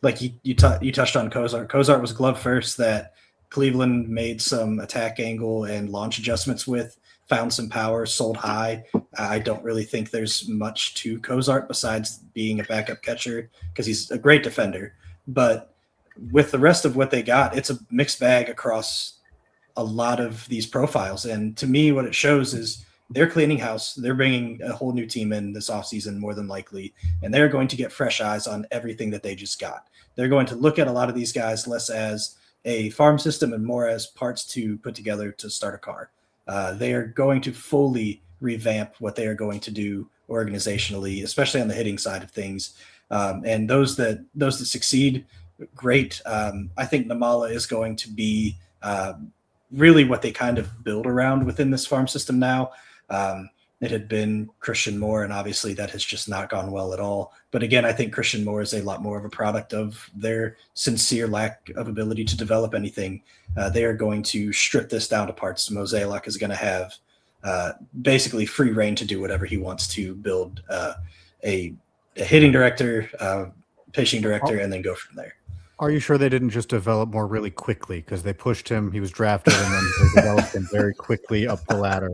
Like you touched on Cozart. Cozart was glove first that Cleveland made some attack angle and launch adjustments with, found some power, sold high. I don't really think there's much to Cozart besides being a backup catcher because he's a great defender. But with the rest of what they got, it's a mixed bag across a lot of these profiles. And to me, what it shows is they're cleaning house. They're bringing a whole new team in this offseason, more than likely, and they're going to get fresh eyes on everything that they just got. They're going to look at a lot of these guys less as a farm system and more as parts to put together to start a car. They are going to fully revamp what they are going to do organizationally, especially on the hitting side of things. And those that succeed, great. I think Namala is going to be really what they kind of build around within this farm system now. It had been Christian Moore, and obviously that has just not gone well at all. But again, I think Christian Moore is a lot more of a product of their sincere lack of ability to develop anything. They are going to strip this down to parts. Mosaic is going to have basically free reign to do whatever he wants to build a hitting director, pitching director, and then go from there. Are you sure they didn't just develop more really quickly? Because they pushed him, he was drafted, and then they developed him very quickly up the ladder.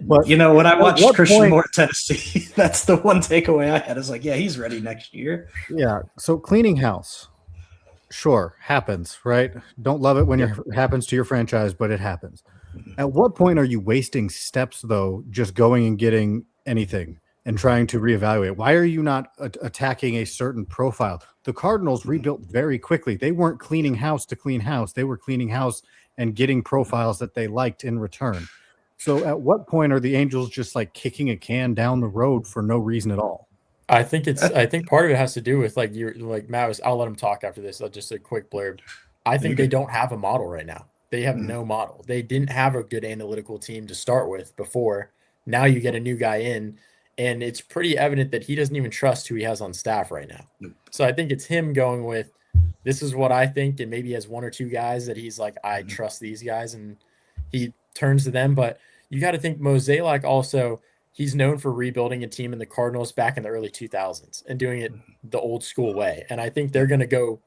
But when I watched Christian Moore at Tennessee, that's the one takeaway I had. Is like, yeah, he's ready next year. Yeah. So cleaning house, sure, happens, right? Don't love it when it happens to your franchise, but it happens. At what point are you wasting steps, though, just going and getting anything and trying to reevaluate? Why are you not attacking a certain profile? The Cardinals rebuilt very quickly. They weren't cleaning house to clean house. They were cleaning house and getting profiles that they liked in return. So at what point are the Angels just like kicking a can down the road for no reason at all? I think part of it has to do with Matt I'll let him talk after this. Just a quick blurb. I think they don't have a model right now. They have no model. They didn't have a good analytical team to start with before. Now you get a new guy in, and it's pretty evident that he doesn't even trust who he has on staff right now. So I think it's him going with, this is what I think, and maybe he has one or two guys that he's like, I trust these guys, and he turns to them. But you got to think Mosaic also, he's known for rebuilding a team in the Cardinals back in the early 2000s and doing it the old school way. And I think they're going to go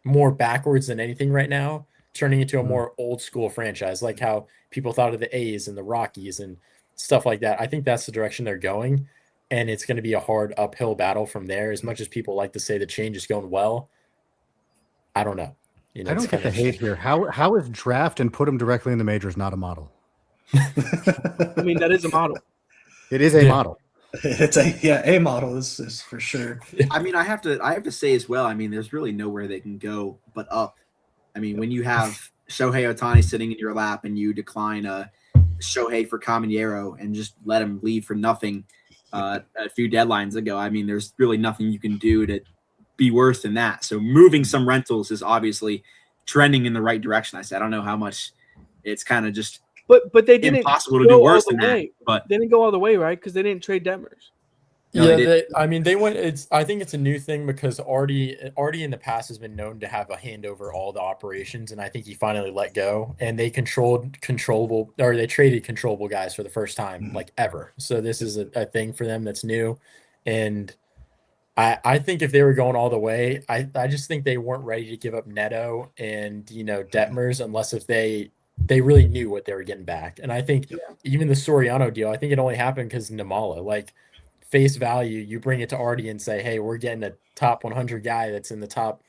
more backwards than anything right now, turning into a more old school franchise, like how people thought of the A's and the Rockies and stuff like that. I think that's the direction they're going, and it's going to be a hard uphill battle from there. As much as people like to say the change is going well, I don't know. I don't get the hate here. How is draft and put him directly in the majors not a model? I mean, that is a model. It is a model. It's a model is for sure. I mean, I have to say as well. I mean, there's really nowhere they can go but up. I mean, when you have Shohei Ohtani sitting in your lap and you decline Shohei for Caminero and just let him leave for nothing a few deadlines ago, I mean, there's really nothing you can do to be worse than that. So moving some rentals is obviously trending in the right direction. I don't know how much it's kind of just but they didn't impossible to do worse than that. But they didn't go all the way, right? Because they didn't trade Detmers. No, they went. I think it's a new thing because Artie in the past has been known to have a hand over all the operations, and I think he finally let go. And they traded controllable guys for the first time like ever. So this is a thing for them that's new, and I think if they were going all the way, I just think they weren't ready to give up Neto and Detmers unless if they really knew what they were getting back. And I think even the Soriano deal, I think it only happened because Namala, like face value, you bring it to Artie and say, hey, we're getting a top 100 guy that's in the top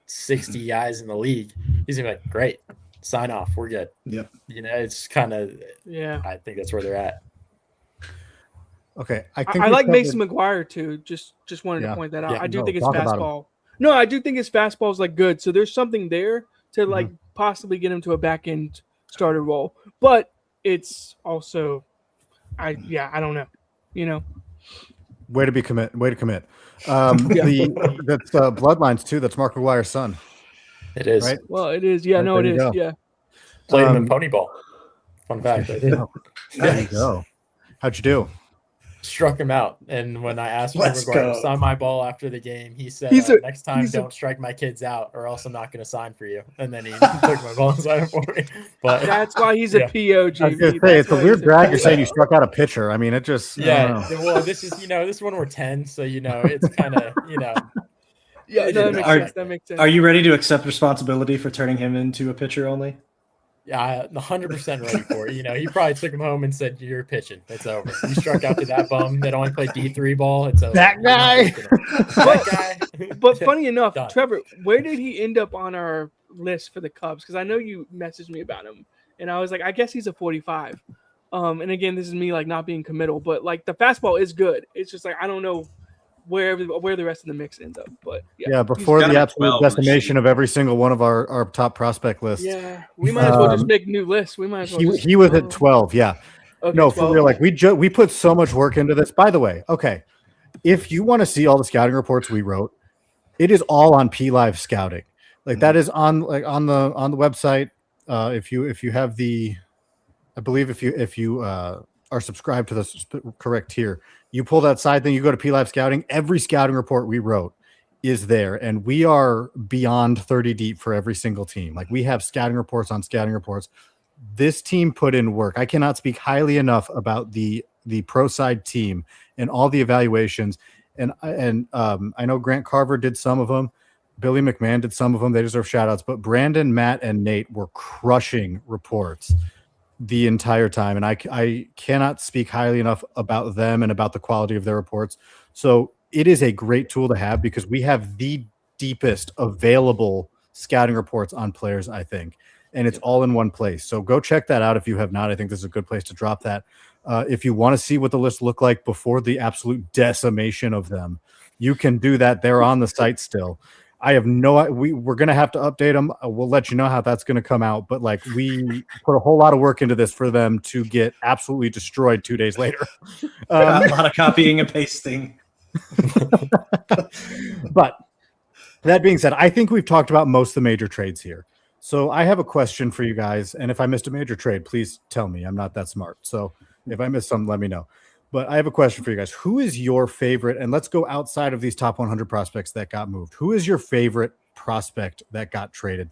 60 guys in the league. He's gonna be like, great, sign off, we're good. Yep. It's kind of, I think that's where they're at. Okay. I like Mason McGuire too. Just wanted to point that out. I do think his fastball. No, I do think his fastball is like good. So there's something there to like possibly get him to a back end starter role. But it's also, I don't know. Way to commit. That's Bloodlines too. That's Mark McGuire's son. It is. Right? Well, it is. Yeah, no, it is. Go. Yeah. Played him in Pony Ball. Fun fact. There you go. How'd you do? struck him out. And when I asked Let's River Guard to go. sign my ball after the game, he said, next time don't strike my kids out or else I'm not going to sign for you. And then he took my ball and signed it for me. But that's why he's a PO, I was JB. gonna say, it's a weird brag. You're saying you struck out a pitcher. I mean, it just well, this is this one we're 10, so it's kind of Yeah, no, that makes sense. Are you ready to accept responsibility for turning him into a pitcher only? Yeah, 100% ready for it. He probably took him home and said, "You're pitching. It's over. You struck out to that bum that only played D3 ball. It's over." That guy. That guy. But funny enough, Done. Trevor, where did he end up on our list for the Cubs? Because I know you messaged me about him, and I was like, I guess he's a 45. And again, this is me like not being committal, but like the fastball is good. It's just like I don't know where the rest of the mix ends up. But yeah, before the absolute decimation of every single one of our top prospect lists. Yeah, we might as well just make new lists. We might as well. He was at 12. Yeah. Okay, no, 12. for real. Like we put so much work into this. By the way, okay, if you want to see all the scouting reports we wrote, it is all on PLive Scouting. Like that is on the website. If you have the, I believe if you are subscribed to the correct tier, you pull that side thing, you go to PLive Scouting. Every scouting report we wrote is there, and we are beyond 30 deep for every single team. Like we have scouting reports on scouting reports. This team put in work. I cannot speak highly enough about the pro side team and all the evaluations. And I know Grant Carver did some of them. Billy McMahon did some of them. They deserve shout outs. But Brandon, Matt, and Nate were crushing reports the entire time. And I cannot speak highly enough about them and about the quality of their reports. So it is a great tool to have because we have the deepest available scouting reports on players, I think. And it's all in one place. So go check that out if you have not. I think this is a good place to drop that. If you want to see what the list looked like before the absolute decimation of them, you can do that. They're on the site still. I have we're going to have to update them. We'll let you know how that's going to come out. But like we put a whole lot of work into this for them to get absolutely destroyed 2 days later. A lot of copying and pasting. But that being said, I think we've talked about most of the major trades here. So I have a question for you guys. And if I missed a major trade, please tell me. I'm not that smart. So if I missed some, let me know. But I have a question for you guys. Who is your favorite? And let's go outside of these top 100 prospects that got moved. Who is your favorite prospect that got traded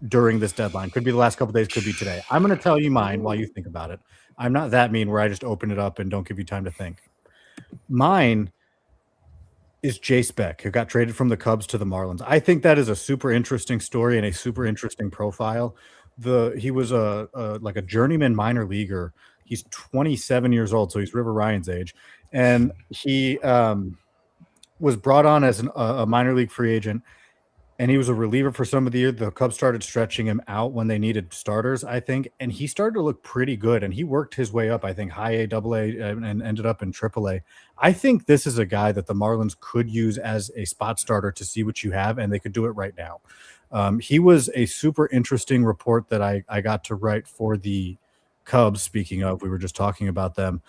during this deadline? Could be the last couple of days, could be today. I'm going to tell you mine while you think about it. I'm not that mean where I just open it up and don't give you time to think. Mine is Jace Beck, who got traded from the Cubs to the Marlins. I think that is a super interesting story and a super interesting profile. He was like a journeyman minor leaguer. He's 27 years old, so he's River Ryan's age. And he was brought on as a minor league free agent, and he was a reliever for some of the year. The Cubs started stretching him out when they needed starters, I think, and he started to look pretty good, and he worked his way up, I think, high A, double A, and ended up in triple A. I think this is a guy that the Marlins could use as a spot starter to see what you have, and they could do it right now. He was a super interesting report that I got to write for the Cubs. Speaking of, we were just talking about them.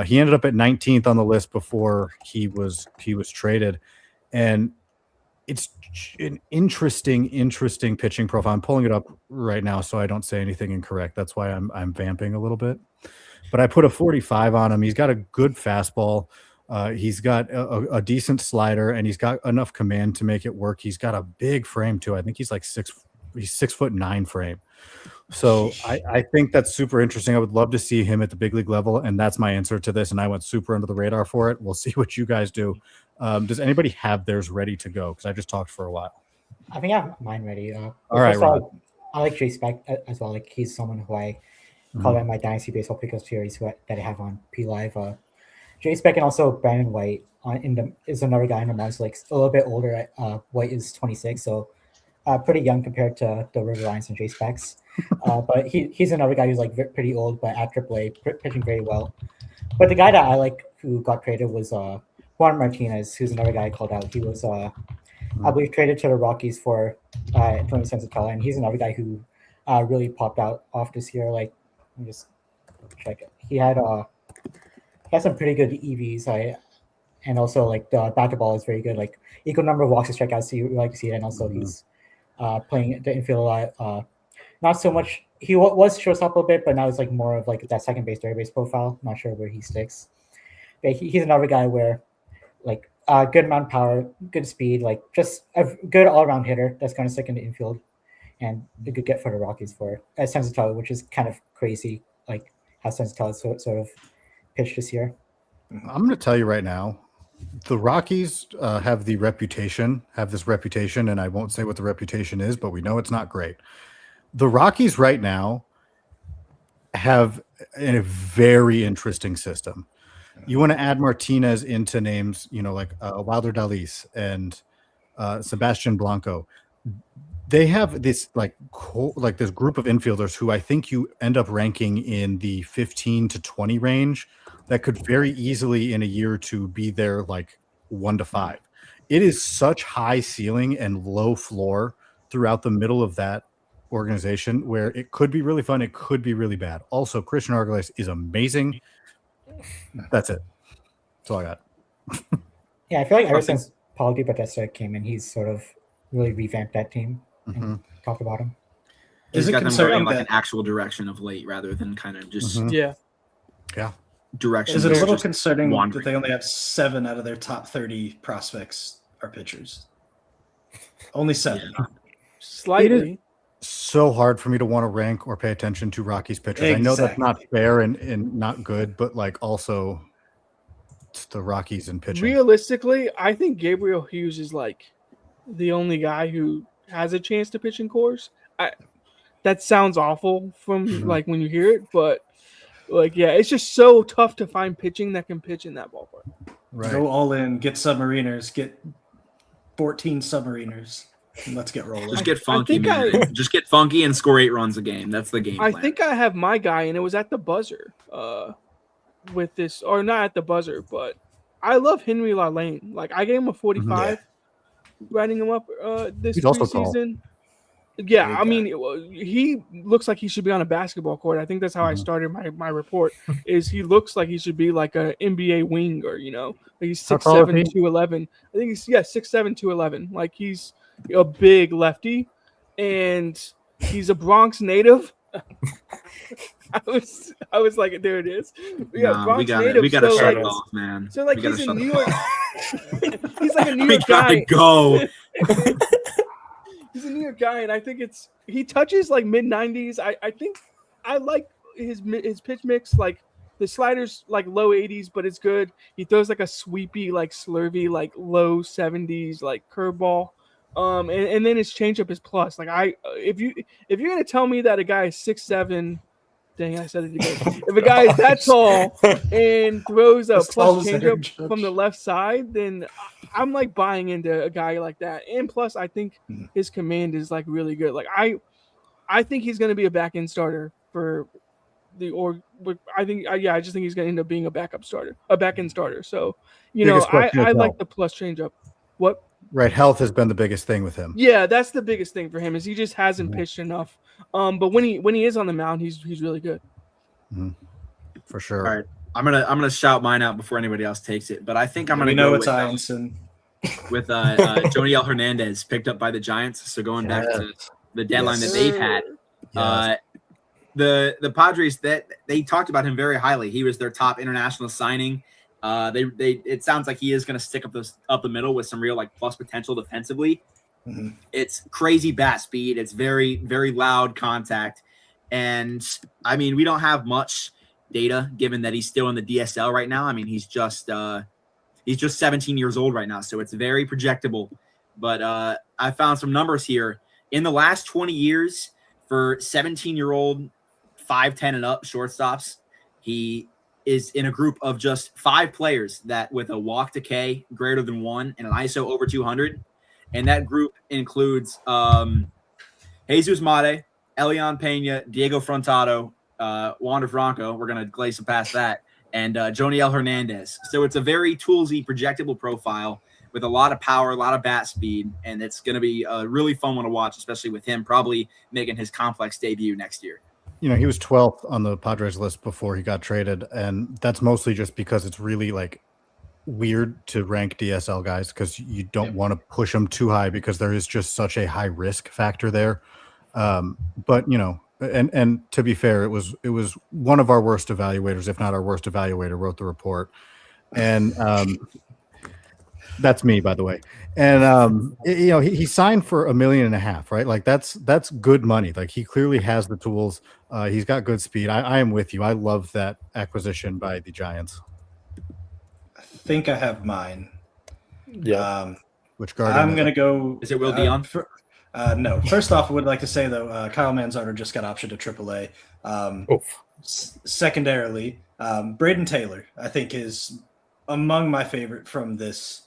He ended up at 19th on the list before he was traded, and it's an interesting pitching profile. I'm pulling it up right now so I don't say anything incorrect. That's why I'm vamping a little bit. But I put a 45 on him. He's got a good fastball. He's got a decent slider, and he's got enough command to make it work. He's got a big frame too. I think he's like 6'9" frame. So I think that's super interesting. I would love to see him at the big league level, and that's my answer to this. And I went super under the radar for it. We'll see what you guys do. Does anybody have theirs ready to go? Because I just talked for a while. I think I have mine ready. All right, Rob. I like Jace Beck as well. Like he's someone who I call in my Dynasty Baseball Pickles series that I have on PLive. Jace Beck and also Brandon White is another guy in the Marlins. Like a little bit older. White is 26, so pretty young compared to the River Lions and Jace Becks. But he's another guy who's like pretty old, but at AAA pitching very well. But the guy that I like who got traded was Juan Martinez, who's another guy I called out. He was I believe traded to the Rockies for Tony Sensatella, and he's another guy who really popped out off this year. Like, let me just check it. He had some pretty good EVs. And also like the bat to ball is very good. Like equal number of walks and strikeouts, so you like to see it. And also he's playing the infield a lot. Not so much. He was shortstop a bit, but now it's like more of like that second base, third base profile. Not sure where he sticks. but he's another guy where like good amount of power, good speed, like just a good all around hitter that's going to stick in the infield, and a good get for the Rockies for Sensatella, which is kind of crazy, like how Sensatella sort of pitched this year. I'm going to tell you right now, the Rockies have this reputation, and I won't say what the reputation is, but we know it's not great. The Rockies right now have a very interesting system. You want to add Martinez into names, like Wilder Dalis and Sebastian Blanco. They have this this group of infielders who I think you end up ranking in the 15 to 20 range that could very easily in a year or two be there like 1 to 5. It is such high ceiling and low floor throughout the middle of that organization where it could be really fun. It could be really bad. Also, Christian Argalas is amazing. That's it. That's all I got. Yeah, I feel like ever since Paulo Di Battista came in, he's sort of really revamped that team and talked about him. Is He's it got them concerning going like that an actual direction of late rather than kind of just Yeah. direction? is it a that's little just concerning wandering. that they only have 7 out of their top 30 prospects are pitchers? Only 7. Slightly. So hard for me to want to rank or pay attention to Rockies pitchers. I know that's not fair and not good, but like also it's the Rockies and pitching. Realistically, I think Gabriel Hughes is like the only guy who has a chance to pitch in Coors. That sounds awful from like when you hear it, but like it's just so tough to find pitching that can pitch in that ballpark. Right. Go all in, get submariners, get 14 submariners. And let's get rolling. Just get funky, man. Just get funky and score 8 runs a game. That's the game plan. I think I have my guy, and it was at the buzzer with this, or not at the buzzer, but I love Henry LaLanne. Like, I gave him a 45, writing him up this He's also tall. preseason. Yeah, I mean, he looks like he should be on a basketball court. I think that's how I started my report. Is he looks like he should be like a NBA wing, or like he's 6'7", 211. I think he's 6'7", 211. Like he's a big lefty, and he's a Bronx native. I was like, there it is. Bronx native. We gotta shut it off, man. So like he's a New York. He's like a New York guy. We gotta go. He's a New York guy, and I think he touches like mid 90s. I think I like his pitch mix. Like the sliders like low 80s, but it's good. He throws like a sweepy, like slurvy, like low 70s, like curveball. And then his changeup is plus. Like if you're gonna tell me that a guy is 6'7", dang, I said it again. If a guy is that tall and throws a plus changeup from the left side, then I'm like buying into a guy like that. And plus, I think his command is like really good. Like I think he's gonna be a back end starter for the org. I just think he's gonna end up being a backup starter, a back end starter. So I like the plus changeup. What? Right, health has been the biggest thing with him. Yeah, that's the biggest thing for him is he just hasn't pitched enough. But when he is on the mound, he's really good. For sure. All right, I'm gonna shout mine out before anybody else takes it. But I think I'm gonna know go it's Ianson with Joniel Hernandez picked up by the Giants. So going back to the deadline that they've had, the Padres that they talked about him very highly. He was their top international signing. It sounds like he is going to stick up the middle with some real like plus potential defensively. It's crazy bat speed. It's very, very loud contact. And I mean, we don't have much data given that he's still in the DSL right now. I mean, he's just 17 years old right now. So it's very projectable, but I found some numbers here in the last 20 years for 17-year-old 5'10" and up shortstops. He is in a group of just 5 players that with a walk to K greater than 1 and an ISO over 200. And that group includes Jesus Mate, Elian Pena, Diego Frontado, Wander Franco. We're going to glaze past that. And Joniel Hernandez. So it's a very toolsy, projectable profile with a lot of power, a lot of bat speed. And it's going to be a really fun one to watch, especially with him probably making his complex debut next year. He was 12th on the Padres list before he got traded, and that's mostly just because it's really like weird to rank DSL guys because you don't want to push them too high because there is just such a high risk factor there. But and to be fair, it was one of our worst evaluators, if not our worst evaluator, wrote the report. And that's me, by the way. And he signed for $1.5 million, right? Like that's good money. Like he clearly has the tools. He's got good speed. I am with you. I love that acquisition by the Giants. I think I have mine. Yeah. Which Guardian? I'm gonna go. Is it Will Dion? No. First off, I would like to say though, Kyle Manzardo just got optioned to AAA. Secondarily, Braden Taylor, I think, is among my favorite from this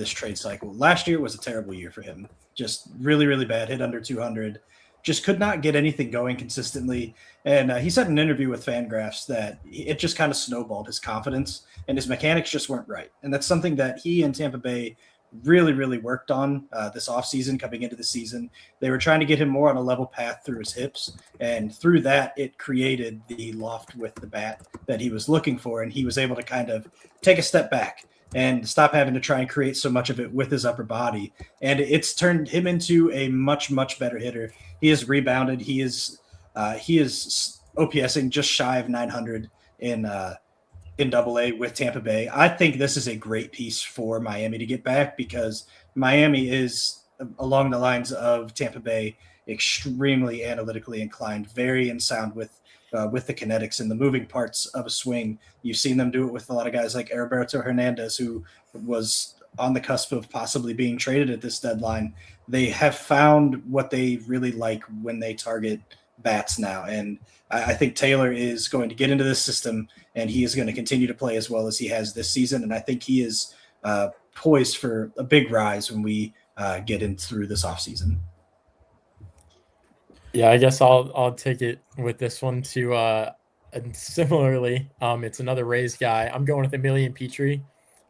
trade cycle. Last year was a terrible year for him. Just really, really bad. Hit under 200. Just could not get anything going consistently. And he said in an interview with Fangraphs that it just kind of snowballed his confidence and his mechanics just weren't right. And that's something that he and Tampa Bay really, really worked on this offseason coming into the season. They were trying to get him more on a level path through his hips. And through that, it created the loft with the bat that he was looking for. And he was able to kind of take a step back and stop having to try and create so much of it with his upper body. And it's turned him into a much, much better hitter. He has rebounded. He is OPSing just shy of 900 in AA with Tampa Bay. I think this is a great piece for Miami to get back because Miami is, along the lines of Tampa Bay, extremely analytically inclined, very in sound with the kinetics and the moving parts of a swing. You've seen them do it with a lot of guys like Heriberto Hernandez, who was on the cusp of possibly being traded at this deadline. They have found what they really like when they target bats now. And I think Taylor is going to get into this system and he is going to continue to play as well as he has this season. And I think he is poised for a big rise when we get in through this offseason. Yeah, I guess I'll take it with this one too. And similarly, it's another Rays guy. I'm going with Emilian Petrie.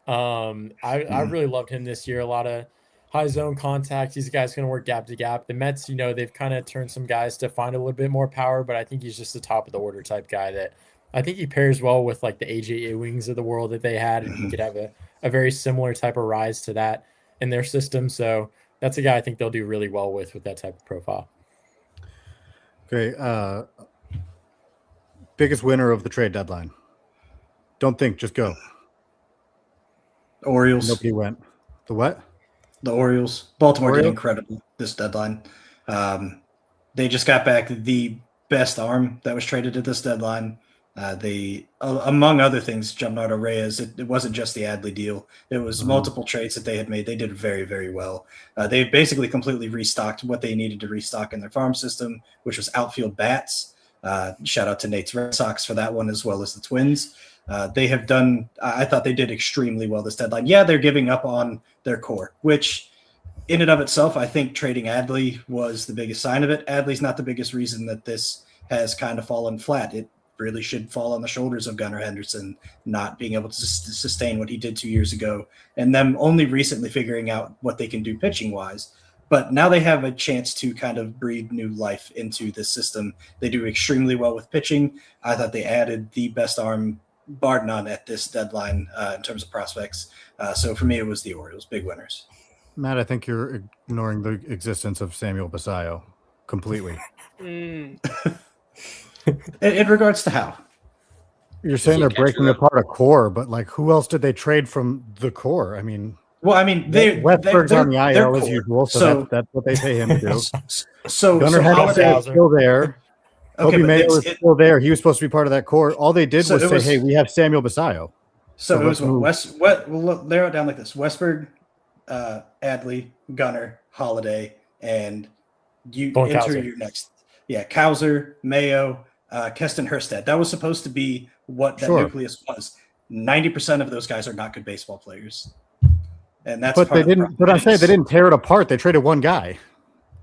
I really loved him this year. A lot of high zone contact. He's a guy who's going to work gap to gap. The Mets, they've kind of turned some guys to find a little bit more power, but I think he's just the top of the order type guy that I think he pairs well with like the AJ Ewings of the world that they had, and he could have a very similar type of rise to that in their system. So that's a guy I think they'll do really well with that type of profile. Okay. Biggest winner of the trade deadline. Don't think, just go. Orioles. Nobody went. The what? The Orioles. Baltimore did incredible this deadline. They just got back the best arm that was traded at this deadline. They, among other things, Gianmarco Reyes, it wasn't just the Adley deal. It was multiple trades that they had made. They did very, very well. They basically completely restocked what they needed to restock in their farm system, which was outfield bats. Shout out to Nate's Red Sox for that one, as well as the Twins. They have done, I thought they did extremely well this deadline. Yeah, they're giving up on their core, which in and of itself, I think trading Adley was the biggest sign of it. Adley's not the biggest reason that this has kind of fallen flat. It really should fall on the shoulders of Gunnar Henderson not being able to sustain what he did 2 years ago, and them only recently figuring out what they can do pitching wise. But now they have a chance to kind of breathe new life into this system. They do extremely well with pitching. I thought they added the best arm, bar none, at this deadline in terms of prospects. So for me, it was the Orioles, big winners. Matt, I think you're ignoring the existence of Samuel Basallo completely. In regards to how? You're saying they're breaking apart a core, but like, who else did they trade from the core? I mean, Westberg's on the IL as usual, so that's what they pay him to do. Gunnar Henderson is still there. Kobe Mayo is still there. He was supposed to be part of that core. All they did was say, "Hey, we have Samuel Basallo." So it was we'll narrow it down like this: Westberg, Adley, Gunnar, Holiday, and you enter your next. Yeah, Kowser, Mayo, Keston Herstead. That was supposed to be what that nucleus was. 90% of those guys are not good baseball players, and that's. But they didn't. But I'm saying they didn't tear it apart. They traded one guy.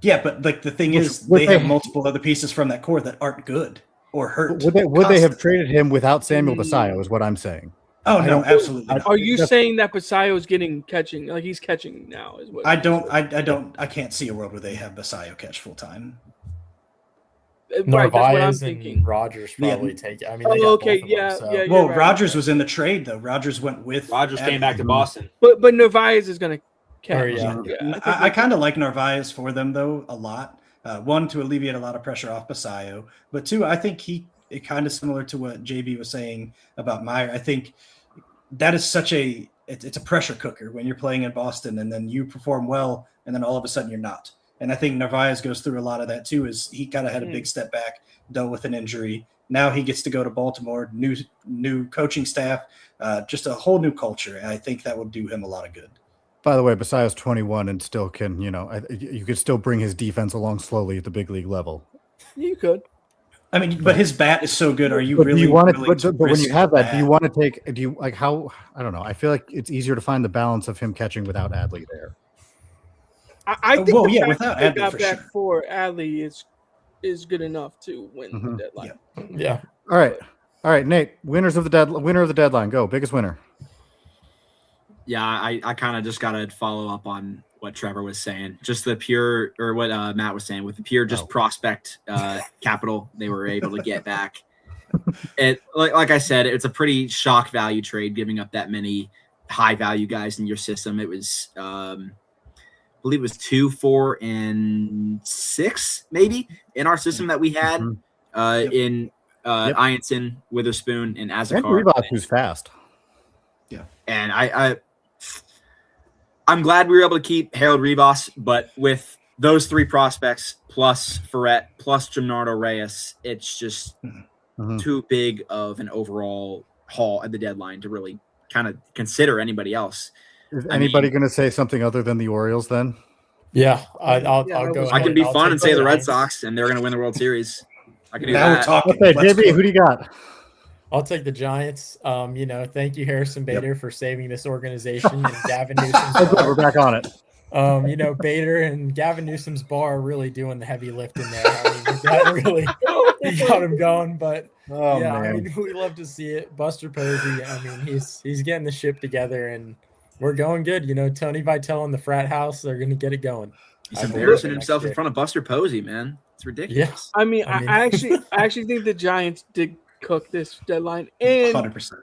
Yeah, but like the thing is, they have multiple other pieces from that core that aren't good or hurt. Would they have traded him without Samuel Basallo? Is what I'm saying. Oh no, absolutely not. Are you saying that Basallo is catching, like he's catching now? Is what I can't see a world where they have Basallo catch full time. Narvaez and Rogers probably take it. I mean, Well, right. Rogers was in the trade though. Rogers went with. Rogers came back to Boston, but Narvaez is going to catch. I kind of like Narvaez for them though a lot. One, to alleviate a lot of pressure off Basallo, but two, I think it kind of similar to what JB was saying about Meyer. I think that is such it's a pressure cooker when you're playing in Boston and then you perform well and then all of a sudden you're not. And I think Narvaez goes through a lot of that too. Is he kind of had a big step back, dealt with an injury. Now he gets to go to Baltimore, new coaching staff, just a whole new culture. And I think that will do him a lot of good. By the way, Basayo's 21 and still can, you could still bring his defense along slowly at the big league level. You could. I mean, but his bat is so good. Are you But really? but when risk you have that, that? do you want to take? Do you like how? I don't know. I feel like it's easier to find the balance of him catching without Adley there. I think Well, the yeah, fact without that they Adley, got for back sure. for Adley is good enough to win the deadline. Yeah. All right, Nate. Winner of the deadline. Go biggest winner. Yeah, I kind of just got to follow up on what Trevor was saying. Just the pure, or what Matt was saying, with the pure just prospect capital they were able to get back. It like I said, it's a pretty shock value trade, giving up that many high value guys in your system. It was, I believe it was 2, 4, and 6 maybe in our system that we had in Ianson, Witherspoon, and And Azakar. Rivas, who's fast. And I'm glad we were able to keep Harold Rivas, but with those 3 prospects plus Ferret plus Gennaro Reyes, it's just too big of an overall haul at the deadline to really kind of consider anybody else. Is anybody going to say something other than the Orioles then? Yeah, I'll go. I can be I'll fun take and say the Red Giants. Sox, and they're going to win the World Series. I can do Now we're that. talking. Okay, Let's JB, go. who do you got? I'll take the Giants. Thank you, Harrison Bader, for saving this organization and Gavin Newsom's Oh, good, bar. we're back on it. Bader and Gavin Newsom's bar are really doing the heavy lifting there. I mean, that really he got him going. But Oh yeah, man. I mean, we love to see it. Buster Posey. I mean, he's getting the ship together, and we're going good. Tony Vitello and the frat house, they're going to get it going. He's I believe embarrassing it next himself in year. front of Buster Posey, man. It's ridiculous. I mean, I mean- I actually think the Giants did cook this deadline, and 100%.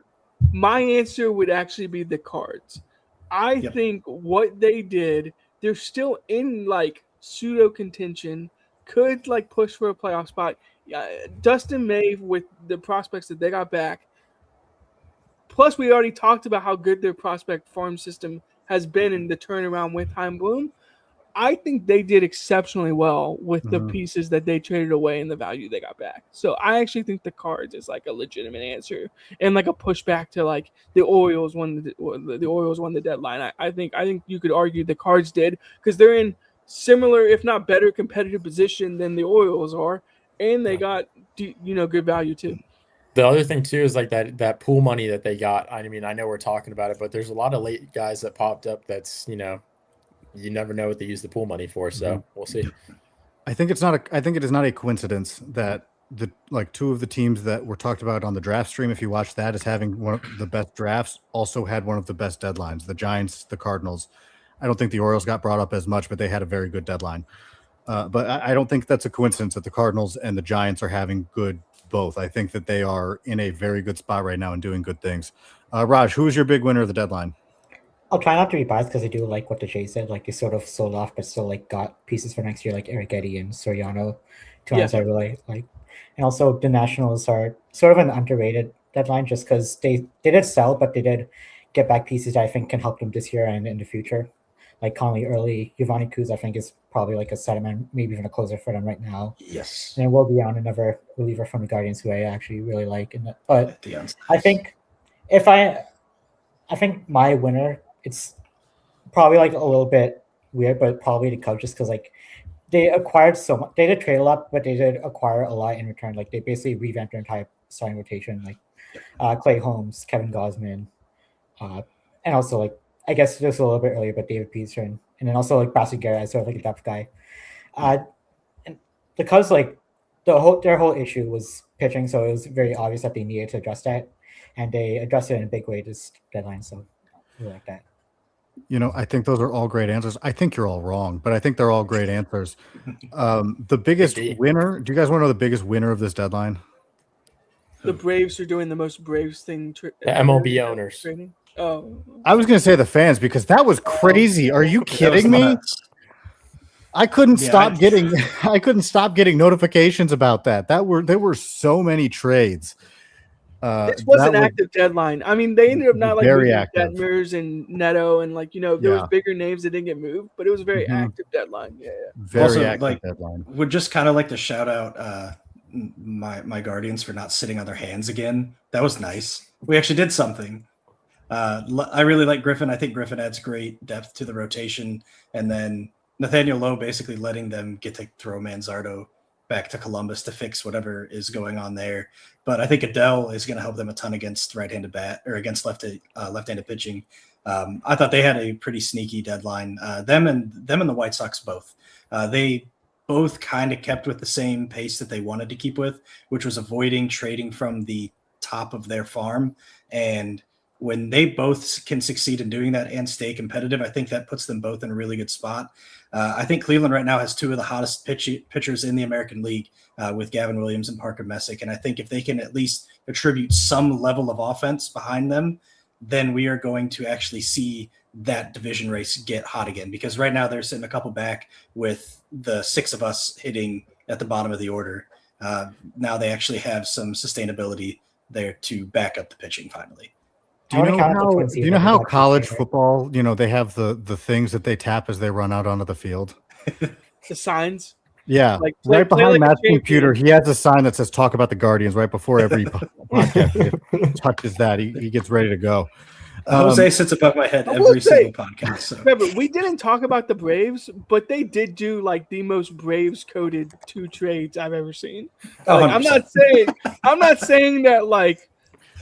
my answer would actually be the Cards. I think what they did, they're still in like pseudo contention, could like push for a playoff spot. Dustin May with the prospects that they got back. Plus, we already talked about how good their prospect farm system has been in the turnaround with Heim Bloom. I think they did exceptionally well with the pieces that they traded away and the value they got back. So I actually think the Cards is like a legitimate answer and like a pushback to like the Orioles won the deadline. I think you could argue the Cards did because they're in similar, if not better, competitive position than the Orioles are, and they got good value too. The other thing too is like that pool money that they got. I mean, I know we're talking about it, but there's a lot of late guys that popped up. That's you never know what they use the pool money for. So we'll see. I think it is not a coincidence that the two of the teams that were talked about on the draft stream, if you watch that, as having one of the best drafts, also had one of the best deadlines. The Giants, the Cardinals. I don't think the Orioles got brought up as much, but they had a very good deadline. But I don't think that's a coincidence that the Cardinals and the Giants are having good both. I think that they are in a very good spot right now and doing good things. Raj, who is your big winner of the deadline? I'll try not to be biased because I do like what the Jay said. Like, they sort of sold off, but still like got pieces for next year, like Eric Eddy and Soriano. Two ones I really like. And also, the Nationals are sort of an underrated deadline just because they did sell, but they did get back pieces that I think can help them this year and in the future. Like Conley early, Giovanni Cruz, I think is probably like a settlement, maybe even a closer for them right now. Yes. And we'll be on another reliever from the Guardians who I actually really like. But At the end. I think I think my winner, it's probably like a little bit weird, but probably the Cubs just because like they acquired so much. They did trade a lot, but they did acquire a lot in return. Like they basically revamped their entire starting rotation, like Clay Holmes, Kevin Gausman, and also like I guess just a little bit earlier, but David Peterson, and then also like Brassie Garrett as sort of like a depth guy. And the Cubs, like their whole issue was pitching, so it was very obvious that they needed to address that, and they addressed it in a big way this deadline. So I like that. I think those are all great answers. I think you're all wrong, but I think they're all great answers. The biggest winner, do you guys want to know the biggest winner of this deadline? The Braves are doing the most Braves thing. The MLB owners. Training. Oh, I was going to say the fans because that was crazy. Are you kidding me? I couldn't stop getting notifications about that. There were so many trades. This was that an active deadline. I mean, they ended up not like very moving active. Detmers and Neto and like there was Yeah. bigger names that didn't get moved, but it was a very Mhm. active deadline. Yeah. Very Also, active like, deadline. would just kind of like to shout out my Guardians for not sitting on their hands again. That was nice. We actually did something. I really like Griffin. I think Griffin adds great depth to the rotation. And then Nathaniel Lowe basically letting them get to throw Manzardo back to Columbus to fix whatever is going on there. But I think Adele is going to help them a ton against right-handed bat or against left-handed pitching. I thought they had a pretty sneaky deadline. Them and the White Sox both. They both kind of kept with the same pace that they wanted to keep with, which was avoiding trading from the top of their farm. And when they both can succeed in doing that and stay competitive, I think that puts them both in a really good spot. I think Cleveland right now has two of the hottest pitchers in the American League with Gavin Williams and Parker Messick. And I think if they can at least attribute some level of offense behind them, then we are going to actually see that division race get hot again. Because right now they're sitting a couple back with the six of us hitting at the bottom of the order. Now they actually have some sustainability there to back up the pitching finally. Do you know how college football, they have the things that they tap as they run out onto the field? The signs. Yeah. Like right behind like Matt's computer, he has a sign that says talk about the Guardians right before every podcast he touches that. He gets ready to go. Jose sits above my head every single podcast. So. Remember, we didn't talk about the Braves, but they did do like the most Braves coded 2 trades I've ever seen. Like, I'm not saying that like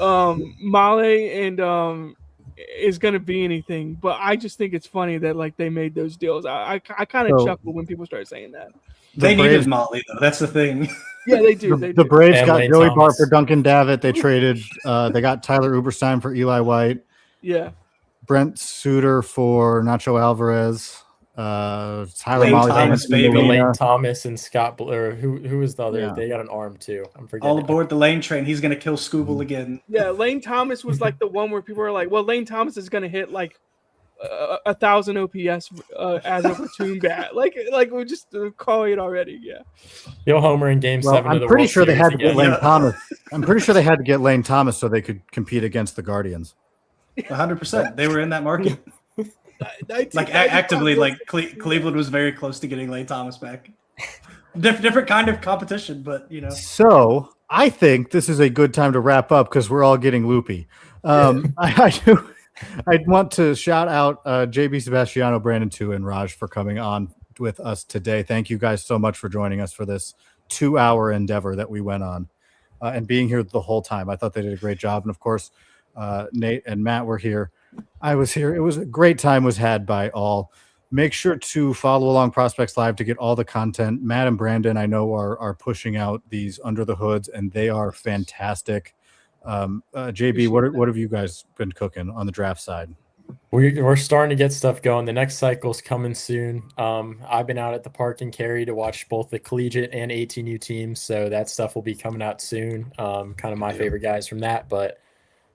Male and is gonna be anything, but I just think it's funny that like they made those deals. I kind of chuckle when people start saying that. They needed Molly though. That's the thing. Yeah, they do. The Braves got Lane Joey Thomas. Bart for Duncan Davitt. They traded. They got Tyler Uberstein for Eli White. Yeah. Brent Suter for Nacho Alvarez. Tyler Lane Molly, Thomas, baby. Lane Thomas and Scott Blair. Who was the other? Yeah. They got an arm too. I'm forgetting. All aboard the Lane train. He's gonna kill Scooble again. Yeah, Lane Thomas was like the one where people were like, "Well, Lane Thomas is gonna hit like 1,000 OPS as a platoon bat." Like we just call it already. Yeah. He'll homer in Game 7 of I'm the pretty World sure they Series had to get again. Lane Thomas. I'm pretty sure they had to get Lane Thomas so they could compete against the Guardians. 100%. They were in that market. Like actively, like Cleveland was very close to getting Lane Thomas back. Different kind of competition, but So I think this is a good time to wrap up because we're all getting loopy. I want to shout out JB Sebastiano, Brandon 2, and Raj for coming on with us today. Thank you guys so much for joining us for this 2-hour endeavor that we went on and being here the whole time. I thought they did a great job. And of course, Nate and Matt were here. I was here. It was a great time was had by all. Make sure to follow along Prospects Live to get all the content. Matt and Brandon, I know, are pushing out these under the hoods, and they are fantastic. JB, what have you guys been cooking on the draft side? We're starting to get stuff going. The next cycle's coming soon. I've been out at the park in Cary to watch both the collegiate and 18U teams, so that stuff will be coming out soon. Kind of my favorite guys from that, but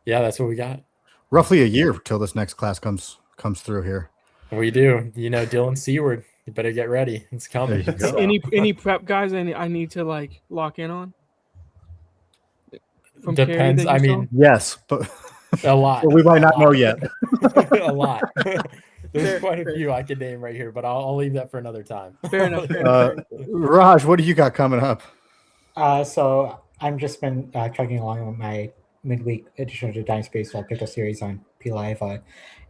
yeah, that's what we got. Roughly a year till this next class comes through here. We do. Dylan Seward, you better get ready. It's coming. So. Any prep guys I need to like lock in on? From Depends. I mean, yes, but a lot. we might not know yet. A lot. There's quite a few I could name right here, but I'll leave that for another time. Fair enough. Raj, what do you got coming up? So I've just been chugging along with my midweek edition of the Dynasty Baseball Pickle series on PLive.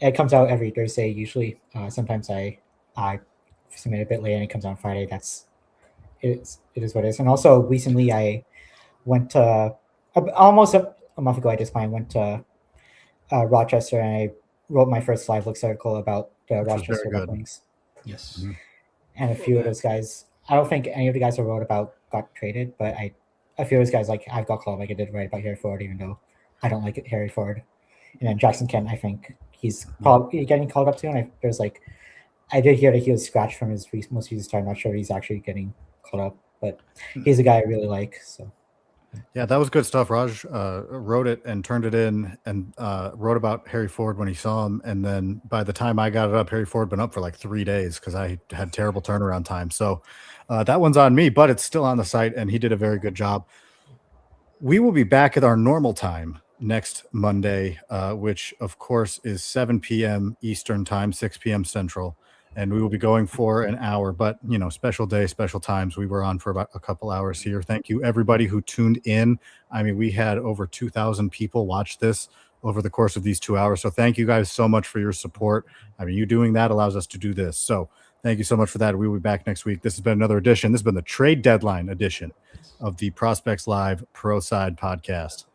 It comes out every Thursday usually. Sometimes I submit a bit late and it comes out on Friday. It is what it is. And also recently I went to almost a month ago. I went to Rochester and I wrote my first Live Looks article about the Rochester Red Wings. Yes. Mm-hmm. And a few of those guys. I don't think any of the guys I wrote about got traded, but a few of those guys, like I've got called, like I did write about Harry Ford, even though I don't like Harry Ford. And then Jackson Kent, I think he's probably getting called up soon. I did hear that he was scratched from his most recent start. I'm not sure if he's actually getting called up, but he's a guy I really like. So yeah, that was good stuff. Raj wrote it and turned it in and wrote about Harry Ford when he saw him. And then by the time I got it up, Harry Ford had been up for like 3 days because I had terrible turnaround time. So that one's on me, but it's still on the site and he did a very good job. We will be back at our normal time next Monday, which of course is 7 p.m. Eastern time, 6 p.m. Central. And we will be going for an hour, but special day, special times. We were on for about a couple hours here. Thank you everybody who tuned in. I mean, we had over 2,000 people watch this over the course of these 2 hours. So thank you guys so much for your support. I mean, you doing that allows us to do this. So thank you so much for that. We will be back next week. This has been another edition. This has been the trade deadline edition of the Prospects Live Pro Side podcast.